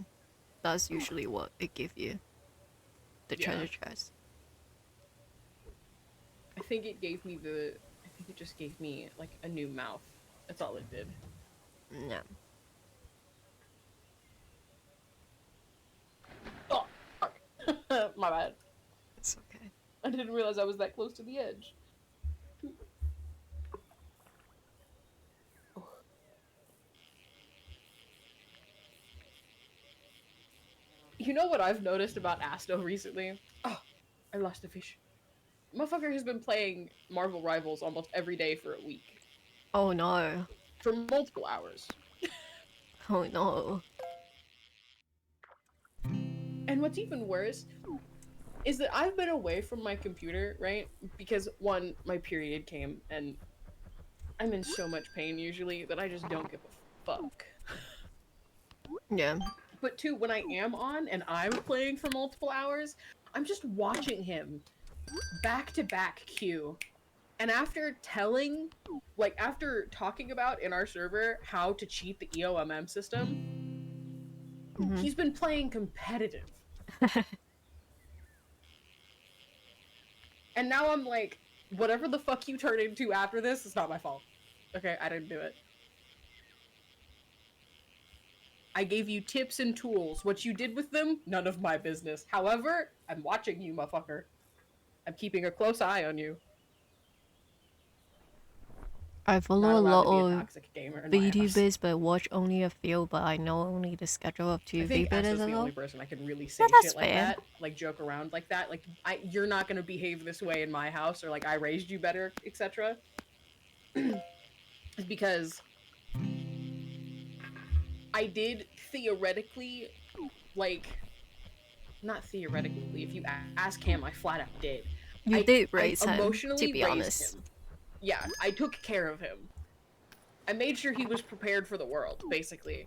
That's usually what it give you, the Yeah, treasure chest. I think it gave me the. I think it just gave me like a new mouth. That's all it did. Yeah, Oh, fuck. My bad. it's okay. I didn't realize I was that close to the edge. Oh. You know what I've noticed about Asto recently? Oh, I lost a fish. Motherfucker has been playing Marvel Rivals almost every day for a week. Oh no. For multiple hours. Oh no. And what's even worse is that I've been away from my computer, right? Because one, my period came and I'm in so much pain usually that I just don't give a fuck. Yeah. But two, when I am on and I'm playing for multiple hours, I'm just watching him back to back queue. And after talking about in our server how to cheat the EOMM system, Mm-hmm. he's been playing competitive. And now I'm like, whatever the fuck you turn into after this, it's not my fault. Okay, I didn't do it. I gave you tips and tools. What you did with them, none of my business. However, I'm watching you, motherfucker. I'm keeping a close eye on you. I Not follow a allowed lot to be a of toxic gamer in my house. VTubers, but watch only a few. But I know only the schedule of I two think VTubers Asta's as the only well. person I can really Yeah, say that's shit like fair. that, like joke around like that. Like, you're not gonna behave this way in my house, or like I raised you better, etc. Because I did theoretically, like, not theoretically. If you ask him, I flat out did. You I did I raise him, to emotionally be raised honest. him. Yeah, I took care of him. I made sure he was prepared for the world, basically.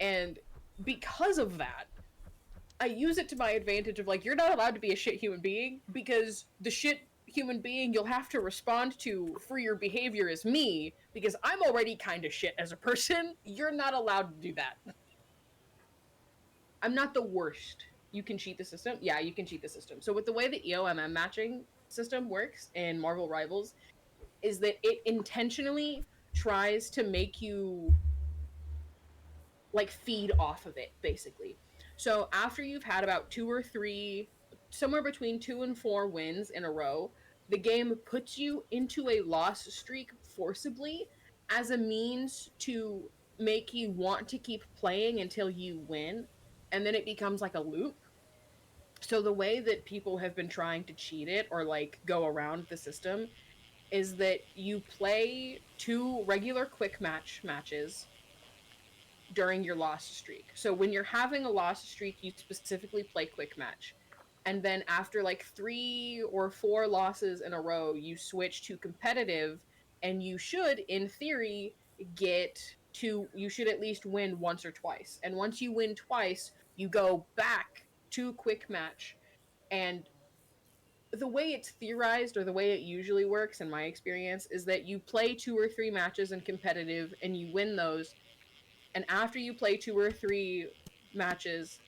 And because of that, I use it to my advantage of like, you're not allowed to be a shit human being because the shit human being you'll have to respond to for your behavior is me because I'm already kind of shit as a person. You're not allowed to do that. I'm not the worst. You can cheat the system. Yeah, you can cheat the system. So with the way the EOMM matching system works in Marvel Rivals is that it intentionally tries to make you like feed off of it basically. So after you've had about two or three, somewhere between 2 and 4 wins in a row, the game puts you into a loss streak forcibly as a means to make you want to keep playing until you win, and then it becomes like a loop. So the way that people have been trying to cheat it or like go around the system is that you play 2 regular quick matches during your loss streak. So when you're having a loss streak, you specifically play quick match. and then after like 3 or 4 losses in a row, you switch to competitive, and you should, in theory, get you should at least win once or twice. And once you win twice, you go back to quick match. And the way it's theorized, or the way it usually works in my experience, is that you play 2 or 3 matches in competitive and you win those. And after you play 2 or 3 matches,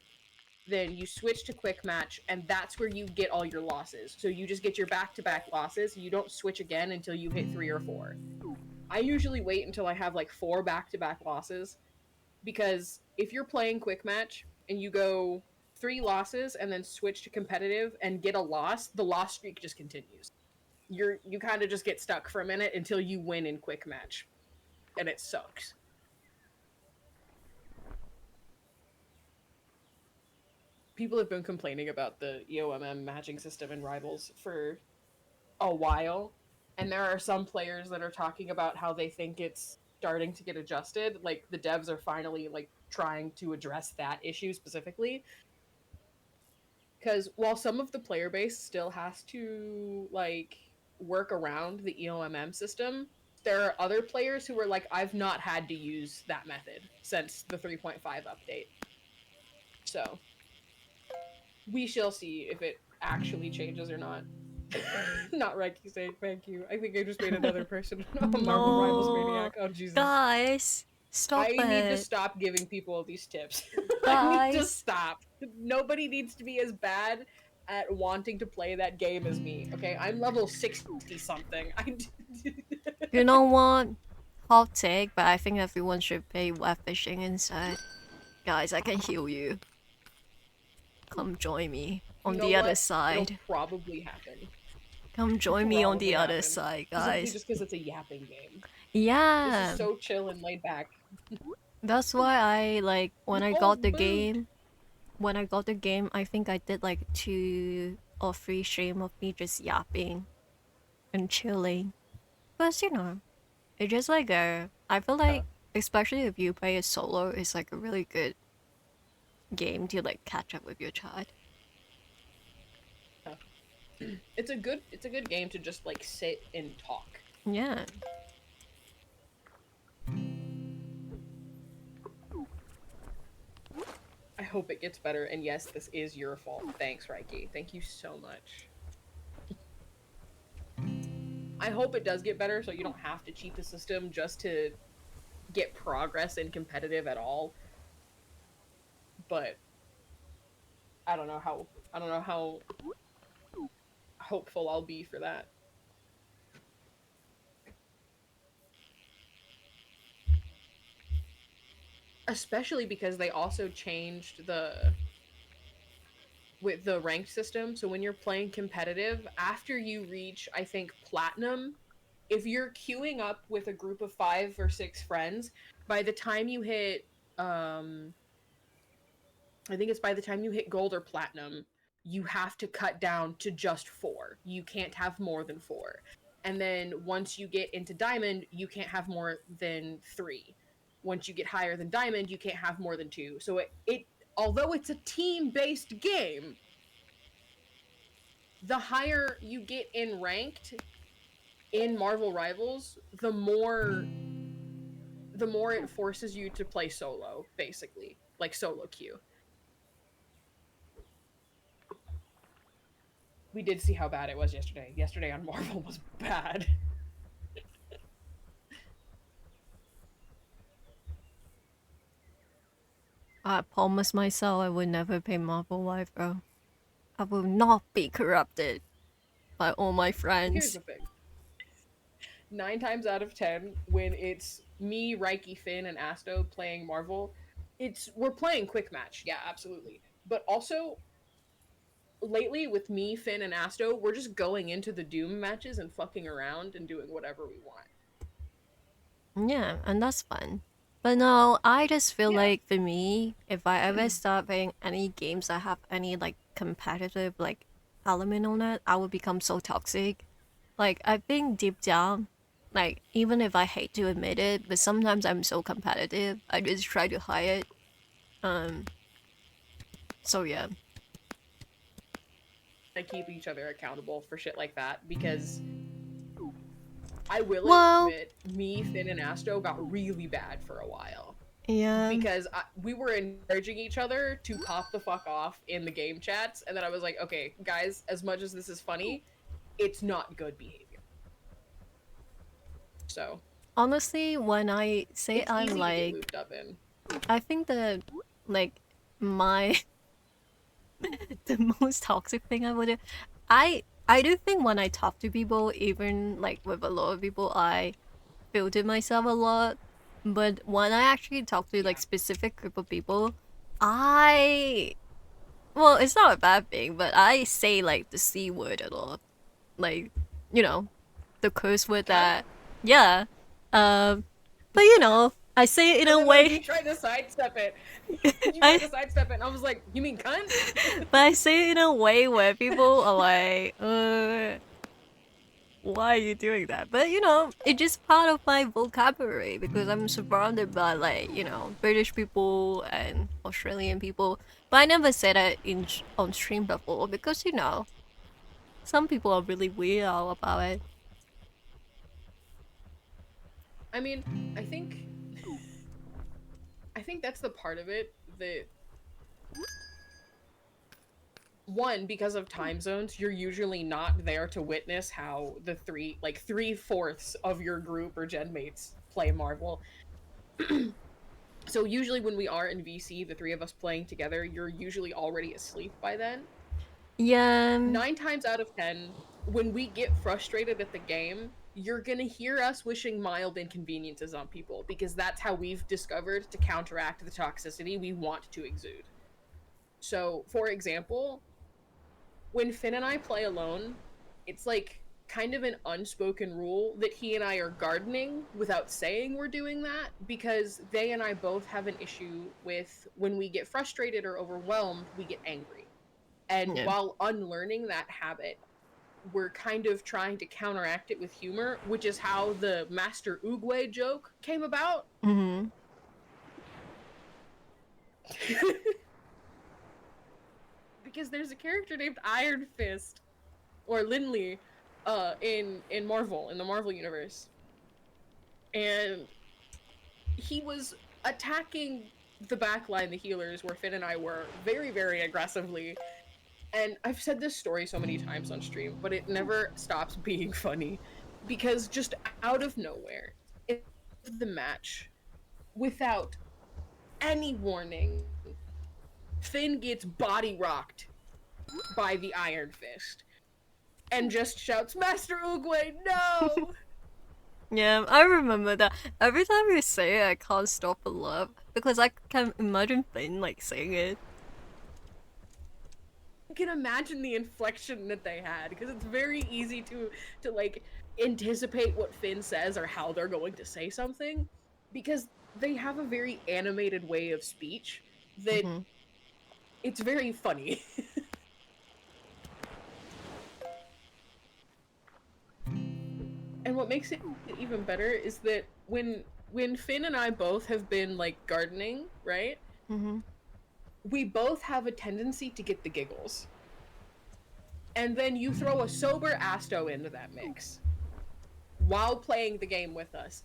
then you switch to quick match, and that's where you get all your losses. So you just get your back-to-back losses. You don't switch again until you hit 3 or 4. I usually wait until I have like 4 back-to-back losses, because if you're playing quick match and you go 3 losses and then switch to competitive and get a loss, the loss streak just continues. You kind of just get stuck for a minute until you win in quick match, and it sucks. People have been complaining about the EOMM matching system in Rivals for a while, and there are some players that are talking about how they think it's starting to get adjusted. Like, the devs are finally like trying to address that issue specifically, because while some of the player base still has to like work around the EOMM system, there are other players who are like, I've not had to use that method since the 3.5 update. So we shall see if it actually changes or not. Not Reiki saying thank you. I think I just made another person a Marvel Rivals No, maniac. Oh Jesus. guys, stop I need to it, stop giving people these tips. I need to guys. stop. Nobody needs to be as bad at wanting to play that game as me. Okay, I'm level 60 something. You know what? Hot take, but I think everyone should play Webfishing instead. Guys, I can heal you. Come join me You on know the other what? It'll side. probably happen. Come join me on the Probably other happen. side, Specifically guys. just because it's a yapping game. This is Yeah, so chill and laid back. that's why I like when I Oh, got the boot! game. When I got the game, I think I did like 2 or 3 stream of me just yapping and chilling. But you know, it's just like I feel Huh. like, especially if you play it solo, it's like a really good game to like catch up with your chat. Huh. It's a good game to just like sit and talk. Yeah. I hope it gets better, and yes, this is your fault. Thanks, Reiki. Thank you so much. I hope it does get better so you don't have to cheat the system just to get progress in competitive at all. But I don't know how hopeful I'll be for that. Especially because they also changed the ranked system. So when you're playing competitive, after you reach, I think, platinum, if you're queuing up with a group of 5 or 6 friends, by the time you hit, um, I think it's by the time you hit gold or platinum, you have to cut down to just 4. You can't have more than 4. And then once you get into diamond, you can't have more than 3. Once you get higher than diamond, you can't have more than 2. So it although it's a team-based game, the higher you get in ranked in Marvel Rivals, the more it forces you to play solo, basically, like solo queue. We did see how bad it was yesterday. Yesterday on Marvel was bad. I promised myself I would never play Marvel Life, bro. I will not be corrupted by all my Here's friends. the thing: 9 times out of 10, when it's me, Reiki, Finn, and Asto playing Marvel, we're playing quick match. Yeah, absolutely. But also, lately with me, Finn, and Asto, we're just going into the Doom matches and fucking around and doing whatever we want. Yeah, and that's fun. But no, I just feel Yeah. like for me, if I ever start playing any games that have any like competitive like element on it, I would become so toxic. Like I think deep down, like even if I hate to admit it, but sometimes I'm so competitive, I just try to hide it. Um so yeah. to keep each other accountable for shit like that because I will Well, admit, me, Finn, and Asto got really bad for a while yeah. because we were encouraging each other to pop the fuck off in the game chats, and then I was like, okay, guys, as much as this is funny, it's not good behavior. So Honestly, when I say it's I'm easy to get like, looped up in. I think that like my the most toxic thing I would do, I do think when I talk to people, even like with a lot of people, I filter myself a lot. But when I actually talk to like Yeah. specific group of people, I well, it's not a bad thing, but I say like the C word a lot. Like, you know, the curse word Cunt? that yeah. Um but you know, I say it in And a then like way you tried to sidestep it. You tried I to sidestep it, and I was like, you mean cunt? but I say it in a way where people are like, why are you doing that? But you know, it's just part of my vocabulary because I'm surrounded by like, you know, British people and Australian people. But I never said that on stream before because you know, some people are really weird about it. I mean, I think I think that's the part of it that one, because of time zones, you're usually not there to witness how the three-fourths of your group or gen mates play Marvel. So usually when we are in VC, the three of us playing together, you're usually already asleep by then. Yeah. 9 times out of 10, when we get frustrated at the game, you're gonna hear us wishing mild inconveniences on people because that's how we've discovered to counteract the toxicity we want to exude. So, for example, when Finn and I play alone, it's like kind of an unspoken rule that he and I are gardening without saying we're doing that because they and I both have an issue with when we get frustrated or overwhelmed, we get angry. And Yeah. while unlearning that habit, we're kind of trying to counteract it with humor, which is how the Master Oogway joke came about. Mhm. Because there's a character named Iron Fist or Lindley in Marvel, in the Marvel universe. And he was attacking the backline, the healers, where Finn and I were very, very aggressively. And I've said this story so many times on stream, but it never stops being funny because just out of nowhere, in the match, without any warning, Finn gets body rocked by the Iron Fist and just shouts, Master Oogway, no! Yeah, I remember that. Every time you say it, I can't stop a laugh because I can imagine Finn like saying it. You can imagine the inflection that they had because it's very easy to like anticipate what Finn says or how they're going to say something because they have a very animated way of speech that Mhm. it's very funny. And what makes it even better is that when Finn and I both have been like gardening, right? Mhm. We both have a tendency to get the giggles. And then you throw a sober Asto into that mix while playing the game with us.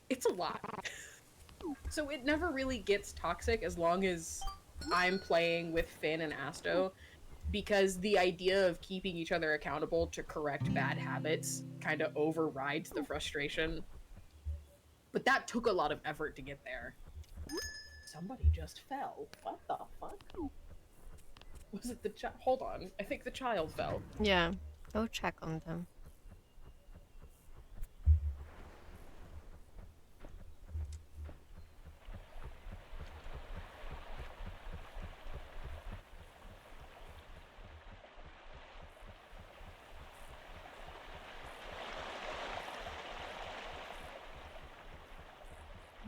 It's a lot. So it never really gets toxic as long as I'm playing with Finn and Asto because the idea of keeping each other accountable to correct bad habits kind of overrides the frustration. But that took a lot of effort to get there. Somebody just fell. What the fuck? Was it the child? Hold on. I think the child fell. Yeah. Go check on them.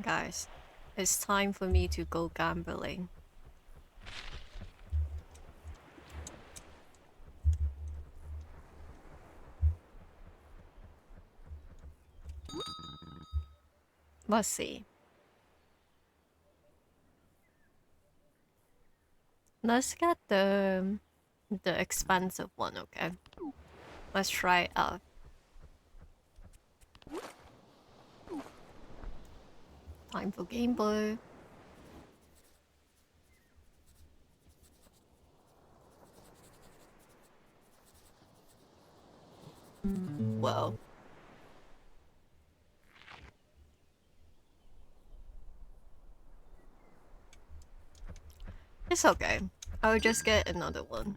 Guys, it's time for me to go gambling. Let's see. Let's get the expensive one, okay? Let's try it out. Time for gameplay. Well, it's okay. I will just get another one.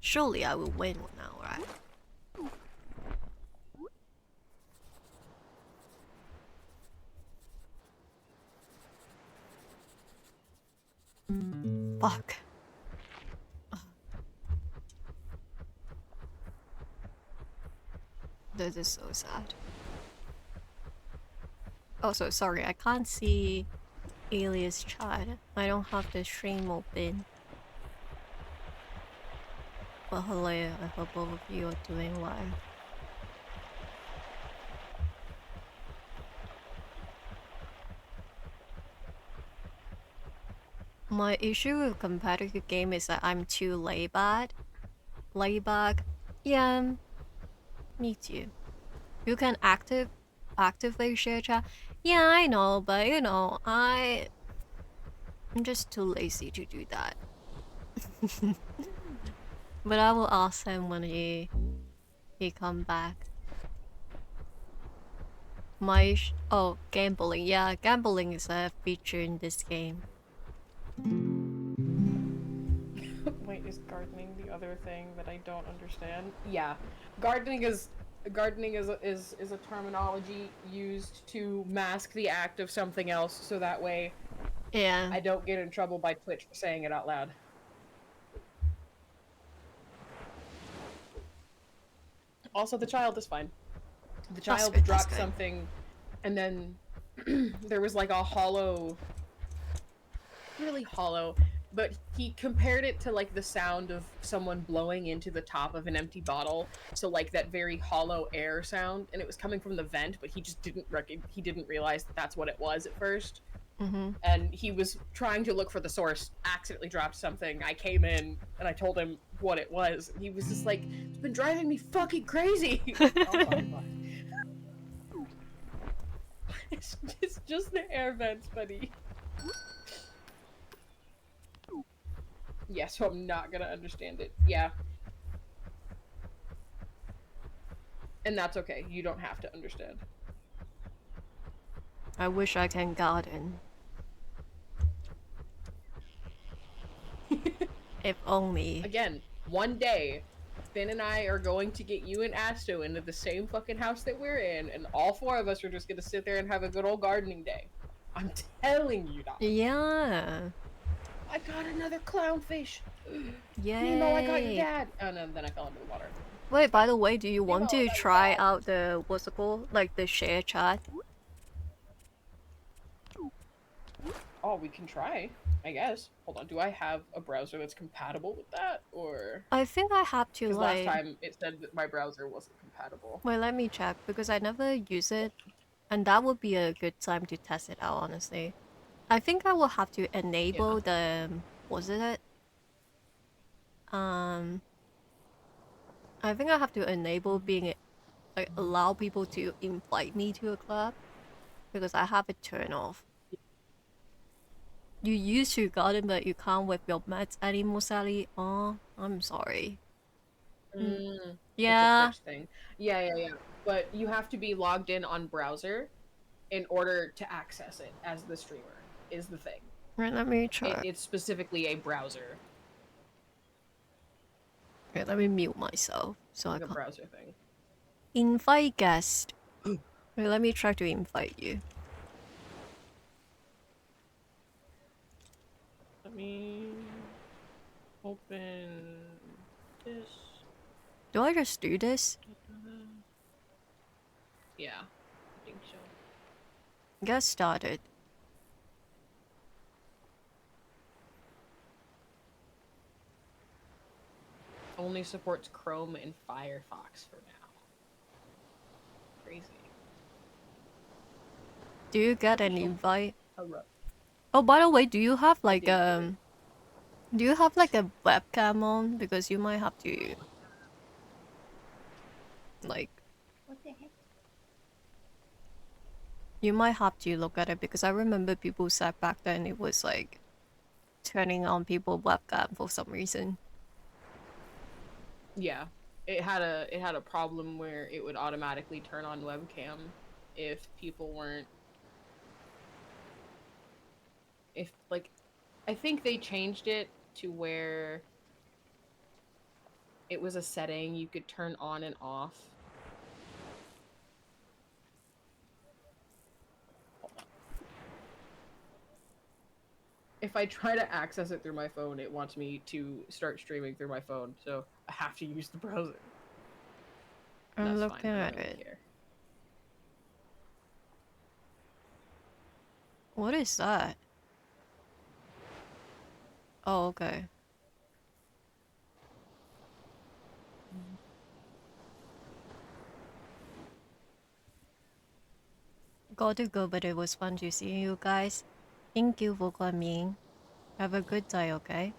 Surely I will win one now, right? Fuck. This is so sad. Also, sorry, I can't see Aelius chat. I don't have the stream open. But hello, I hope all of you are doing well. My issue with competitive game is that I'm too laid back. Yeah, me too. You can actively share chat. Yeah, I know, but you know, I'm just too lazy to do that. But I will ask him when he come back. Oh, gambling. Yeah, gambling is a feature in this game. Wait, is gardening the other thing that I don't understand? Yeah, gardening is a terminology used to mask the act of something else, so that way Yeah. I don't get in trouble by Twitch for saying it out loud. Also, the child is fine. The child dropped something, and then there was like a hollow, really hollow, but he compared it to like the sound of someone blowing into the top of an empty bottle, so like that very hollow air sound, and it was coming from the vent, but he just didn't realize that that's what it was at first. And he was trying to look for the source, accidentally dropped something. I came in and I told him what it was, and he was just like, it's been driving me fucking crazy. I'm fine. It's just the air vents, buddy. Yeah, so I'm not gonna understand it. Yeah. And that's okay. You don't have to understand. I wish I can garden. If only. Again, one day, Finn and I are going to get you and Asto into the same fucking house that we're in, and all four of us are just gonna sit there and have a good old gardening day. I'm telling you that. Yeah. I got another clownfish. Yay. Nemo, I got your dad. Oh no, then I fell into the water. Wait, by the way, do you want to try out the, what's it called? Like the share chat? Oh, we can try, I guess. Hold on, do I have a browser that's compatible with that, or? I think I have to, like... last time it said that my browser wasn't compatible. Wait, let me check, because I never use it. And that would be a good time to test it out, honestly. I think I will have to enable the... Was it? I think I have to enable being... Like, allow people to invite me to a club. Because I have it turned off. You used to garden, but you can't with your mats anymore, Sally. Oh, I'm sorry. Yeah. It's a Twitch thing. Yeah. But you have to be logged in on browser in order to access it as the streamer, is the thing. Right, let me try. It's specifically a browser. Okay, let me mute myself so like I a can't. Browser thing. Invite guest. Wait, let me try to invite you. Let me open this. Do I just do this? Yeah, I think so. Get started. Only supports Chrome and Firefox for now. Crazy. Do you get an invite? Hello. Oh, by the way, do you have like Do you have like a webcam on? Because you might have to like What the heck? you might have to look at it because I remember people said back then it was like turning on people webcam for some reason. Yeah, it had a problem where it would automatically turn on webcam if people weren't if like I think they changed it to where it was a setting you could turn on and off. Hold on. If I try to access it through my phone, it wants me to start streaming through my phone, so I have to use the browser. And I'm that's fine. looking I don't at really it. care. What is that? Oh, okay. Gotta go, but it was fun to see you guys. Thank you for coming. Have a good day, okay?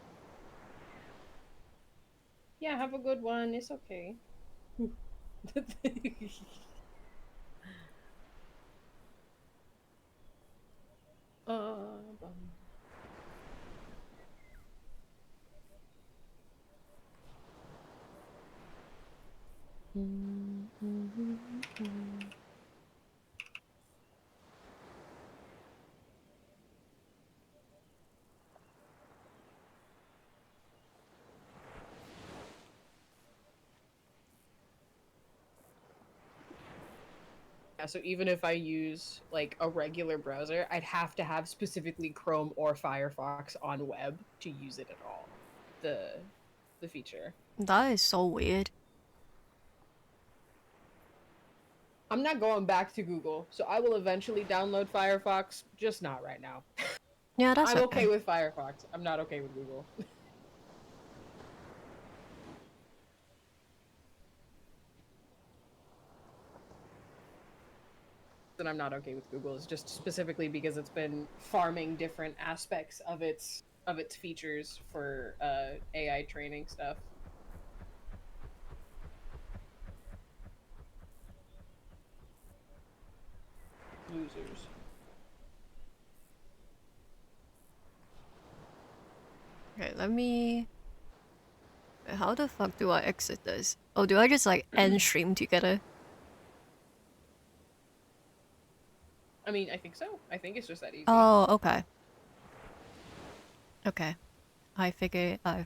Yeah, have a good one. It's okay. Bum. Yeah, so even if I use like a regular browser, I'd have to have specifically Chrome or Firefox on web to use it at all. The feature. That is so weird. I'm not going back to Google, so I will eventually download Firefox, just not right now. Yeah, that's I'm okay okay. with Firefox. I'm not okay with Google. And I'm not okay with Google is just specifically because it's been farming different aspects of its features for AI training stuff. Losers. Okay, let me... How the fuck do I exit this? Oh, do I just like end stream together? I mean, I think so. I think it's just that easy. Oh, okay. Okay. I figure I...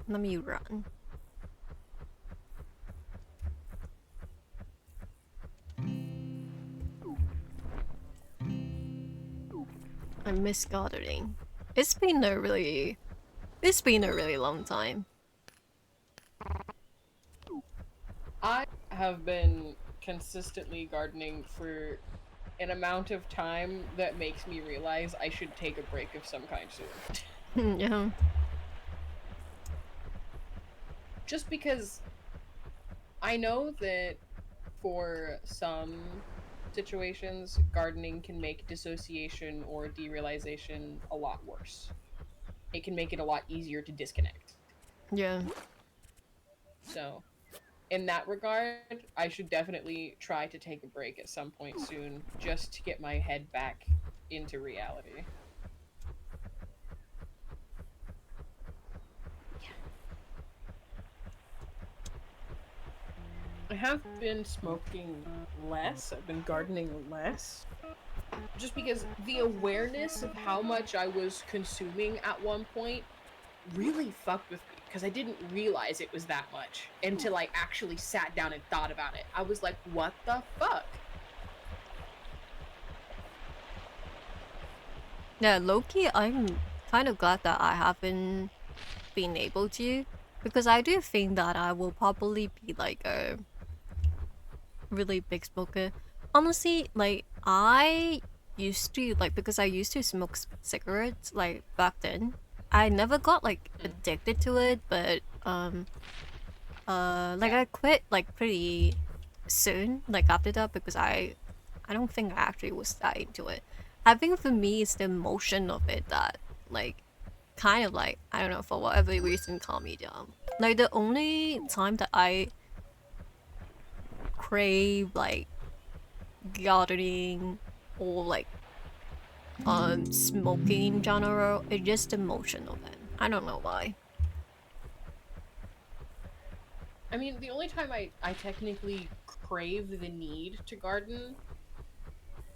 Let me run. I miss gardening. It's been a really... It's been a really long time. I have been consistently gardening for an amount of time that makes me realize I should take a break of some kind soon. Yeah. Just because I know that for some situations, gardening can make dissociation or derealization a lot worse. It can make it a lot easier to disconnect. Yeah. So, in that regard, I should definitely try to take a break at some point soon just to get my head back into reality. I have been smoking less, I've been gardening less, just because the awareness of how much I was consuming at one point really fucked with me because I didn't realize it was that much until I actually sat down and thought about it. I was like, what the fuck? Yeah, Loki, I'm kind of glad that I haven't been able to. Because I do think that I will probably be like a really big smoker. Honestly, like I used to like because I used to smoke cigarettes like back then. I never got like Mm. addicted to it, but Like Yeah. I quit like pretty soon, like after that, because I don't think I actually was that into it. I think for me it's the motion of it that like kind of like I don't know, for whatever reason calm me down. Like the only time that I crave like gardening or like smoking in general is just the motion of it. I don't know why. I mean, the only time I technically crave the need to garden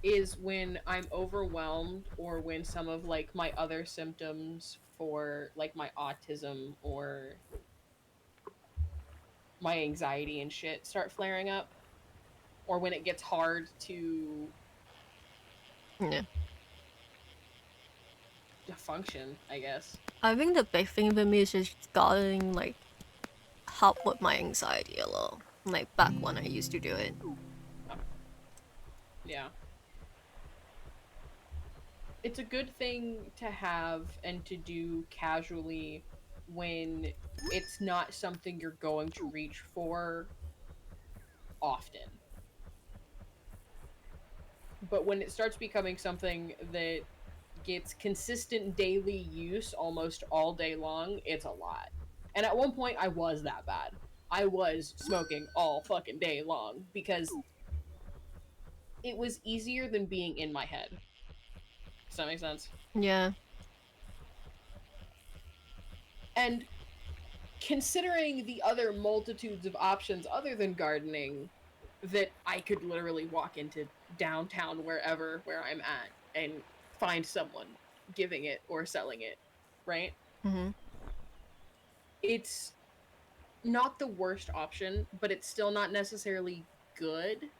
is when I'm overwhelmed or when some of like my other symptoms for like my autism or my anxiety and shit start flaring up, or when it gets hard Yeah. to function, I guess. I think the big thing for me is just gardening like help with my anxiety a lot. Like back when I used to do it. Uh, yeah. It's a good thing to have and to do casually when it's not something you're going to reach for often. But when it starts becoming something that gets consistent daily use almost all day long, it's a lot. And at one point, I was that bad. I was smoking all fucking day long because it was easier than being in my head. Does that make sense? Yeah. And considering the other multitudes of options other than gardening that I could literally walk into downtown wherever where I'm at and find someone giving it or selling it, right? Mhm. It's not the worst option, but it's still not necessarily good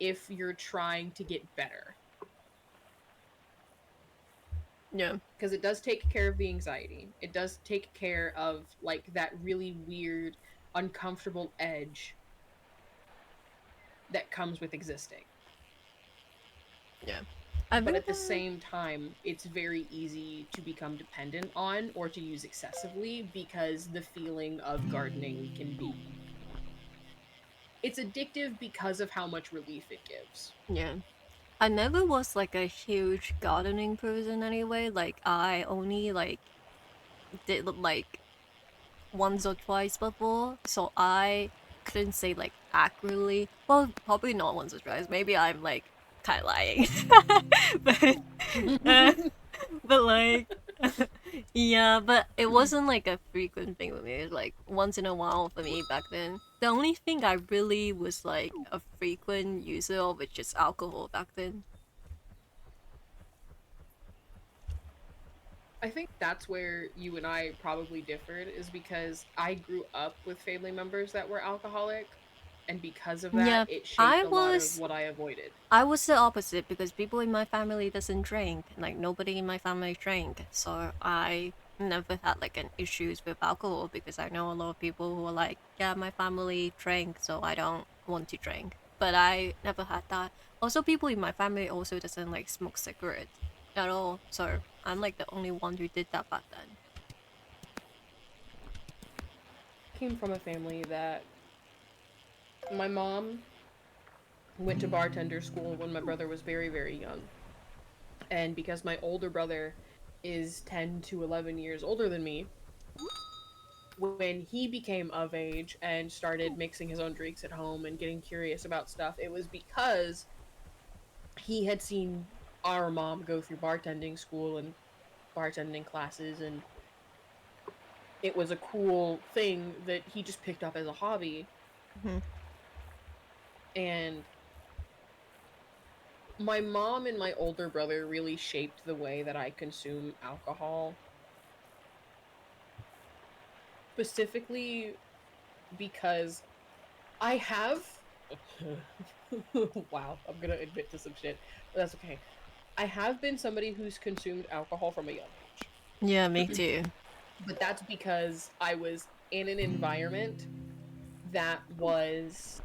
if you're trying to get better. Yeah. Because it does take care of the anxiety. It does take care of like that really weird, uncomfortable edge that comes with existing. Yeah. I But think at the that same time, it's very easy to become dependent on or to use excessively because the feeling of gardening can be. It's addictive because of how much relief it gives. yeah. I never was like a huge gardening person anyway. Like I only like did like once or twice before, so I couldn't say like accurately. Well, probably not once or twice. Maybe I'm like kind of lying, but uh, but like yeah, but it wasn't like a frequent thing with me. It was like once in a while for me back then. The only thing I really was like a frequent user of was just alcohol back then. I think that's where you and I probably differed, is because I grew up with family members that were alcoholic, and because of that, Yeah, it shaped I a lot of was what I avoided. I was the opposite because people in my family doesn't drink. Like nobody in my family drank, so I never had like an issues with alcohol because I know a lot of people who are like, yeah, my family drank, so I don't want to drink. But I never had that. Also, people in my family also doesn't like smoke cigarettes at all, so I'm like the only one who did that back then. Came from a family that my mom went to bartender school when my brother was very, very young. And because my older brother is 10 to 11 years older than me, when he became of age and started mixing his own drinks at home and getting curious about stuff, it was because he had seen our mom go through bartending school and bartending classes, and it was a cool thing that he just picked up as a hobby. Mhm. And my mom and my older brother really shaped the way that I consume alcohol, specifically because I have. Wow, I'm gonna admit to some shit, but that's okay. I have been somebody who's consumed alcohol from a young Yeah, me age, too. but that's because I was in an environment that was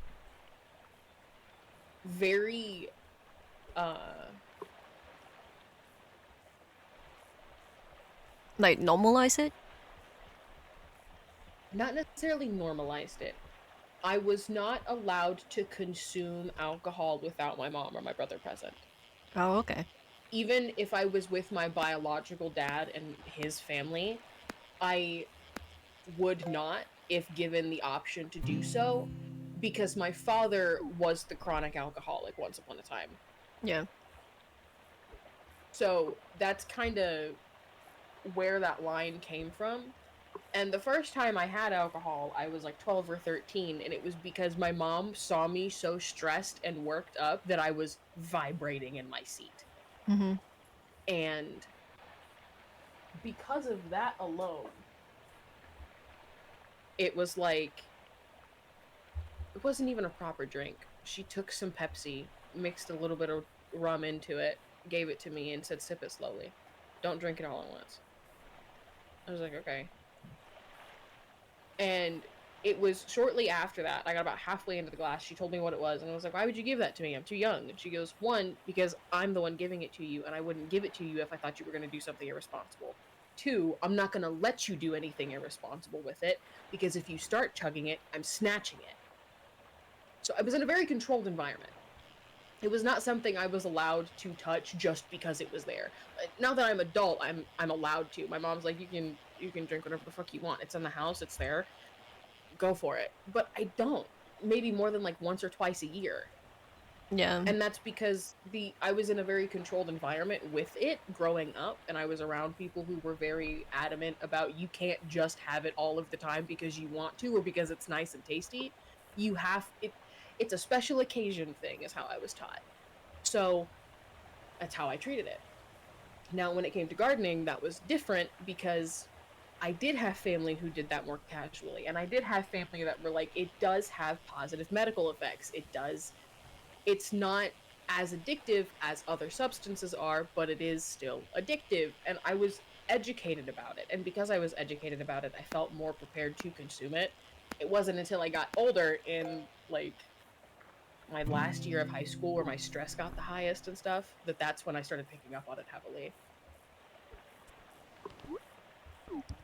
very uh Like normalize it. not necessarily normalized it. I was not allowed to consume alcohol without my mom or my brother present. Oh, okay. Even if I was with my biological dad and his family, I would not if given the option to do so because my father was the chronic alcoholic once upon a time. Yeah. So that's kind of where that line came from. And the first time I had alcohol, I was like 12 or 13, and it was because my mom saw me so stressed and worked up that I was vibrating in my seat. Mm-hmm. And because of that alone, it was like, it wasn't even a proper drink. She took some Pepsi, mixed a little bit of rum into it, gave it to me, and said, sip it slowly. Don't drink it all at once. I was like, okay. And it was shortly after that, I got about halfway into the glass. She told me what it was, and I was like, why would you give that to me? I'm too young. And she goes, one, because I'm the one giving it to you, and I wouldn't give it to you if I thought you were going to do something irresponsible. Two, I'm not going to let you do anything irresponsible with it, because if you start chugging it, I'm snatching it. So I was in a very controlled environment. It was not something I was allowed to touch just because it was there. Now that I'm adult, I'm allowed to. My mom's like, you can drink whatever the fuck you want. It's in the house. It's there. Go for it. But I don't. Maybe more than like once or twice a year. Yeah. And that's because the I was in a very controlled environment with it growing up, and I was around people who were very adamant about you can't just have it all of the time because you want to or because it's nice and tasty. You have it it's a special occasion thing is how I was taught. So that's how I treated it. Now when it came to gardening, that was different because I did have family who did that more casually, and I did have family that were like, it does have positive medical effects. It does. It's not as addictive as other substances are, but it is still addictive. And I was educated about it. And because I was educated about it, I felt more prepared to consume it. It wasn't until I got older in like my last year of high school where my stress got the highest and stuff that's when I started picking up on it heavily.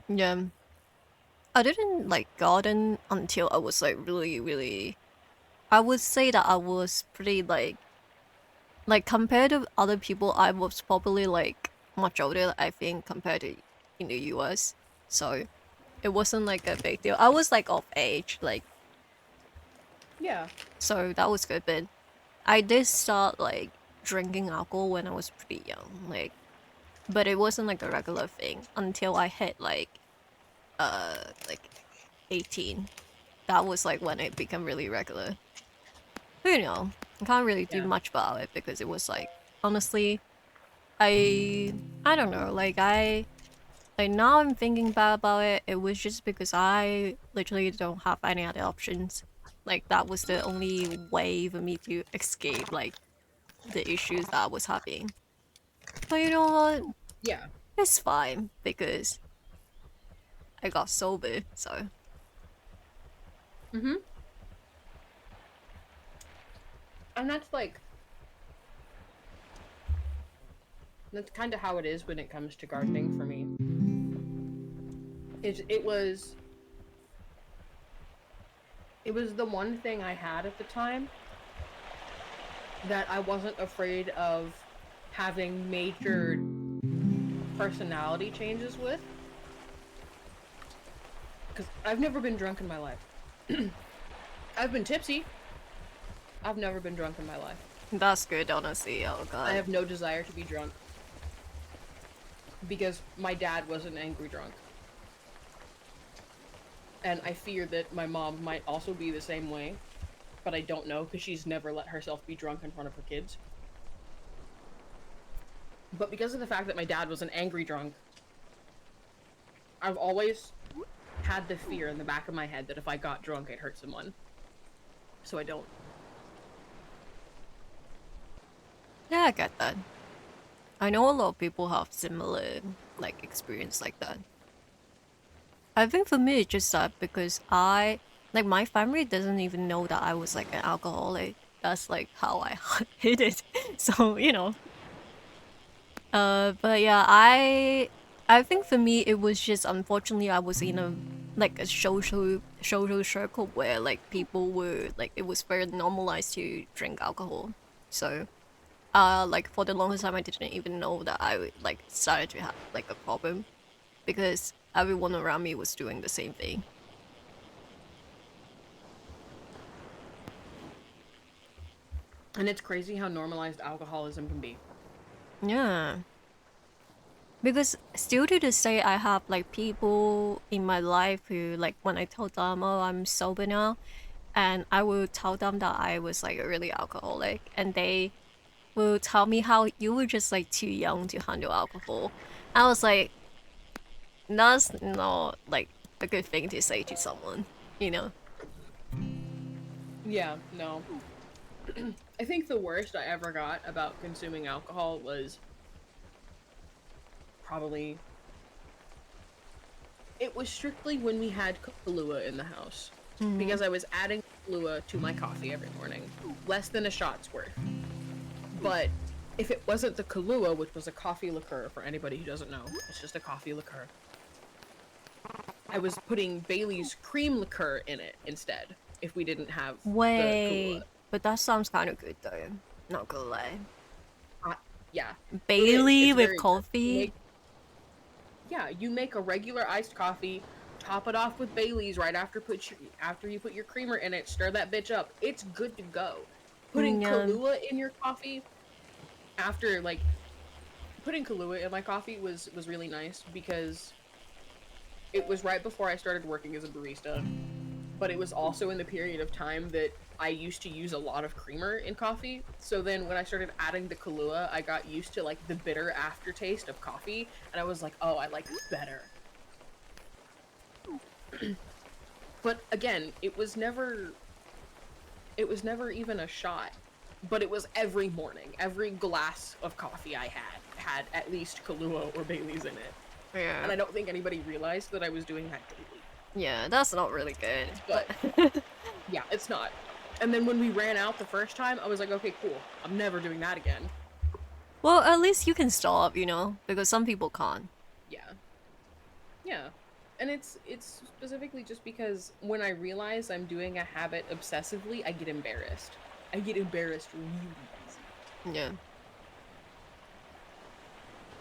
Yeah. I didn't like garden until I was like really, really. I would say that I was pretty like compared to other people, I was probably like much older, I think, compared to in the US. So it wasn't like a big deal. I was like of age, like, Yeah. so that was good. But I did start like drinking alcohol when I was pretty young, but it wasn't like a regular thing until I hit like 18. That was like when it became really regular. But, I can't really do Yeah. much about it because it was like honestly, I don't know, like now I'm thinking back about it, it was just because I literally don't have any other options. Like that was the only way for me to escape like the issues that I was having. But you know what? Yeah. It's fine because I got sober, so Mm-hmm. And that's kind of how it is when it comes to gardening for me. It was the one thing I had at the time that I wasn't afraid of having major personality changes with, because I've never been drunk in my life. I've been tipsy. I've never been drunk in my life. that's good honestly. Oh I god. have no desire to be drunk because my dad was an angry drunk. And I fear that my mom might also be the same way, but I don't know because she's never let herself be drunk in front of her kids. But because of the fact that my dad was an angry drunk, I've always had the fear in the back of my head that if I got drunk, I'd hurt someone. So I don't. Yeah, I get that. I know a lot of people have similar like experience like that. I think for me it's just that because I like my family doesn't even know that I was like an alcoholic. That's like how I hid it. So, but yeah, I think for me it was just unfortunately I was in a like a social circle where like people were like it was very normalized to drink alcohol. So like for the longest time I didn't even know that I like started to have like a problem because everyone around me was doing the same thing. And it's crazy how normalized alcoholism can be. Yeah. Because still to this day I have like people in my life who like when I told them, oh, I'm sober now, and I will tell them that I was like a really alcoholic, and they will tell me how you were just like too young to handle alcohol. I was like, that's not like a good thing to say to someone, you know? Yeah, no. I think the worst I ever got about consuming alcohol was probably it was strictly when we had Kahlua in the house Mm. because I was adding Kahlua to my coffee every morning, less than a shot's worth. But if it wasn't the Kahlua, which was a coffee liqueur for anybody who doesn't know, it's just a coffee liqueur. I was putting Bailey's cream liqueur in it instead if we didn't have the Kahlua. Wait, but that sounds kind of good though. Not gonna lie. Uh, yeah, it is. Bailey It's with very good. coffee? Yeah, you make a regular iced coffee, top it off with Bailey's right after you put your creamer in it, stir that bitch up. It's good to go. Putting Yeah. Kahlua in your coffee after like putting Kahlua in my coffee was really nice because it was right before I started working as a barista, but it was also in the period of time that I used to use a lot of creamer in coffee. So then when I started adding the Kahlua, I got used to like the bitter aftertaste of coffee and I was like, "Oh, I like it better." But again, it was never even a shot, but it was every morning. Every glass of coffee I had at least Kahlua or Bailey's in it. Yeah. And I don't think anybody realized that I was doing that daily. Yeah, that's not really good. But yeah, it's not. And then when we ran out the first time, I was like, okay, cool. I'm never doing that again. Well, at least you can stop, you know, because some people can't. Yeah. Yeah. And it's specifically just because when I realize I'm doing a habit obsessively, I get embarrassed. I get embarrassed really easy. Yeah.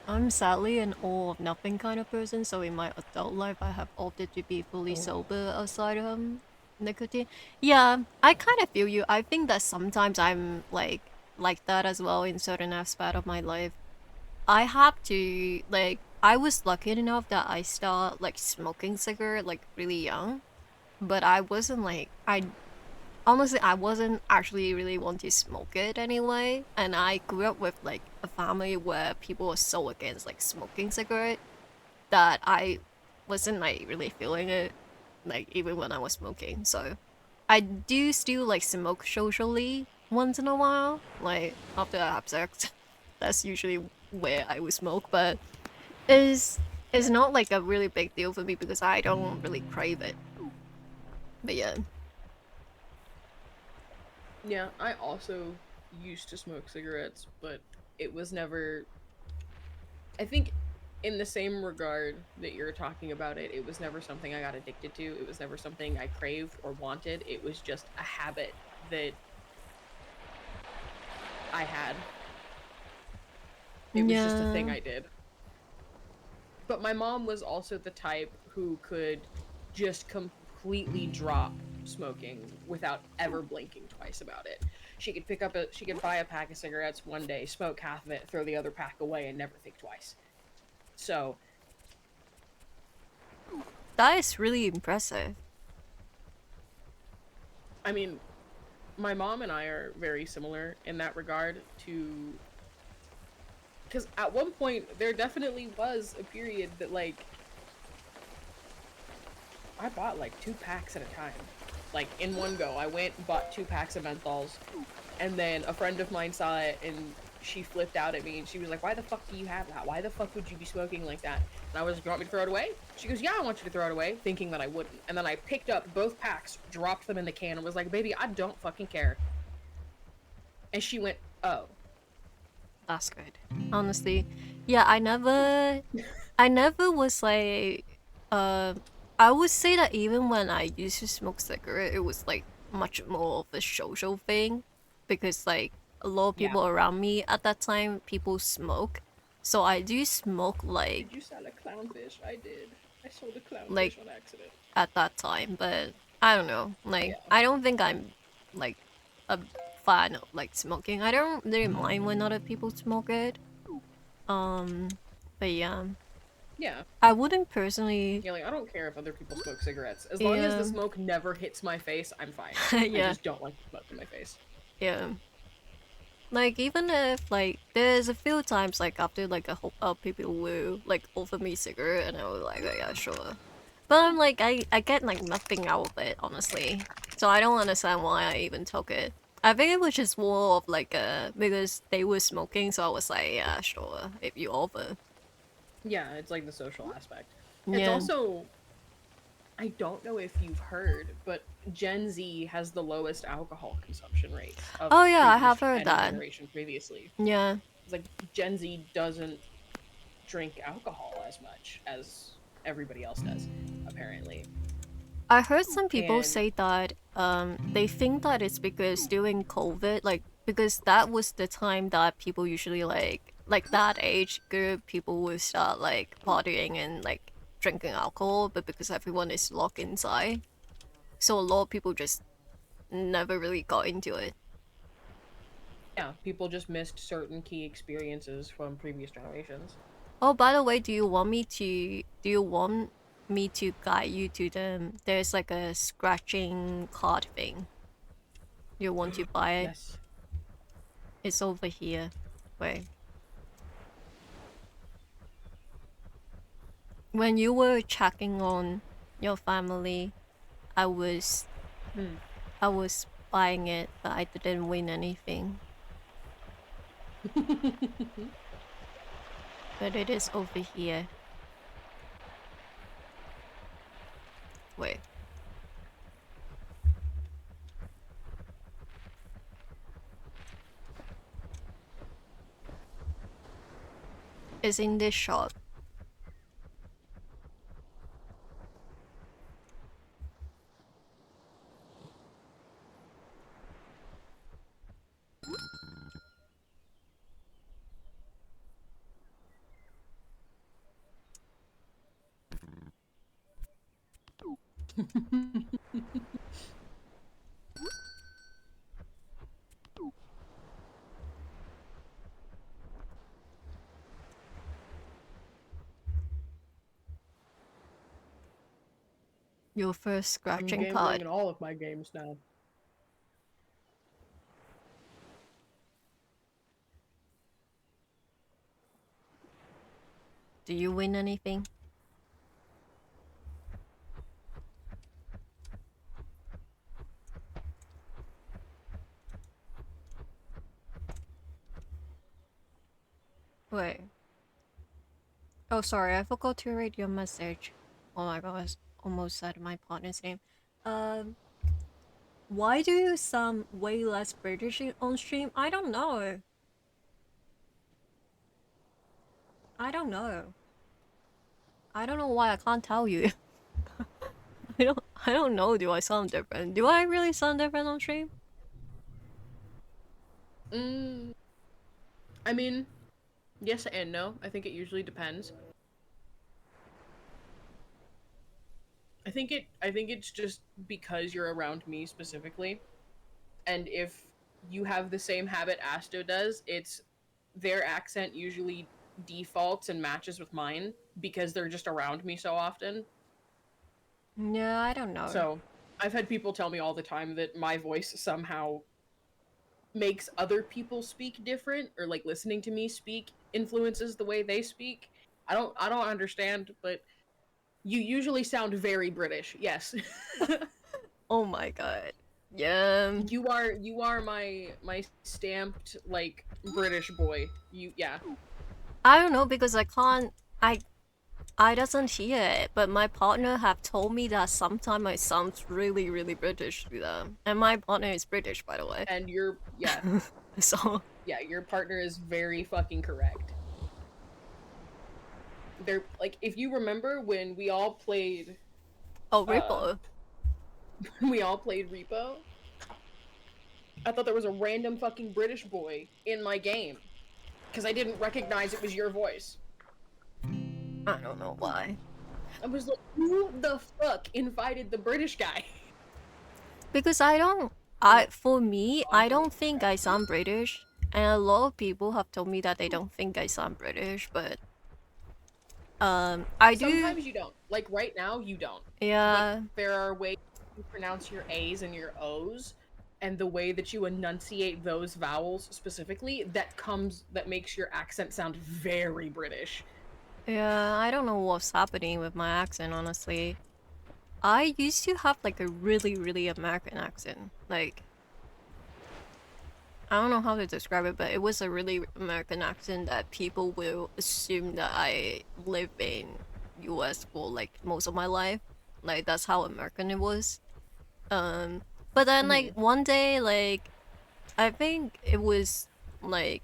I'm sadly an all of nothing kind of person, so in my adult life, I have opted to be fully Oh. sober outside nicotine. Yeah, I kind of feel you. I think that sometimes I'm like that as well in certain aspect of my life. I have to like I was lucky enough that I start like smoking cigarette like really young, but I wasn't like I honestly I wasn't actually really want to smoke it anyway, and I grew up with like a family where people were so against like smoking cigarette that I wasn't like really feeling it like even when I was smoking. So I do still like smoke socially once in a while, like after I have sex. That's usually where I would smoke, but it's not like a really big deal for me because I don't really crave it. But yeah. Yeah, I also used to smoke cigarettes, but it was never I think in the same regard that you're talking about it, it was never something I got addicted to. It was never something I craved or wanted. It was just a habit that I had. It was just a thing Yeah. I did. But my mom was also the type who could just completely drop smoking without ever blinking twice about it. She could buy a pack of cigarettes one day, smoke half of it, throw the other pack away and never think twice. So, That is really impressive. I mean, my mom and I are very similar in that regard to because at one point there definitely was a period that like I bought like 2 packs at a time. Like in one go, I went and bought 2 packs of menthols, and then a friend of mine saw it and she flipped out at me and she was like, "Why the fuck do you have that? Why the fuck would you be smoking like that?" And I was like, "You want me to throw it away?" She goes, "Yeah, I want you to throw it away," thinking that I wouldn't. And then I picked up both packs, dropped them in the can, and was like, "Baby, I don't fucking care." And she went, "Oh." That's good. Honestly. Yeah, I never was like I would say that even when I used to smoke cigarette, it was like much more of a social thing because like a lot of Yeah. people around me at that time, people smoke. So I do smoke Did you sell a clownfish? I did. I sold a like clownfish on accident. at that time, but I don't know. Like Yeah. I don't think I'm like a fan of like smoking. I don't really mind when other people smoke it. But yeah, Yeah. I wouldn't personally. Yeah, like I don't care if other people smoke cigarettes. As long as the Yeah, smoke never hits my face, I'm fine. I yeah, just don't like the smoke in my face. yeah. Like even if like there's a few times like after like people will like offer me cigarette and I was like, oh, yeah, sure. But I'm like I get like nothing out of it honestly, so I don't understand why I even took it. I think it was just more of like because they were smoking, so I was like, yeah, sure, if you offer. Yeah, it's like the social aspect. It's Yeah. also I don't know if you've heard, but Gen Z has the lowest alcohol consumption rate of Oh yeah, I previous have heard any that. generation previously. Yeah. It's like Gen Z doesn't drink alcohol as much as everybody else does, apparently. I heard some people And say that they think that it's because during COVID, like because that was the time that people usually like that age group people would start like partying and like drinking alcohol, but because everyone is locked inside, so a lot of people just never really got into it. yeah, people just missed certain key experiences from previous generations. Oh, by the way, do you want me to guide you to them? There's like a scratching card thing. You want to buy it? Yes. It's over here. Wait. When you were checking on your family, I was Hmm. I was buying it, but I didn't win anything. But it is over here. Wait. It's in this shop. Your first I'm scratching gambling card. in all of my games now. Do you win anything? Wait. Oh, sorry, I forgot to read your message. Oh my gosh, almost said my partner's name. Um, why do you sound way less British on stream? I don't know. I don't know. I don't know why I can't tell you. I don't know. Do I sound different? Do I really sound different on stream? Mm, I mean, yes and no. I think it usually depends. I think it's just because you're around me specifically. And if you have the same habit Asto does, it's their accent usually defaults and matches with mine because they're just around me so often. Yeah, I don't know. So I've had people tell me all the time that my voice somehow makes other people speak different, or like listening to me speak influences the way they speak. I don't understand, but you usually sound very British. Yes. Oh my god. Yeah. You are my stamped like British boy. You yeah. I don't know because I can't. I doesn't hear it, but my partner have told me that sometimes I sound really, really British to them, and my partner is British, by the way. And you're yeah. So Yeah, your partner is very fucking correct. They're like if you remember when we all played Oh, uh, Ripple. we all played Repo. I thought there was a random fucking British boy in my game because I didn't recognize it was your voice. I don't know why. I was like, who the fuck invited the British guy? Because I don't. For me, I don't think I sound British, and a lot of people have told me that they don't think I sound British, but I do. Sometimes you don't. Like right now, you don't. But Yeah, there are ways you pronounce your A's and your O's, and the way that you enunciate those vowels specifically that makes your accent sound very British. yeah. I don't know what's happening with my accent, honestly. I used to have like a really, really American accent. Like, I don't know how to describe it, but it was a really American accent that people will assume that I live in US for like most of my life. Like that's how American it was. Um but then like Mm-hmm. one day, like I think it was like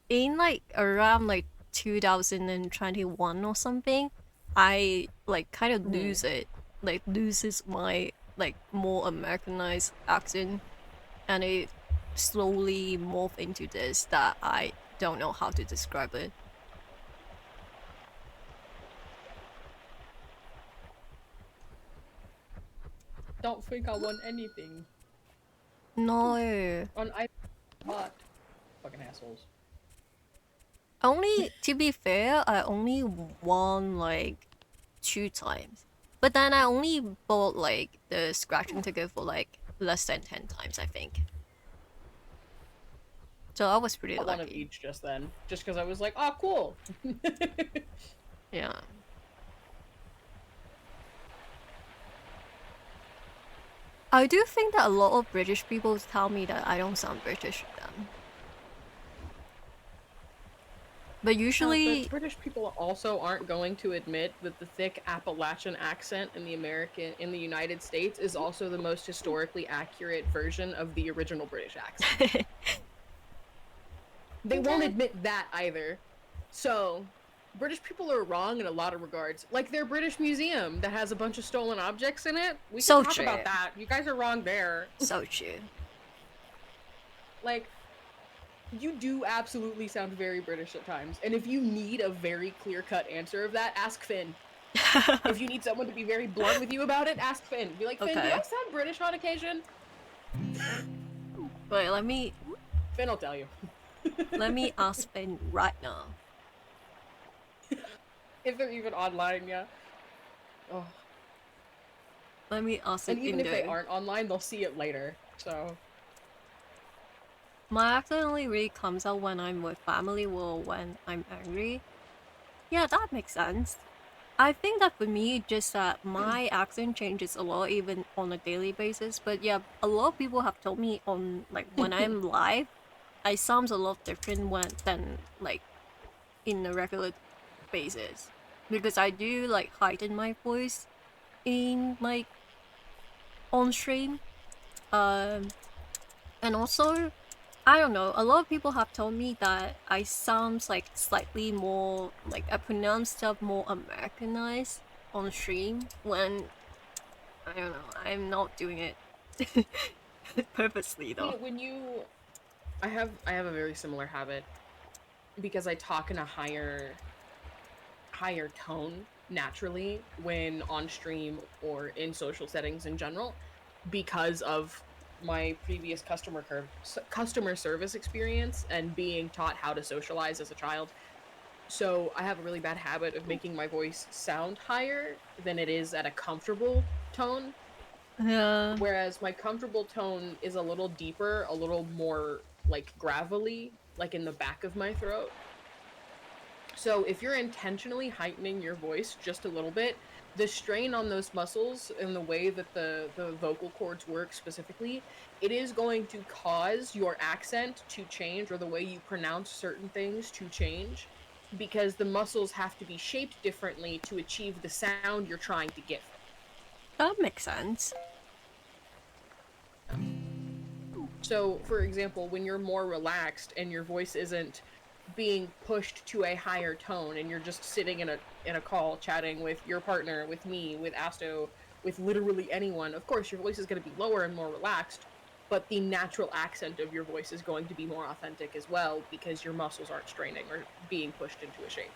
in like around like 2021 or something, I like kind of Mm-hmm. lose it. Like loses my like more Americanized accent, and it slowly morphed into this that I don't know how to describe it. Don't think I want anything No. on I bot. Fucking assholes. Only to be fair, I only won like 2 times. But then I only bought like the scratching ticket for like less than 10 times, I think. So I was pretty One of lucky. each just then, just because I was like, oh, cool. Yeah. I do think that a lot of British people tell me that I don't sound British to them. But Yeah, but usually, British people also aren't going to admit that the thick Appalachian accent in the United States is also the most historically accurate version of the original British accent. They won't admit that either. So, British people are wrong in a lot of regards. Like their British Museum that has a bunch of stolen objects in it. We can so talk true. about that. You guys are wrong there. So true. Like, you do absolutely sound very British at times. And if you need a very clear cut answer of that, ask Finn. If you need someone to be very blunt with you about it, ask Finn. Be like, Finn, do I Okay. sound British on occasion? Wait, Finn will tell you. let me ask Ben right now. If they're even online, yeah. Oh. Let me ask And it even in if they there. aren't online, they'll see it later. So My accent only really comes out when I'm with family or when I'm angry. Yeah, that makes sense. I think that for me, just that my accent changes a lot even on a daily basis. But yeah, a lot of people have told me on like when I'm live, I sound a lot different when than like in a regular basis. Because I do like heighten my voice in like on stream. Um and also I don't know, a lot of people have told me that I sound like slightly more like I pronounce stuff more Americanized on stream when I don't know, I'm not doing it purposely see though. when you I have a very similar habit because I talk in a higher tone naturally when on stream or in social settings in general because of my previous customer service experience and being taught how to socialize as a child. So I have a really bad habit of making my voice sound higher than it is at a comfortable tone, Yeah. whereas my comfortable tone is a little deeper, a little more like gravelly, like in the back of my throat. So if you're intentionally heightening your voice just a little bit, the strain on those muscles and the way that the vocal cords work specifically, it is going to cause your accent to change or the way you pronounce certain things to change because the muscles have to be shaped differently to achieve the sound you're trying to give That makes sense. them. So, for example, when you're more relaxed and your voice isn't being pushed to a higher tone and you're just sitting in a call chatting with your partner, with me, with Asto, with literally anyone, of course your voice is going to be lower and more relaxed, but the natural accent of your voice is going to be more authentic as well because your muscles aren't straining or being pushed into a shape.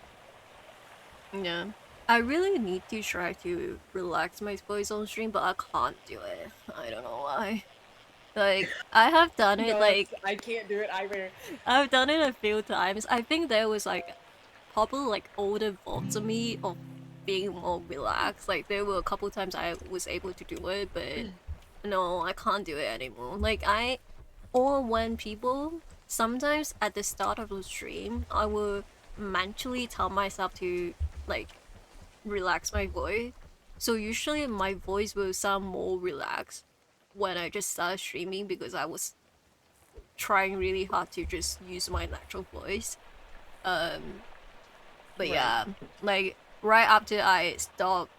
Yeah. I really need to try to relax my voice on stream, but I can't do it. I don't know why. Like, I have done it, No, like, it's I can't do it either. I've done it a few times. I think there was, like, probably, like, older VODs of me of being more relaxed. Like, there were a couple times I was able to do it, but no, I can't do it anymore. Or when people, sometimes at the start of the stream, I will mentally tell myself to, like, relax my voice. So usually my voice will sound more relaxed when I just started streaming because I was trying really hard to just use my natural voice. Um, but Right. yeah, like right after I stopped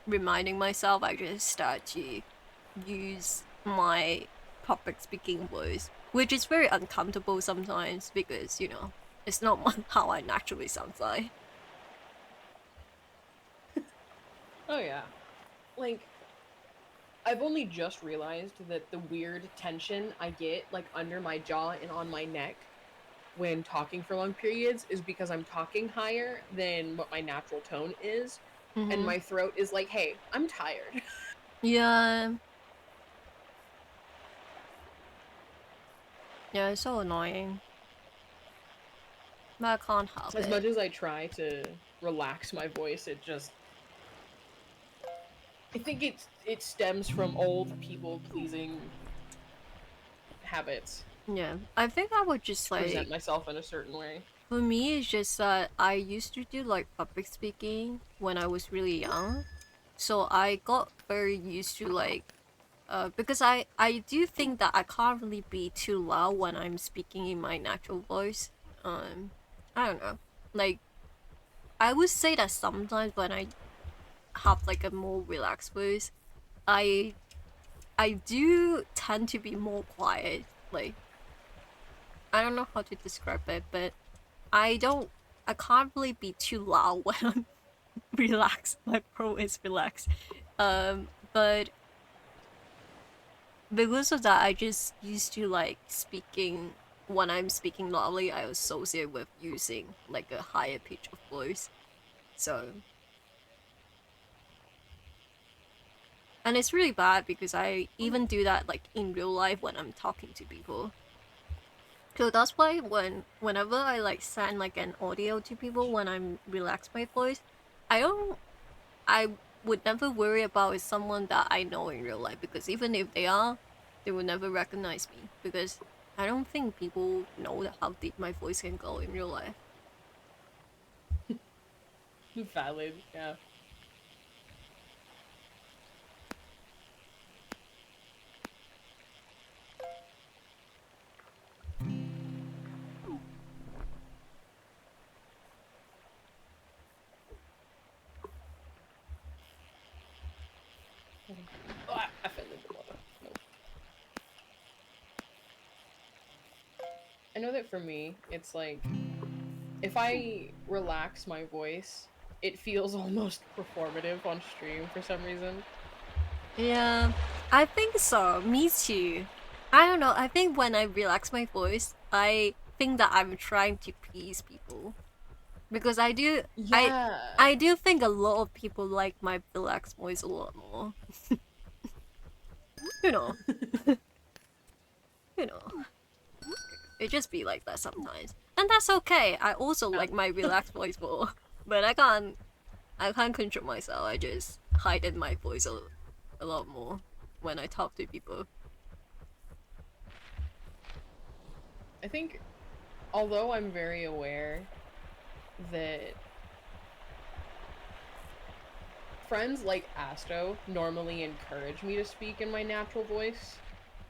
reminding myself, I just start to use my public speaking voice, which is very uncomfortable sometimes because it's not how I naturally sound like. Oh yeah. Like I've only just realized that the weird tension I get like under my jaw and on my neck when talking for long periods is because I'm talking higher than what my natural tone is and Mm-hmm. my throat is like, "Hey, I'm tired." Yeah, yeah, it's so annoying, but I can't help As it. much as I try to relax my voice, it just I think it stems from old people pleasing habits Yeah, I think I would just to present like myself in a certain way. for me it's just that I used to do like public speaking when I was really young, so I got very used to like because I do think that I can't really be too loud when I'm speaking in my natural voice. I don't know, like I would say that sometimes when I have like a more relaxed voice, I I do tend to be more quiet. Like I don't know how to describe it, but I don't. I can't really be too loud when I'm relaxed. My pro is relaxed. But because of that, I just used to like speaking when I'm speaking loudly. I associate with using like a higher pitch of voice. So, and it's really bad because I even do that like in real life when I'm talking to people. So that's why whenever I like send like an audio to people when I'm relaxed my voice, I don't I would never worry about is someone that I know in real life because even if they are, they will never recognize me because I don't think people know how deep my voice can go in real life. Valid, yeah. Oh, I fell in the water. No. I know that for me, it's like if I relax my voice, it feels almost performative on stream for some reason. Yeah, I think so. Me too. I don't know. I think when I relax my voice, I think that I'm trying to please people because I Yeah. I do think a lot of people like my relaxed voice a lot more. You know, you know. It just be like that sometimes, and that's okay. I also Yeah. like my relaxed voice more, but I can't control myself. I just hide in my voice a lot more when I talk to people. I think although I'm very aware that friends like Asto normally encourage me to speak in my natural voice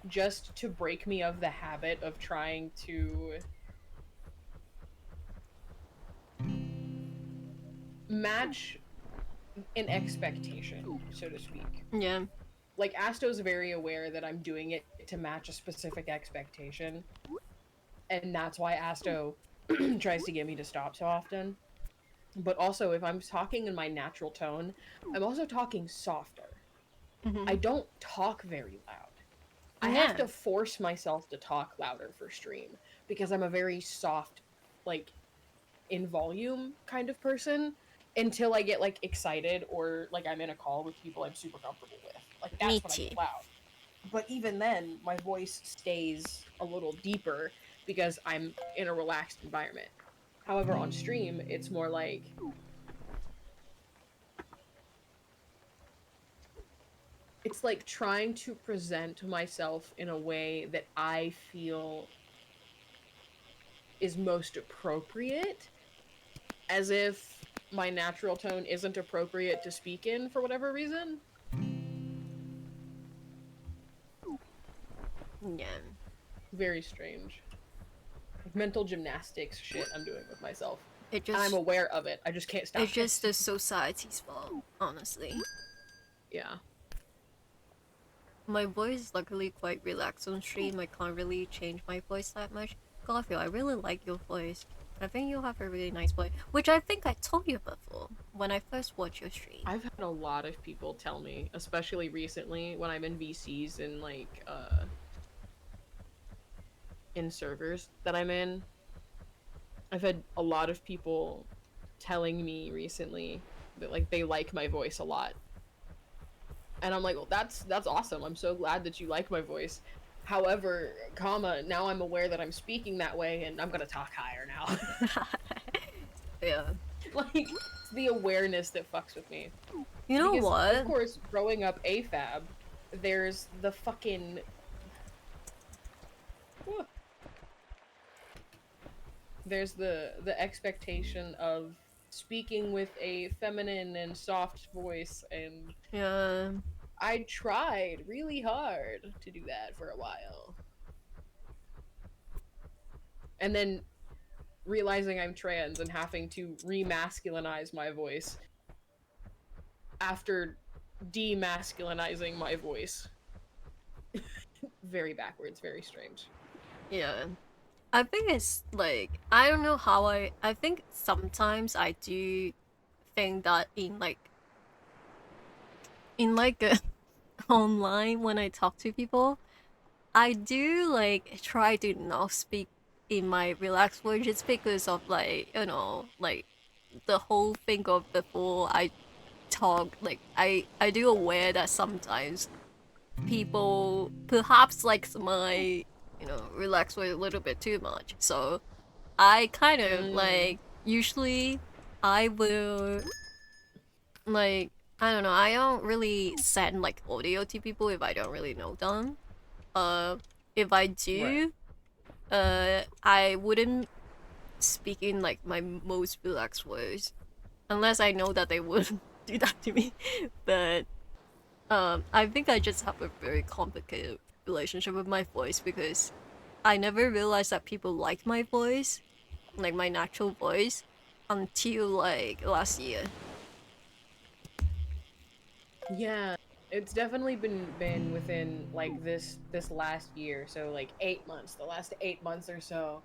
just to break me of the habit of trying to match an expectation, so to speak. Yeah, Like Asto's very aware that I'm doing it to match a specific expectation, and that's why Asto tries to get me to stop so often. But also, if I'm talking in my natural tone, I'm also talking softer. I Hmm. don't talk very loud. I have Yeah, to force myself to talk louder for stream because I'm a very soft, like in volume kind of person until I get like excited or like I'm in a call with people I'm super comfortable with. Like me that's when I too. get loud. But even then, my voice stays a little deeper because I'm in a relaxed environment. However, on stream, it's more like it's like trying to present myself in a way that I feel is most appropriate, as if my natural tone isn't appropriate to speak in for whatever reason. Yeah, Very strange. Like mental gymnastics shit I'm doing with myself. it And I'm just aware of it. I just can't it's stop just it. the society's fault, honestly. Yeah. My voice is luckily quite relaxed on stream. I can't really change my voice that much. Garfield, I really like your voice. I think you have a really nice voice, which I think I told you before when I first watched your stream. I've had a lot of people tell me, especially recently when I'm in VCs and like in servers that I'm in. I've had a lot of people telling me recently that like they like my voice a lot. And I'm like, well, that's awesome. I'm so glad that you like my voice. However, comma, now I'm aware that I'm speaking that way and I'm gonna talk higher now. Yeah. Like, it's the awareness that fucks with me. You know Because, of what? course, growing up AFAB, there's the fucking. There's the expectation of speaking with a feminine and soft voice, and Yeah. I tried really hard to do that for a while. And then realizing I'm trans and having to remasculinize my voice after demasculinizing my voice. Very backwards, very strange. Yeah. I think it's like I don't know how I think sometimes I do think that in online when I talk to people, I do like try to not speak in my relaxed voice just because of like the whole thing of before I talk like I do aware that sometimes people perhaps likes my relaxed voice a little bit too much. So I kind of Mm, like usually I will like I don't know, I don't really send like audio to people if I don't really know them. Uh if I right. do, I wouldn't speak in like my most relaxed voice unless I know that they wouldn't do that to me. But I think I just have a very complicated relationship with my voice because I never realized that people like my voice, like my natural voice, until like last year. Yeah, it's definitely been within like this last year, so like 8 months, the last 8 months or so,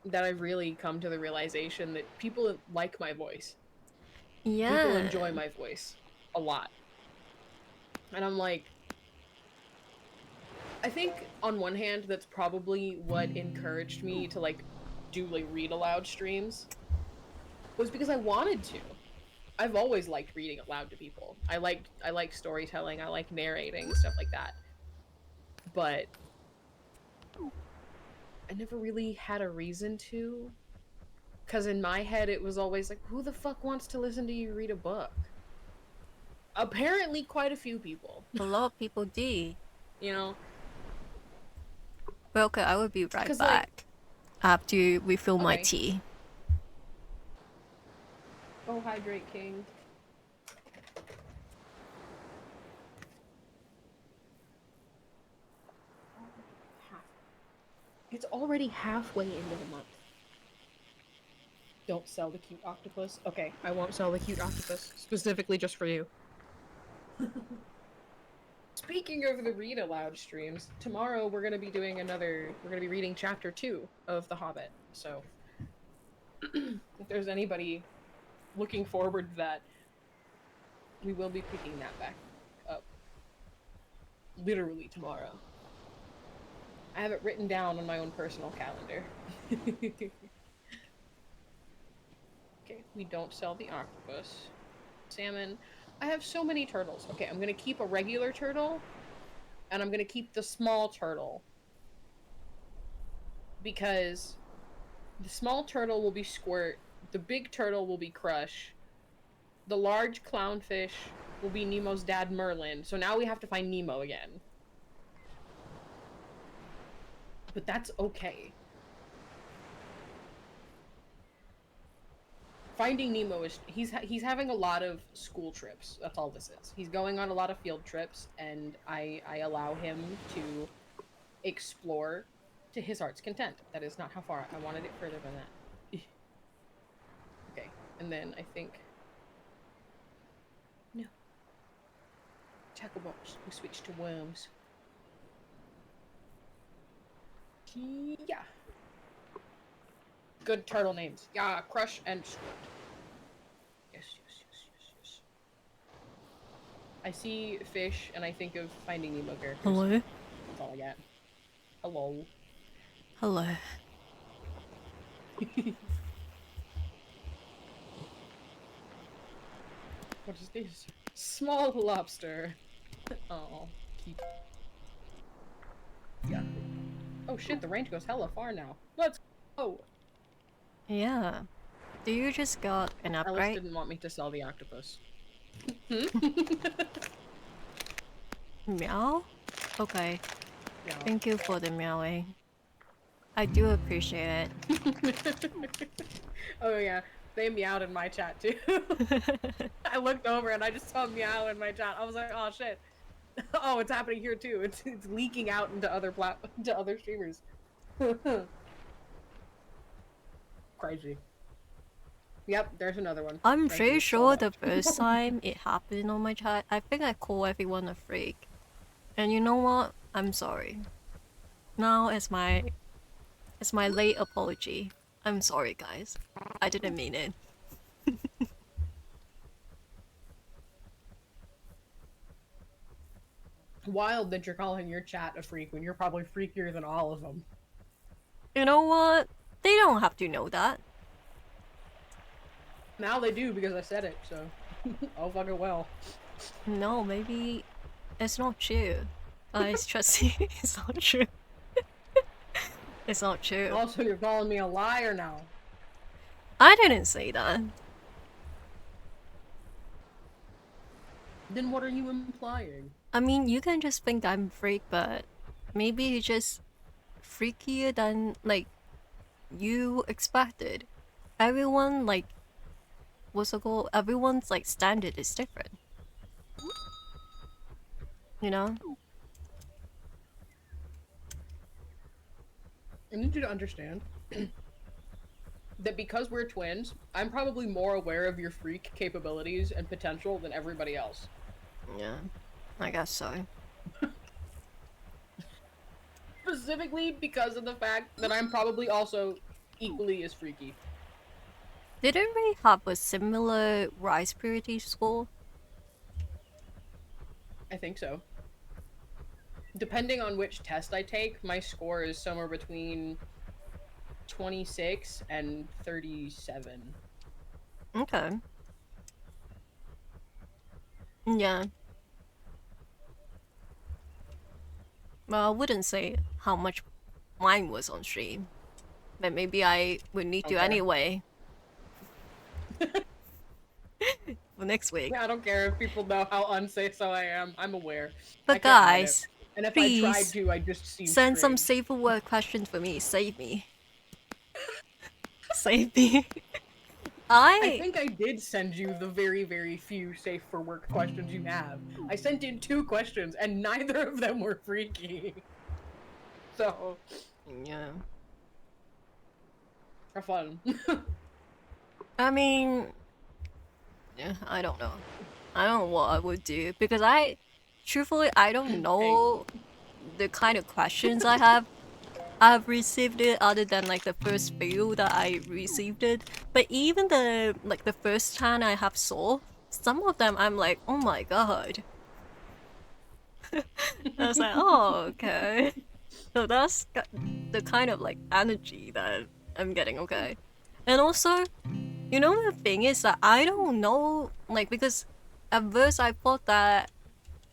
that I've really come to the realization that people like my voice. People Yeah. enjoy my voice a lot. And I'm like, I think on one hand, that's probably what encouraged me to like do like read aloud streams was because I wanted to. I've always liked reading aloud to people. I like storytelling, I like narrating, stuff like that. But I never really had a reason to. Cause in my head it was always like, who the fuck wants to listen to you read a book? Apparently quite a few people. A lot of people do. You know? Well, okay, I will be right Cause like, back. I have to refill my okay. tea. Oh, hydrate king. Half. It's already halfway into the month. Don't sell the cute octopus. Okay, I won't sell the cute octopus specifically just for you. Speaking of the read aloud streams, tomorrow we're gonna be doing another. We're gonna be reading chapter 2 of The Hobbit. So, if there's anybody looking forward to that, we will be picking that back up. Literally tomorrow. I have it written down on my own personal calendar. Okay, we don't sell the octopus. Salmon. I have so many turtles. Okay, I'm gonna keep a regular turtle, and I'm gonna keep the small turtle. Because the small turtle will be Squirt, the big turtle will be Crush, the large clownfish will be Nemo's dad Merlin, so now we have to find Nemo again. But that's okay. Finding Nemo is he's having a lot of school trips. That's all this is. He's going on a lot of field trips, and I allow him to explore to his heart's content. That is not how far I wanted it further than that. Okay, and then I think no tackle box. We switch to worms. Yeah. Good turtle names. Yeah, Crush and Squirt. Yes. I see fish and I think of Finding Nemo characters. Hello? That's all I got. Hello. Hello. What is this? Small lobster. Oh, cute. Yeah. Oh shit, the range goes hella far now. Let's go! Yeah. Do you just got an Alice upgrade? didn't want me to sell the octopus. Meow? Okay. Yeah. Thank you for the meowing. I do appreciate it. Oh yeah, they meowed in my chat too. I looked over and I just saw meow in my chat. I was like, oh shit. Oh, it's happening here too. It's leaking out into other streamers. Crazy. Yep, there's another one. I'm pretty sure the first time it happened on my chat, I think I called everyone a freak. And you know what? I'm sorry. Now it's my late apology. I'm sorry guys. I didn't mean it. Wild that you're calling your chat a freak when you're probably freakier than all of them. You know what? They don't have to know that. Now they do because I said it, so oh fucking well. No, maybe it's not true. It's just it's not true. It's not true. Also, you're calling me a liar now. I didn't say that. Then what are you implying? I mean, you can just think I'm freak, but maybe you're just freakier than, like, you expected. Everyone, like, what's it called? Everyone's, like, standard is different. You know? I need you to understand that because we're twins, I'm probably more aware of your freak capabilities and potential than everybody else. Yeah, I guess so. Specifically because of the fact that I'm probably also equally as freaky. Didn't we have a similar rice purity score? I think so. Depending on which test I take, my score is somewhere between 26 and 37. Okay. Yeah. Well, I wouldn't say how much mine was on stream, but maybe I would need to anyway. For next week. Yeah, I don't care if people know how unsafe so I am. I'm aware. But guys, and if please I tried to, I just seem send some strange. safer word questions for me. Save me. Save me. I think I did send you the very, very few safe for work questions you have. I sent in 2 questions, and neither of them were freaky. So, yeah. For fun. I mean, yeah, I don't know. I don't know what I would do because I truthfully, I don't Hey. know the kind of questions I've received it other than like the first few that I received it. But even the first time I have saw, some of them I'm like, oh my god. I was like, oh okay. So that's the kind of like energy that I'm getting, okay. And also, you know the thing is that I don't know like because at first I thought that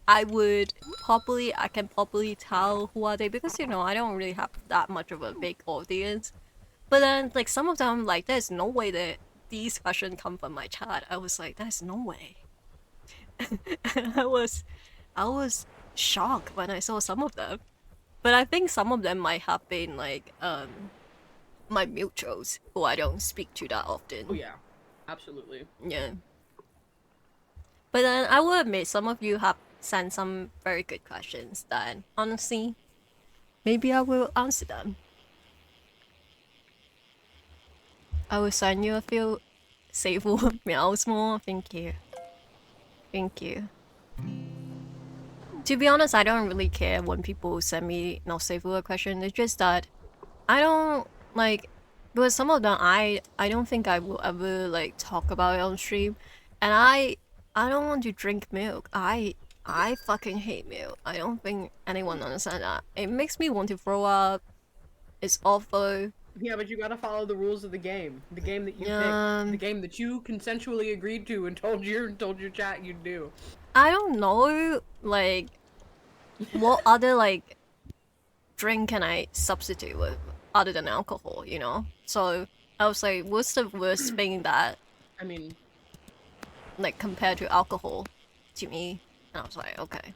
I can probably tell who are they because I don't really have that much of a big audience. But then like some of them like there's no way that these questions come from my chat. I was like, there's no way. And I was shocked when I saw some of them. But I think some of them might have been like my mutuals who I don't speak to that Oh often. yeah, absolutely. Yeah. But then I will admit some of you have sent some very good questions that honestly maybe I will answer them. I will send you a few save meows more. Thank you. Thank you. To be honest, I don't really care when people send me no save a question. It's just that I don't like because some of them I don't think I will ever like talk about it on stream, and I don't want to drink milk. I fucking hate milk. I don't think anyone understands that. It makes me want to throw up. It's awful. Yeah, but you gotta follow the rules of the game that you picked, the Um, game that you consensually agreed to and told your chat you'd do. I don't know like what other like drink can I substitute with other than alcohol, you know? So I was like, what's the worst thing that I mean, like compared to alcohol to me? And I was like, okay,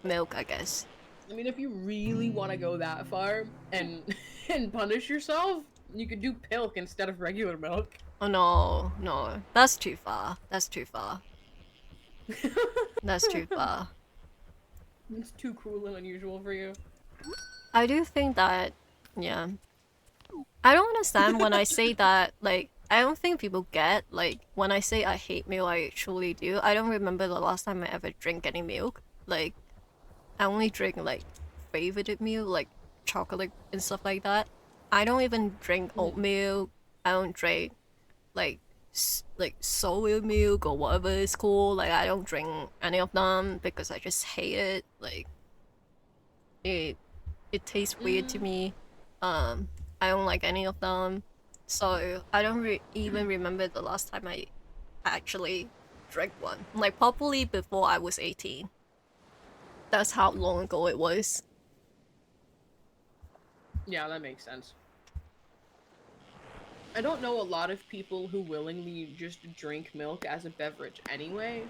milk, I guess. if you really want to go that far and and punish yourself, you could do pilk instead of regular milk. Oh no, no, that's too far. That's too far. That's too far. It's too cruel and unusual for you. I do think that, yeah. I don't understand when I say that, like, I don't think people get, like, when I say I hate milk, I actually do. I don't remember the last time I ever drank any milk. Like, I only drink, like, flavored milk, like chocolate and stuff like that. I don't even drink oat milk. I don't drink, like, like soy milk or whatever it's called. Like, I don't drink any of them because I just hate it. Like, it it tastes weird to Mm, me. Um, I don't like any of them, so I don't even remember the last time I actually drank one. Like probably before I was 18. That's how long ago it was. yeah, that makes sense. I don't know a lot of people who willingly just drink milk as a beverage anyway.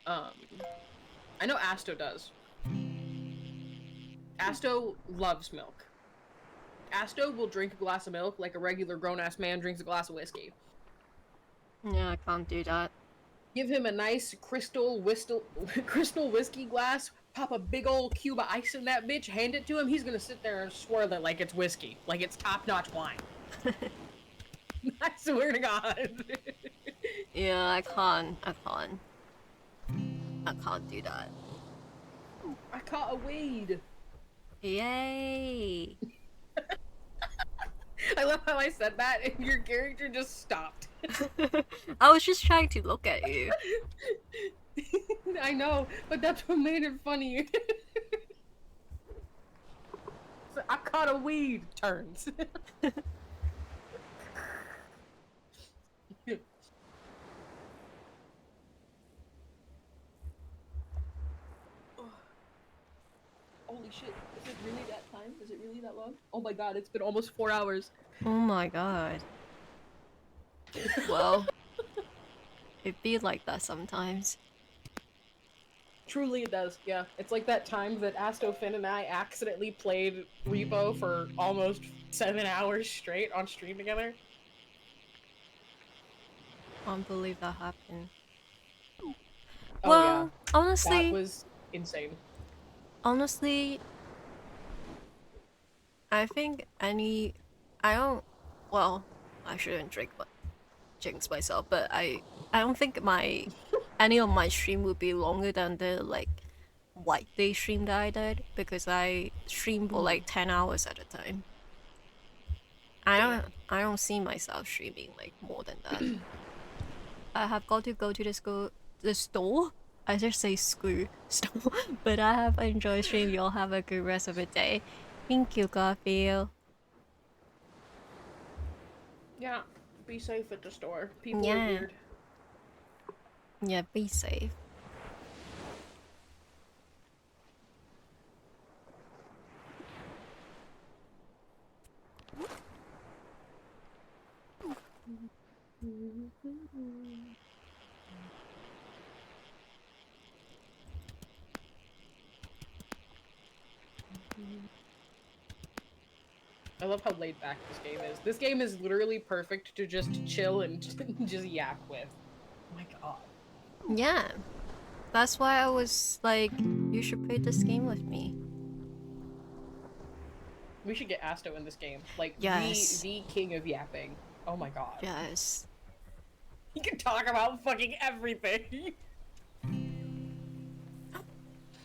Um, I know Asto does. Asto loves milk. Asto will drink a glass of milk like a regular grown ass man drinks a glass of whiskey. Yeah, I can't do that. Give him a nice crystal whiskey glass, pop a big old cube of ice in that bitch, hand it to him, he's gonna sit there and swirl it like it's whiskey, like it's top notch wine. I swear to God. Yeah, I can't. I can't. I can't do that. I caught a wade. Yay! I love how I said that and your character just stopped. I was just trying to look at you. I know, but that's what made it funny. So I caught a weed turns. Holy shit, is it really that time? Is it really that long? Oh my god, it's been almost 4 hours. Oh my god. Well, it be like that sometimes. Truly it does, yeah. It's like that time that Asto Finn and I accidentally played Repo for almost 7 hours straight on stream together. Can't believe that happened. Oh yeah, Well, that honestly, was insane. honestly, I think I don't. Well, I shouldn't drink, but jinx myself. But I don't think my any of my stream would be longer than the like white day stream that I did because I stream for like 10 hours at a time. I don't see myself streaming like more than that. I have got to go to the store. I just say school store, but I have enjoyed stream. You all have a good rest of the day. Thank you, Garfield. Yeah, be safe at the store. People are Yeah. weird. Yeah, be safe. I love how laid back this game is. This game is literally perfect to just chill and just yap with. Oh my god. Yeah. That's why I was like, you should play this game with me. We should get Asto in this game. Like Yes. the king of yapping. Oh my god. Yes. He can talk about fucking everything.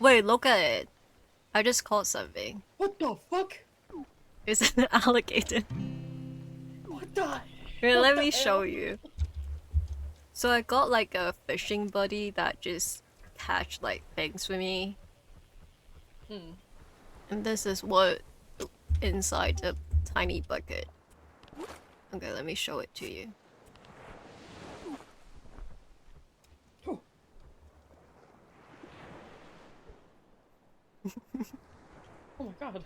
Wait, look at it. I just caught something. What the fuck? It's an alligator. What the? Wait, What let the me hell? show you. So I got like a fishing buddy that just catch like things for me. And this is what inside the tiny bucket. Okay, let me show it to you. Oh my god.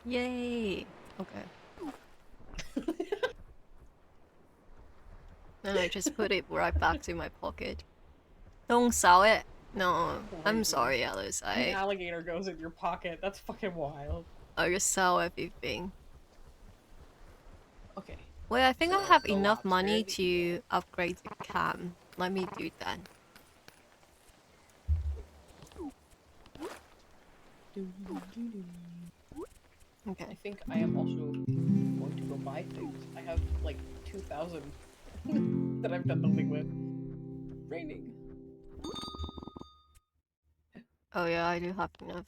Yay! Okay. And I just put it right back to my pocket. Don't sell it. No, I'm Crazy. sorry, Aelius. An alligator goes in your pocket. That's fucking wild. I just sell everything. Okay. Wait, I think So, I have the enough lobster, money the to eagle. upgrade the cam. Let me do that. Okay. I think I am also going to go buy things. I have like 2,000 that I've done nothing with. Raining. Oh yeah, I do have enough.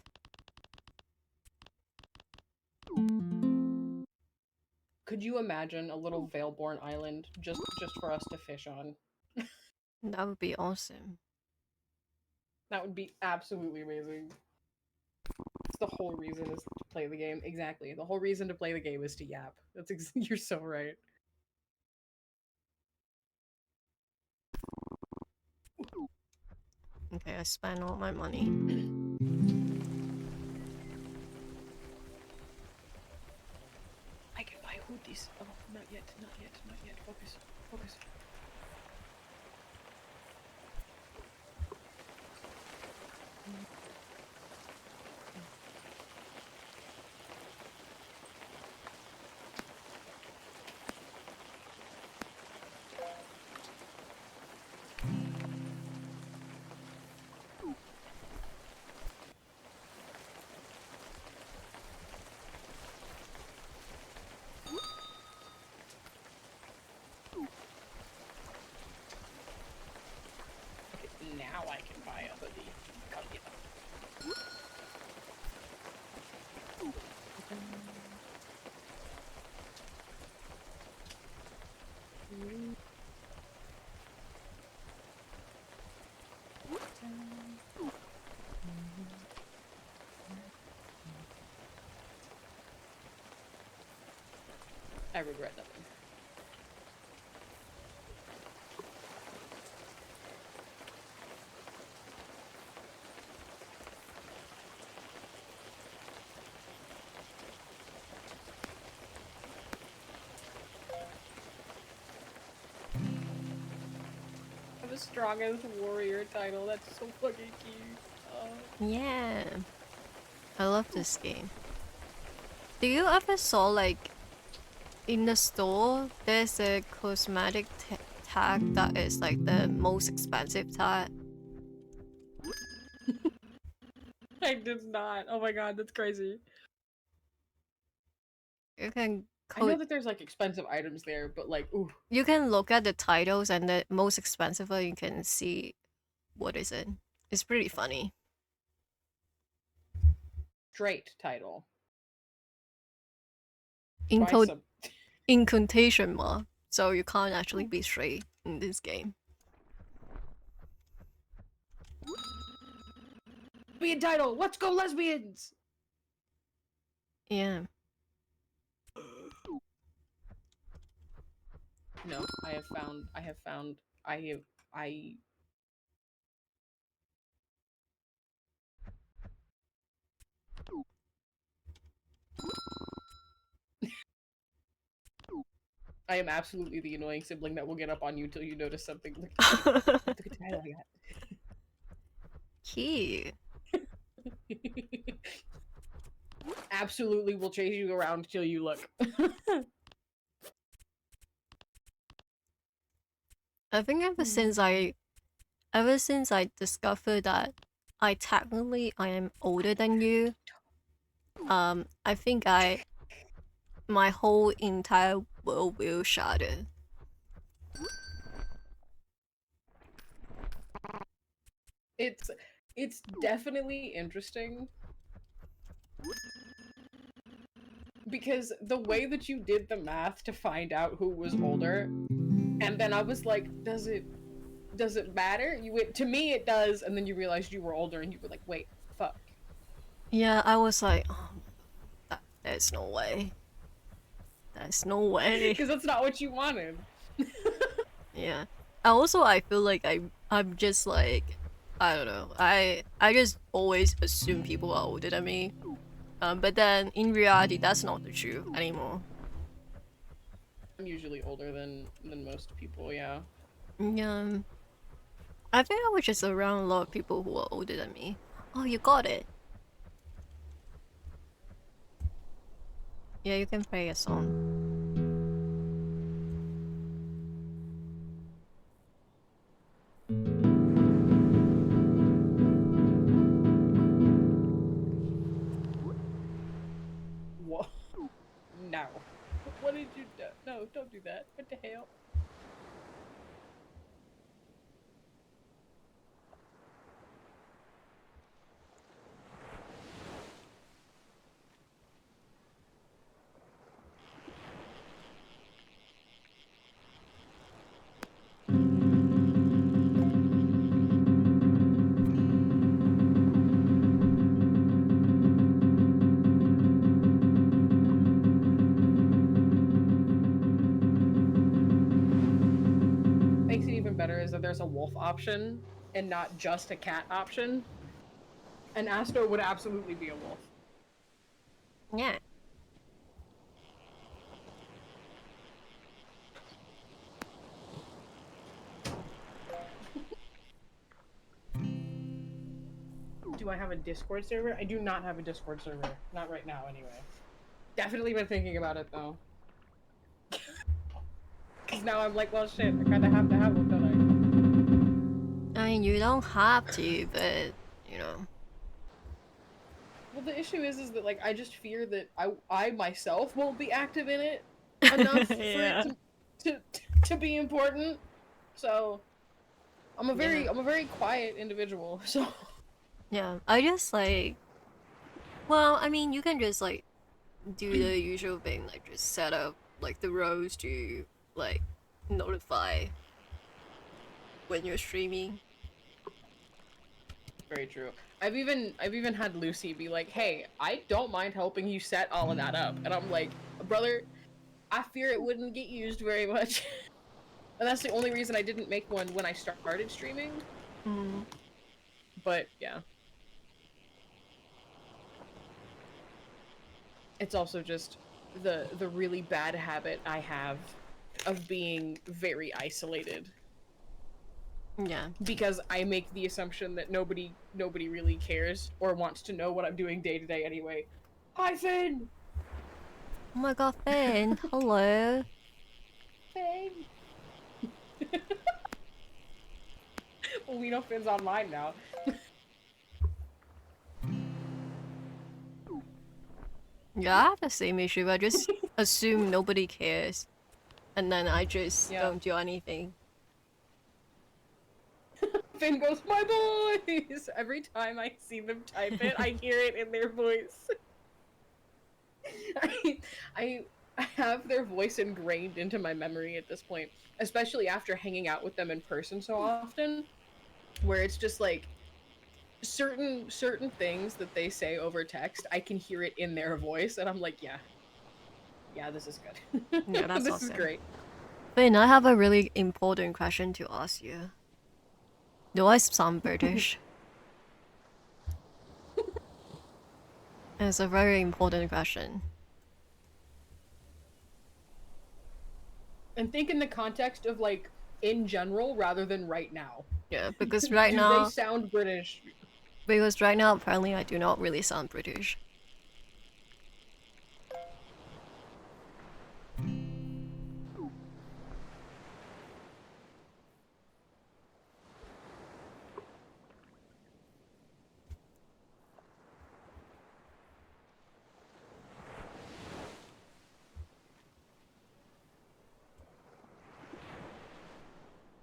Could you imagine a little Valeborn island just for us to fish on? That would be awesome. That would be absolutely amazing. It's the whole reason is to play the game. Exactly. The whole reason to play the game is to yap. You're so right. Okay, I spent all my money. I can buy hoodies. Oh, not yet, not yet, not yet. Focus, focus. Okay, now I can buy a hoodie. God, yeah. I regret nothing. I have a strongest warrior title. That's so fucking cute. Yeah. I love this game. Do you ever saw like in the store there's a cosmetic tag that is like the most expensive tag? I did not. Oh my god, that's crazy. You can I know that there's like expensive items there, but like, ooh, You can look at the titles and the most expensive one, you can see what is it. It's pretty funny. straight title. Buy Inco- some. Incantation mark, so you can't actually be straight in this game. Lesbian title. Let's go lesbians. Yeah. No, I have found. I. I am absolutely the annoying sibling that will get up on you till you notice something. Look at the title I Key. got. Absolutely will chase you around till you look. I think ever since I discovered that I am older than you, I think my whole entire world will shatter. It's definitely interesting because the way that you did the math to find out who was older, and then I was like, does it matter? You went, to me it does, and then you realized you were older and you were like, wait, fuck. Yeah, I was like, oh, there's no way. There's no way. Because that's not what you wanted. Yeah. I feel like I'm just like, I don't know. I just always assume people are older than me. But then in reality, that's not the truth anymore. I'm usually older than most people, yeah. Yeah. I think I was just around a lot of people who are older than me. Oh, you got it. Yeah, you can play a song. What? No. What did you do? No, don't do that. What the hell? Makes it even better is that there's a wolf option and not just a cat option. And Astro would absolutely be a wolf. Yeah. Do I have a Discord server? I do not have a Discord server. Not right now, anyway. Definitely been thinking about it, though. Because now I'm like, well, shit, I kind of have to have one, don't I mean, you don't have to, but you know. Well, the issue is that like I just fear that I myself won't be active in it enough for it Yeah. to be important. So I'm a Yeah. very quiet individual. So Yeah. I just like. Well, I mean, you can just like do the usual thing, like just set up like the rows to like notify when you're streaming. very true. I've even had Lucy be like, "Hey, I don't mind helping you set all of that up," and I'm like, "Brother, I fear it wouldn't get used very much." And that's the only reason I didn't make one when I started streaming. Mm. But yeah. It's also just the really bad habit I have of being very isolated. Yeah. Because I make the assumption that nobody really cares or wants to know what I'm doing day to day anyway. Hi Finn! Oh my god, Finn! Hello! Finn! Well, we know Finn's online now. Yeah, I have the same issue. I just assume nobody cares, and then I just Yeah. don't do anything. Finn goes, "My boys!" Every time I see them type it, I hear it in their voice. I have their voice ingrained into my memory at this point, especially after hanging out with them in person so often, where it's just like certain things that they say over text, I can hear it in their voice, and I'm like, yeah, this is good. Yeah, that's This is awesome. great. Finn, I have a really important question to ask you. Do I sound British? It's a very important question. And think in the context of like in general rather than right now. Yeah, because right Do they now, sound British? apparently I do not really sound British.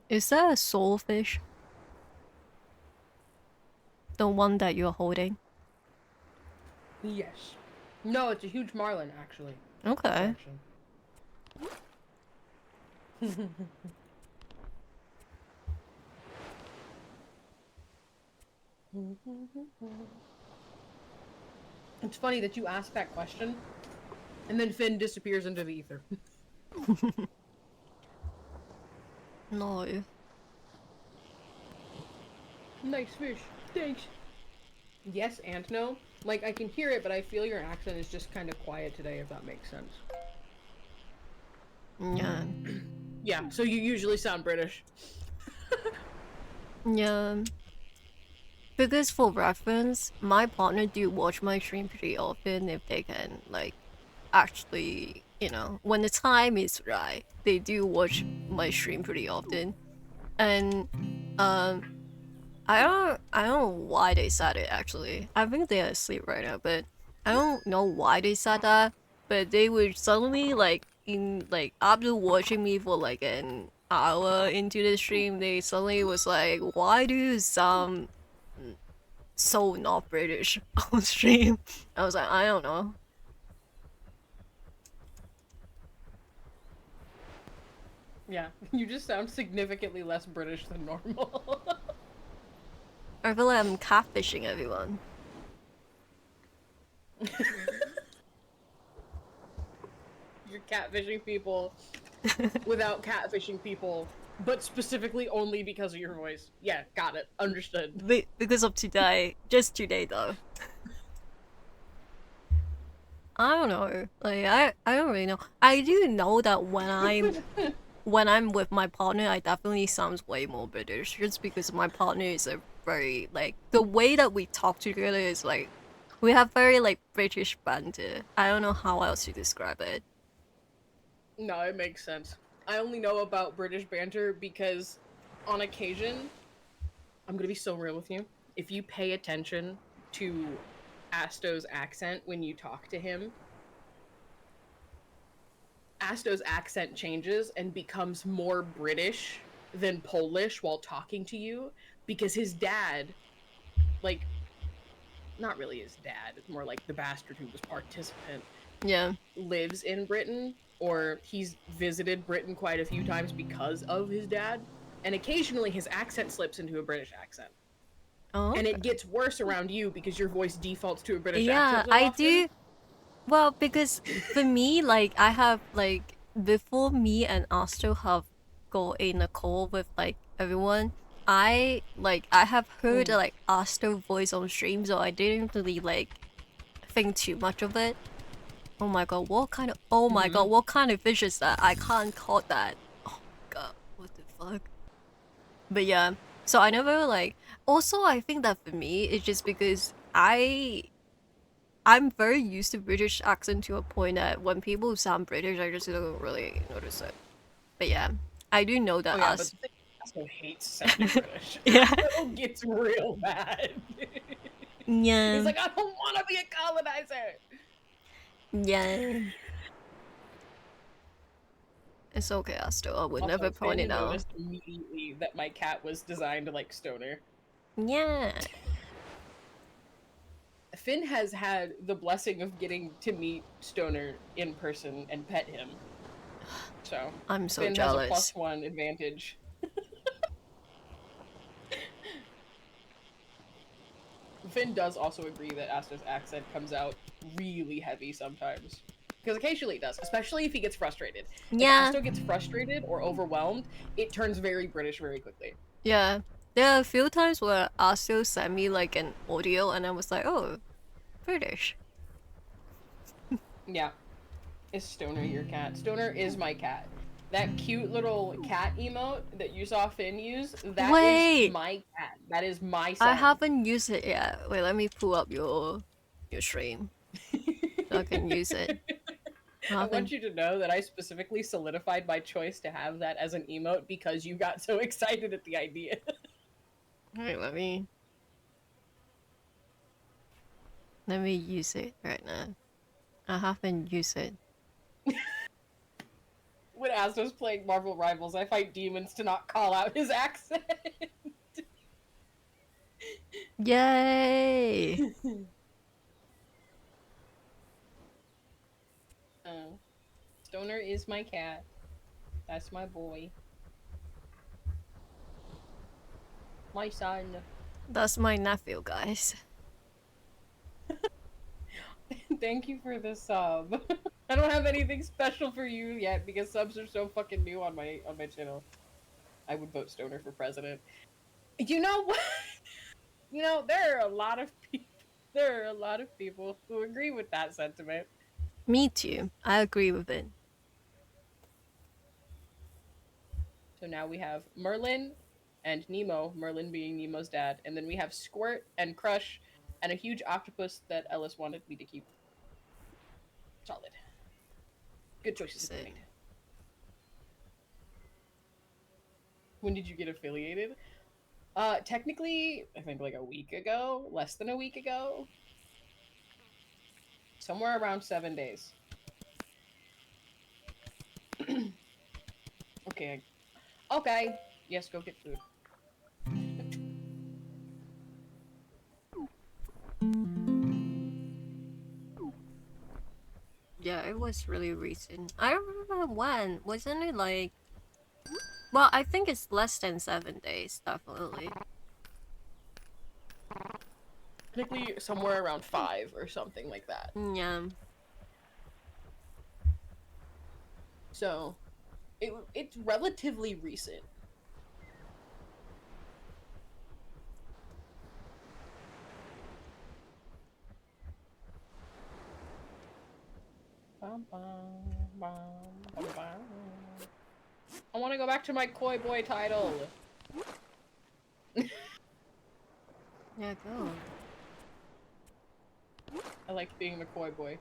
Is that a soulfish? The one that you're holding? Yes. No, it's a huge marlin, actually. Okay. Correction. It's funny that you asked that question, and then Finn disappears into the ether. No. Nice fish. Thanks. Yes and no. Like, I can hear it, but I feel your accent is just kind of quiet today, if that makes sense. Yeah. Yeah, so you usually sound British. Yeah. Because for reference, my partner do watch my stream pretty often if they can, like, actually, when the time is right, they do watch my stream pretty often. And, um, I don't know why they said it actually. I think they're asleep right now, but I don't know why they said that. But they would suddenly after watching me for like an hour into the stream, they suddenly was like, "Why do you sound so not British on stream?" I was like, I don't know. Yeah, you just sound significantly less British than normal. I feel like I'm catfishing everyone. You're catfishing people without catfishing people, but specifically only because of your voice. Yeah, got it. Understood. Because of today, just today though. I don't know. Like I don't really know. I do know that when I'm with my partner, I definitely sounds way more British. Just because my partner is a very like the way that we talk together is like we have very like British banter. I don't know how else to describe it. No, it makes sense. I only know about British banter because on occasion, I'm gonna be so real with you. If you pay attention to Asto's accent when you talk to him, Asto's accent changes and becomes more British than Polish while talking to you because his dad, like, not really his dad, it's more like the bastard who was participant, Yeah. lives in Britain or he's visited Britain quite a few times because of his dad. And occasionally his accent slips into a British accent. Oh. And it Okay. gets worse around you because your voice defaults to a British Yeah, accent so I often. do. Well, because for me, like I have like before me and Astro have go in a call with like everyone. I have heard Mm. like Astro voice on stream, so I didn't really like think too much of it. Oh my god, Mm-hmm. what kind of fish is that? I can't caught that. Oh god, what the fuck? But yeah, so I never like. Also, I think that for me, it's just because I'm very used to British accent to a point that when people sound British, I just don't really notice it. But yeah, I do know Oh that yeah, but us. Asto hates sounding British. Yeah, Asto gets real bad. He's yeah, like, I don't want to be a colonizer. yeah. It's okay, Asto. I would Also, never point Finn it out. noticed immediately that my cat was designed like Stoner. Yeah. Finn has had the blessing of getting to meet Stoner in person and pet him. So I'm so Finn has a jealous. +1 advantage. Finn does also agree that Asto's accent comes out really heavy sometimes. Because occasionally it does, especially if he gets frustrated. If Yeah, Asto gets frustrated or overwhelmed, it turns very British very quickly. yeah. There are a few times where Asto sent me like an audio and I was like, oh, British. Yeah. Is Stoner your cat? Stoner is my cat. That cute little cat emote that you saw Finn use, that is Wait! my cat. That is my I son. haven't used it yet. Wait, let me pull up your stream so I can use it. I I want haven't. you to know that I specifically solidified my choice to have that as an emote because you got so excited at the idea. Wait, let me use it right now. I haven't used it. When Asno's playing Marvel Rivals, I fight demons to not call out his accent. Yay! Oh, Stoner is my cat. That's my boy. My son. That's my nephew, guys. Thank you for the sub. I don't have anything special for you yet because subs are so fucking new on my channel. I would vote Stoner for president. You know what? You know, there are a lot of people. There are a lot of people who agree with that sentiment. Me too. I agree with it. So now we have Merlin and Nemo, Merlin being Nemo's dad, and then we have Squirt and Crush and a huge octopus that Ellis wanted me to keep. Solid. Good choices Use have been it. made. When did you get affiliated? Technically, I think like a week ago, less than a week ago, somewhere around 7 days. Okay. Okay. Yes, go get food. Yeah, it was really recent. I don't remember when. Wasn't it like. Well, I think it's less than 7 days, definitely. Technically, somewhere around 5 or something like that. Yeah. So, it's relatively recent. Bum, bum, bum, bum, bum. I want to go back to my Koi Boy title. Yeah, go. I liked being the Koi Boy.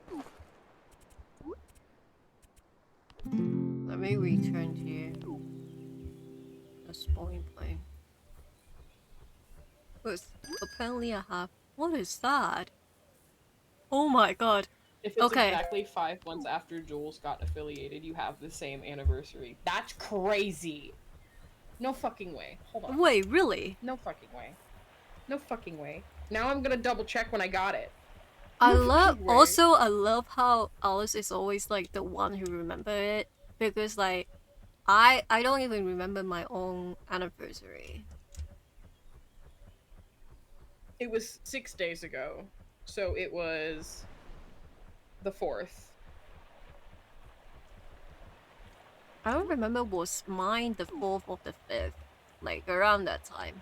Let me return to the spawning point. Because apparently I have. What is that? Oh my god. If it's Okay. exactly 5 months after Jules got affiliated, you have the same anniversary. That's crazy. No fucking way. Hold on. Wait, really? No fucking way. No fucking way. Now I'm gonna double check when I got it. I No love. fucking way. Also, I love how Alice is always like the one who remember it. Because, like, I don't even remember my own anniversary. It was 6 days ago. So it was the 4th. I don't remember was mine the 4th or the 5th. Like, around that time.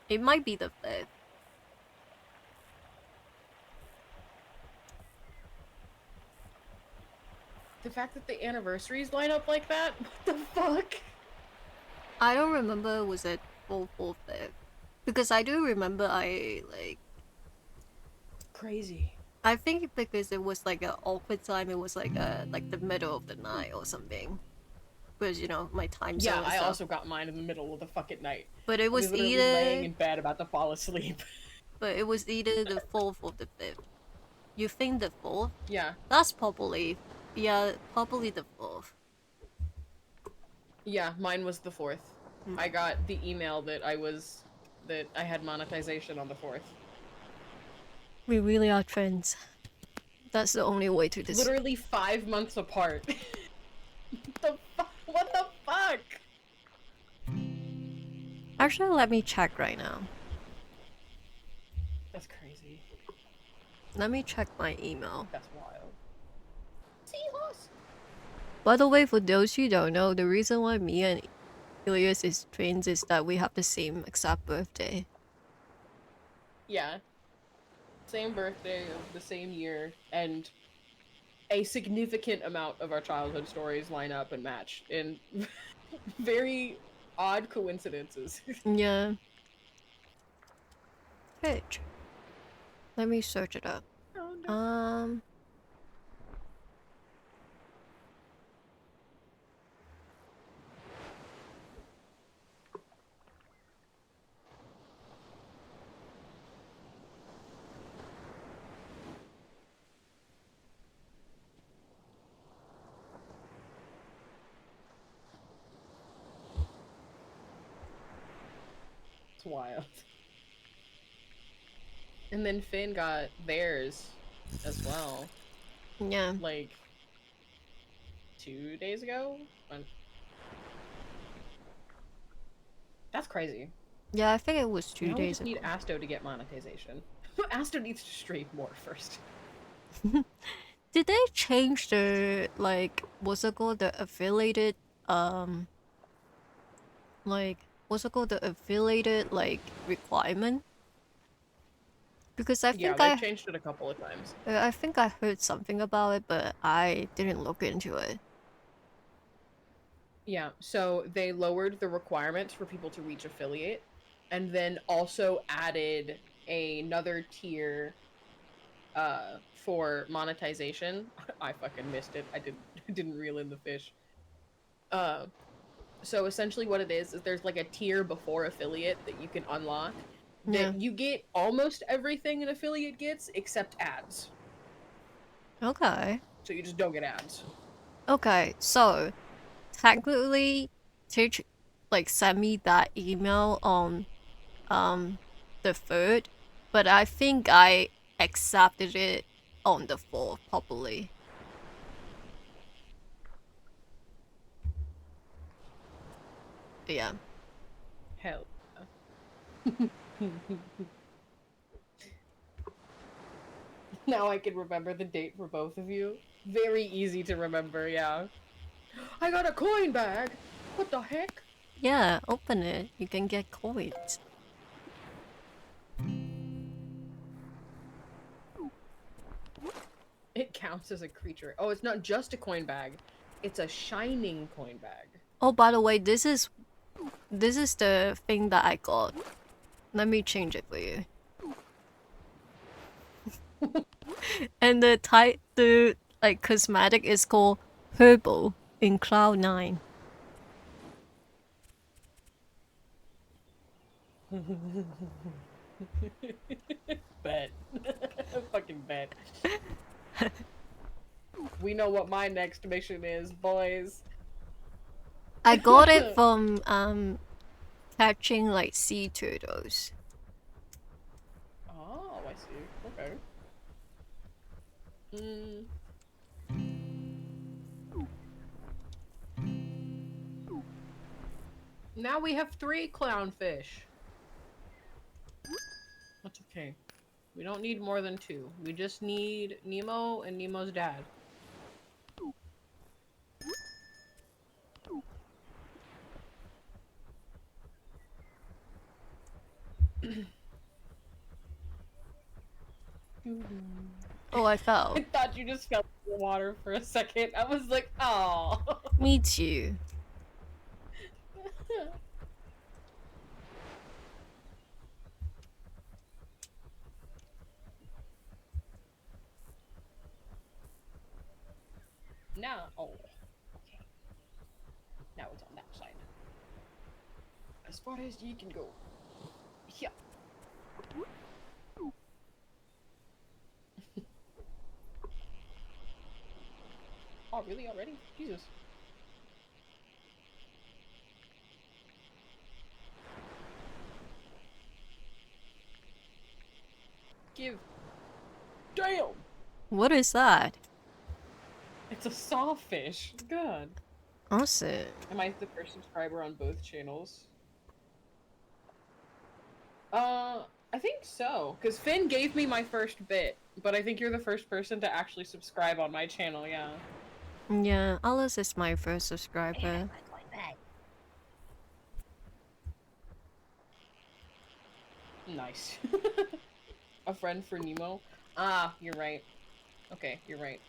It might be the 5th. The fact that the anniversaries line up like that? What the fuck? I don't remember was it 4th or 5th. Because I do remember Crazy. I think because it was like an awkward time, it was like the middle of the night or something. Because, you know, my time Yeah, zone and I stuff. also got mine in the middle of the fucking night. But it I was was literally laying either in bed about to fall asleep. the 4th or the 5th. You think the 4th? Yeah. That's probably, yeah, probably the 4th. Yeah, mine was the 4th. Hmm. I got the email that I had monetization on the 4th. We really are friends. That's the only way to this. Literally 5 months apart. What the fuck? Actually, let me check right now. That's crazy. Let me check my email. That's wild. Seahorse. By the way, for those who don't know, the reason why me and Aelius is twins is that we have the same exact birthday. Yeah. Same birthday of the same year, and a significant amount of our childhood stories line up and match in very odd coincidences. Yeah. Pitch. Let me search it up. Found it. Um. It's wild. And then Finn got theirs as well. Yeah. Like 2 days ago? That's crazy. Yeah, I think it was two Now we days just need ago. Asto to get monetization. Asto needs to stream more first. Did they change the like what's it called, the affiliated um like what's it called, the affiliated like requirement? Because Yeah, they've changed it a couple of times. I think I heard something about it, but I didn't look into it. Yeah, so they lowered the requirements for people to reach affiliate, and then also added another tier for monetization. I fucking missed it. I didn't reel in the fish. Uh so essentially what it is there's like a tier before affiliate that you can unlock Yeah. that you get almost everything an affiliate gets except ads. Okay. So you just don't get ads. Okay. So technically, Teach like sent me that email on um the third, but I think I accepted it on the fourth, probably. Yeah. Hell. Now I can remember the date for both of you. Very easy to remember, yeah. I got a coin bag! What the heck? Yeah, open it. You can get coins. It counts as a creature. Oh, it's not just a coin bag. It's a shining coin bag. Oh, by the way, this is the thing that I got. Let me change it for you. And the like cosmetic is called Herbal in Cloud 9. Bet. Fucking bet. We know what my next mission is, boys. I got it from catching like sea turtles. Oh, I see. Okay. Mm. Now we have 3 clownfish. That's okay. We don't need more than 2. We just need Nemo and Nemo's dad. Oh, I fell. I thought you just fell in the water for a second. I was like, oh. Me too. Now, oh, okay. Now it's on that side. As far as you can go. Yeah. Oh, really? Already? Jesus. Give. Damn! What is that? It's a sawfish. God. Awesome. Am I the first subscriber on both channels? I think so. Because Finn gave me my first bit, but I think you're the first person to actually subscribe on my channel, yeah. Yeah, Aelius is my first subscriber. Nice. A friend for Nemo? Ah, you're right. Okay, you're right.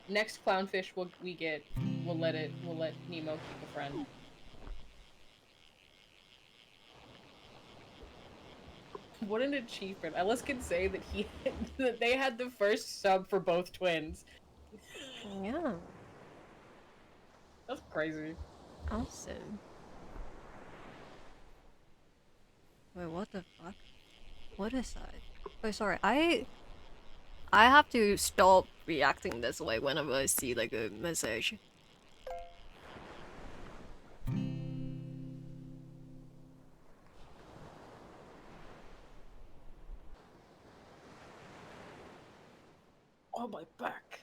Next clownfish we get, we'll let Nemo keep a friend. What an achievement. Ellis can say that that they had the first sub for both twins. Yeah. That's crazy. Awesome. Wait, what the fuck? What is that? Oh, sorry. I have to stop reacting this way whenever I see like a message. Oh, my back.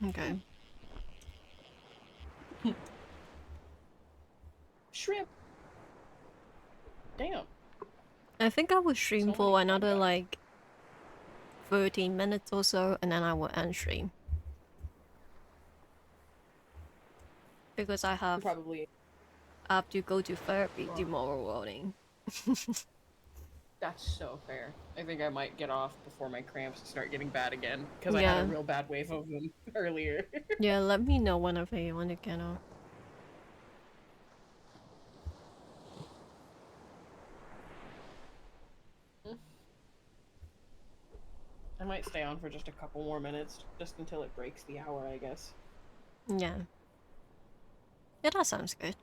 Okay. Shrimp. Damn. I think I will stream So many for another combos. like 13 minutes or so, and then I will end stream. Because I have Probably. to go to therapy tomorrow morning. That's so fair. I think I might get off before my cramps start getting bad again, because I had a Yeah. real bad wave of them earlier. Yeah, let me know whenever you want to get off. I might stay on for just a couple more minutes, just until it breaks the hour, I guess. Yeah. Yeah, that sounds good.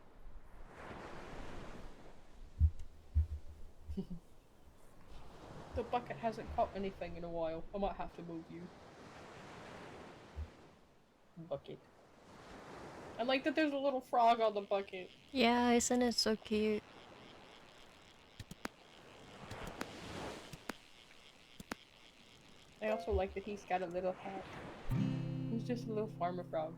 The bucket hasn't caught anything in a while. I might have to move you. Bucket. I like that there's a little frog on the bucket. Yeah, isn't it so cute? I also like that he's got a little hat. He's just a little farmer frog.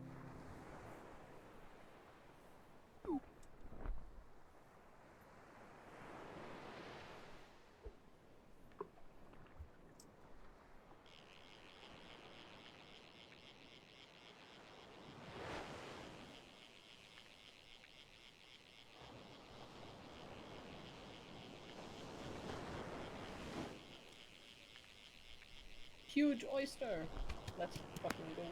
Huge oyster! Let's fucking go.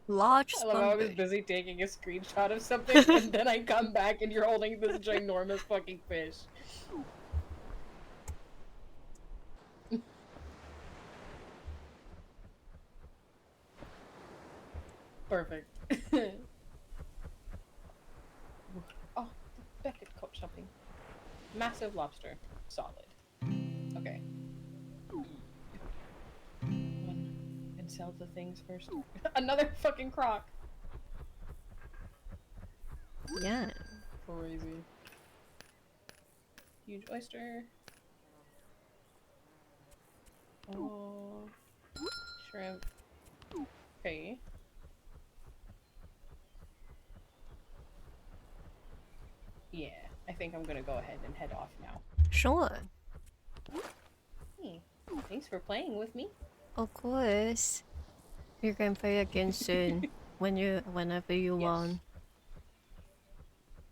Large I love how I was sunfish. busy taking a screenshot of something, and then I come back and you're holding this ginormous fucking fish. Perfect. Oh, Beckett caught something. Massive lobster. Solid. Okay. One and sell the things first. Another fucking croc. Yeah. Crazy. Huge oyster. Oh, shrimp. Okay. Yeah, I think I'm gonna go ahead and head off now. Sure. Hey, thanks for playing with me. Of course. You can play again soon. Whenever you Yes, want.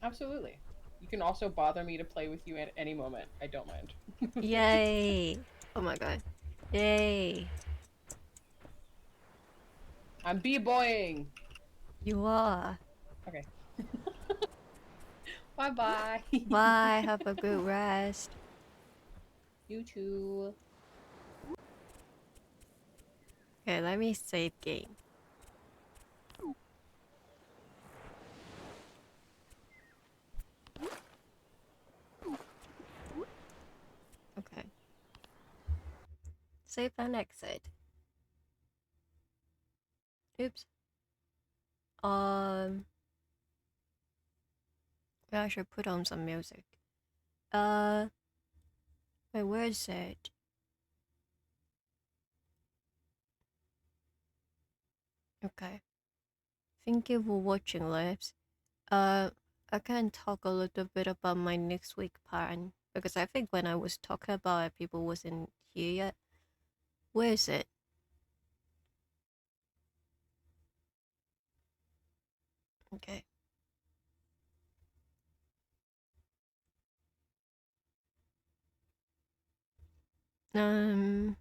absolutely. You can also bother me to play with you at any moment. I don't mind. Yay! Oh my god. Yay! I'm b-boying! You are. Okay. Bye-bye! Bye, have a good rest. You too. Okay, let me save game. Save and exit. Oops. Yeah, I should put on some music. Uh, wait, where is it? Okay. Thank you for watching, Lips. Uh, I can talk a little bit about my next week plan because I think when I was talking about it, people wasn't here yet. Where is it? Okay. Um,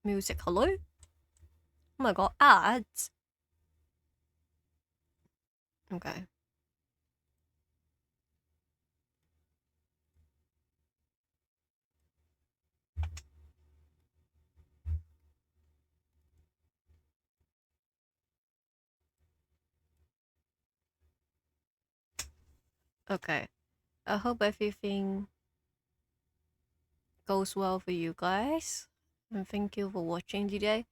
music. Hello? Oh my god, ads. Okay. Okay. I hope everything goes well for you guys. And thank you for watching today.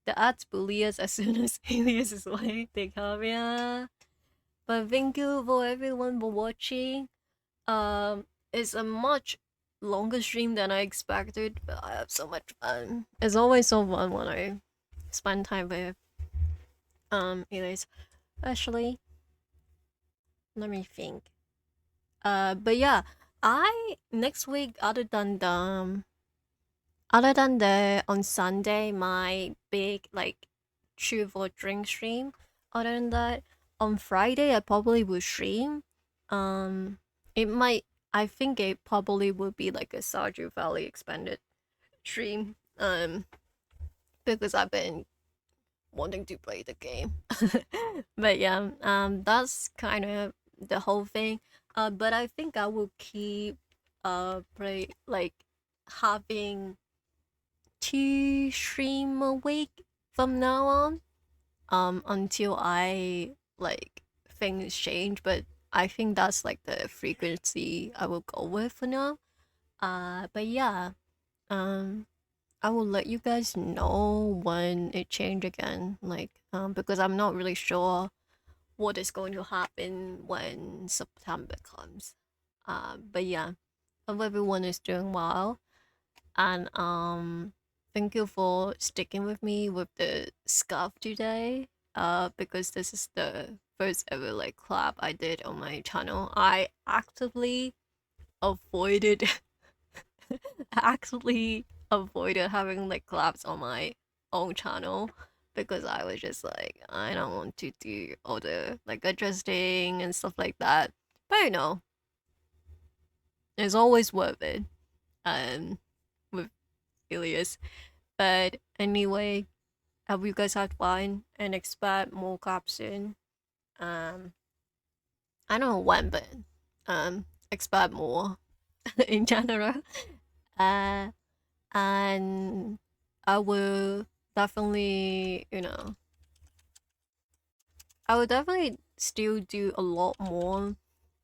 The ads bully us as soon as Aelius is like, they come, yeah. But thank you for everyone for watching. It's a much longer stream than I expected, but I have so much fun. It's always so fun when I spend time with Aelius. Actually, let me think. But yeah, I next week other than the on Sunday my big like chew for drink stream. Other than that, on Friday I probably will stream. Um, it might. I think it probably will be like a Stardew Valley expanded stream. Because I've been wanting to play the game. But yeah, that's kind of the whole thing. But I think I will keep play like having two stream a week from now on. Until I like things change, but I think that's like the frequency I will go with for now. But yeah, um, I will let you guys know when it change again. Like, because I'm not really sure what is going to happen when September comes. But yeah, hope everyone is doing well, and thank you for sticking with me with the scarf today. Because this is the first ever like collab I did on my channel. I actively avoided actually avoided having like collabs on my own channel because I was just like, I don't want to do all the like adjusting and stuff like that. But you know, it's always worth it. With Aelius. But anyway, I hope you guys had fun and expect more collabs soon. Um, I don't know when, but expect more in general. Uh, and I will definitely, I will definitely still do a lot more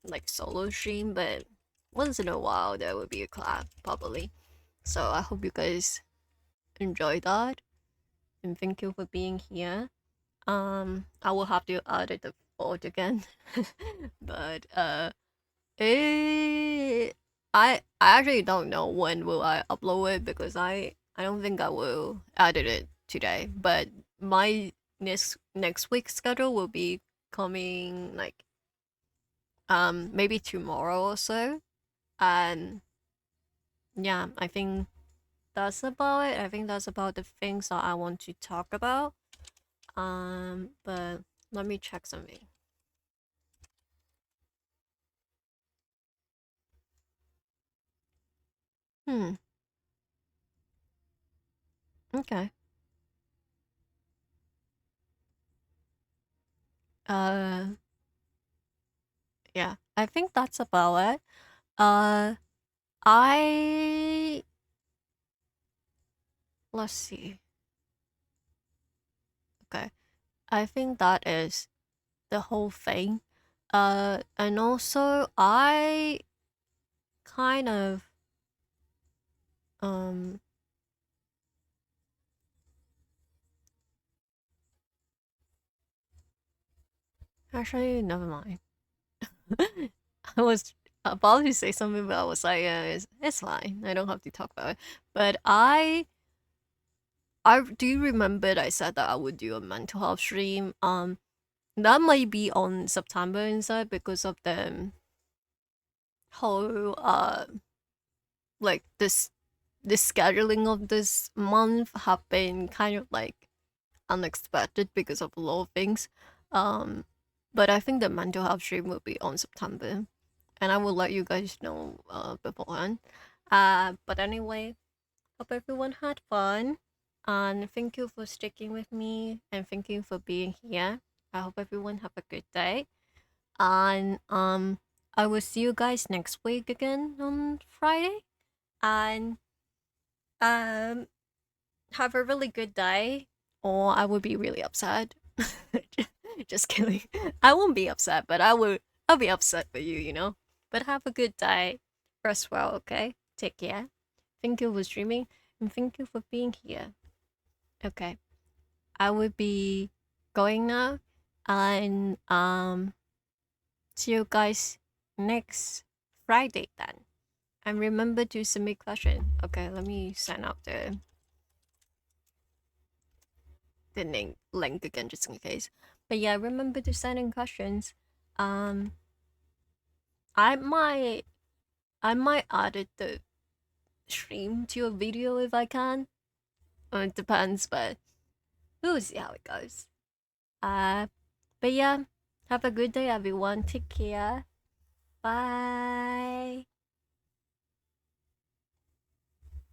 like solo stream, but once in a while there will be a collab probably. So I hope you guys enjoy that and thank you for being here. I will have to edit the vote again, but Eh, I actually don't know when will I upload it because I don't think I will edit it today. But my next week's schedule will be coming like maybe tomorrow or so. And yeah, I think that's about it. I think that's about the things that I want to talk about. But let me check something. Hmm. Okay. Uh. Yeah. I think that's about it. Uh. I let's see. Okay. I think that is the whole thing. And also I kind of um actually never mind. I was about to say something, but I was like, it's fine. I don't have to talk about it. But I do remember I said that I would do a mental health stream. That might be on September inside because of the whole like the scheduling of this month have been kind of like unexpected because of a lot of things. Um, but I think the mental health stream will be on September, and I will let you guys know beforehand. But anyway, hope everyone had fun, and thank you for sticking with me, and thank you for being here. I hope everyone have a good day, and I will see you guys next week again on Friday, and um have a really good day, or I would be really upset. Just kidding. I won't be upset, but I'll be upset for you, you know? But have a good day. Rest well, okay? Take care. Thank you for streaming and thank you for being here. Okay. I will be going now and see you guys next Friday then. And remember to submit question. Okay, let me sign up the link again just in case. But yeah, remember to send in questions. Um, I might add the stream to a video if I can. It depends, but we'll see how it goes. Uh, but yeah, have a good day, everyone. Take care. Bye.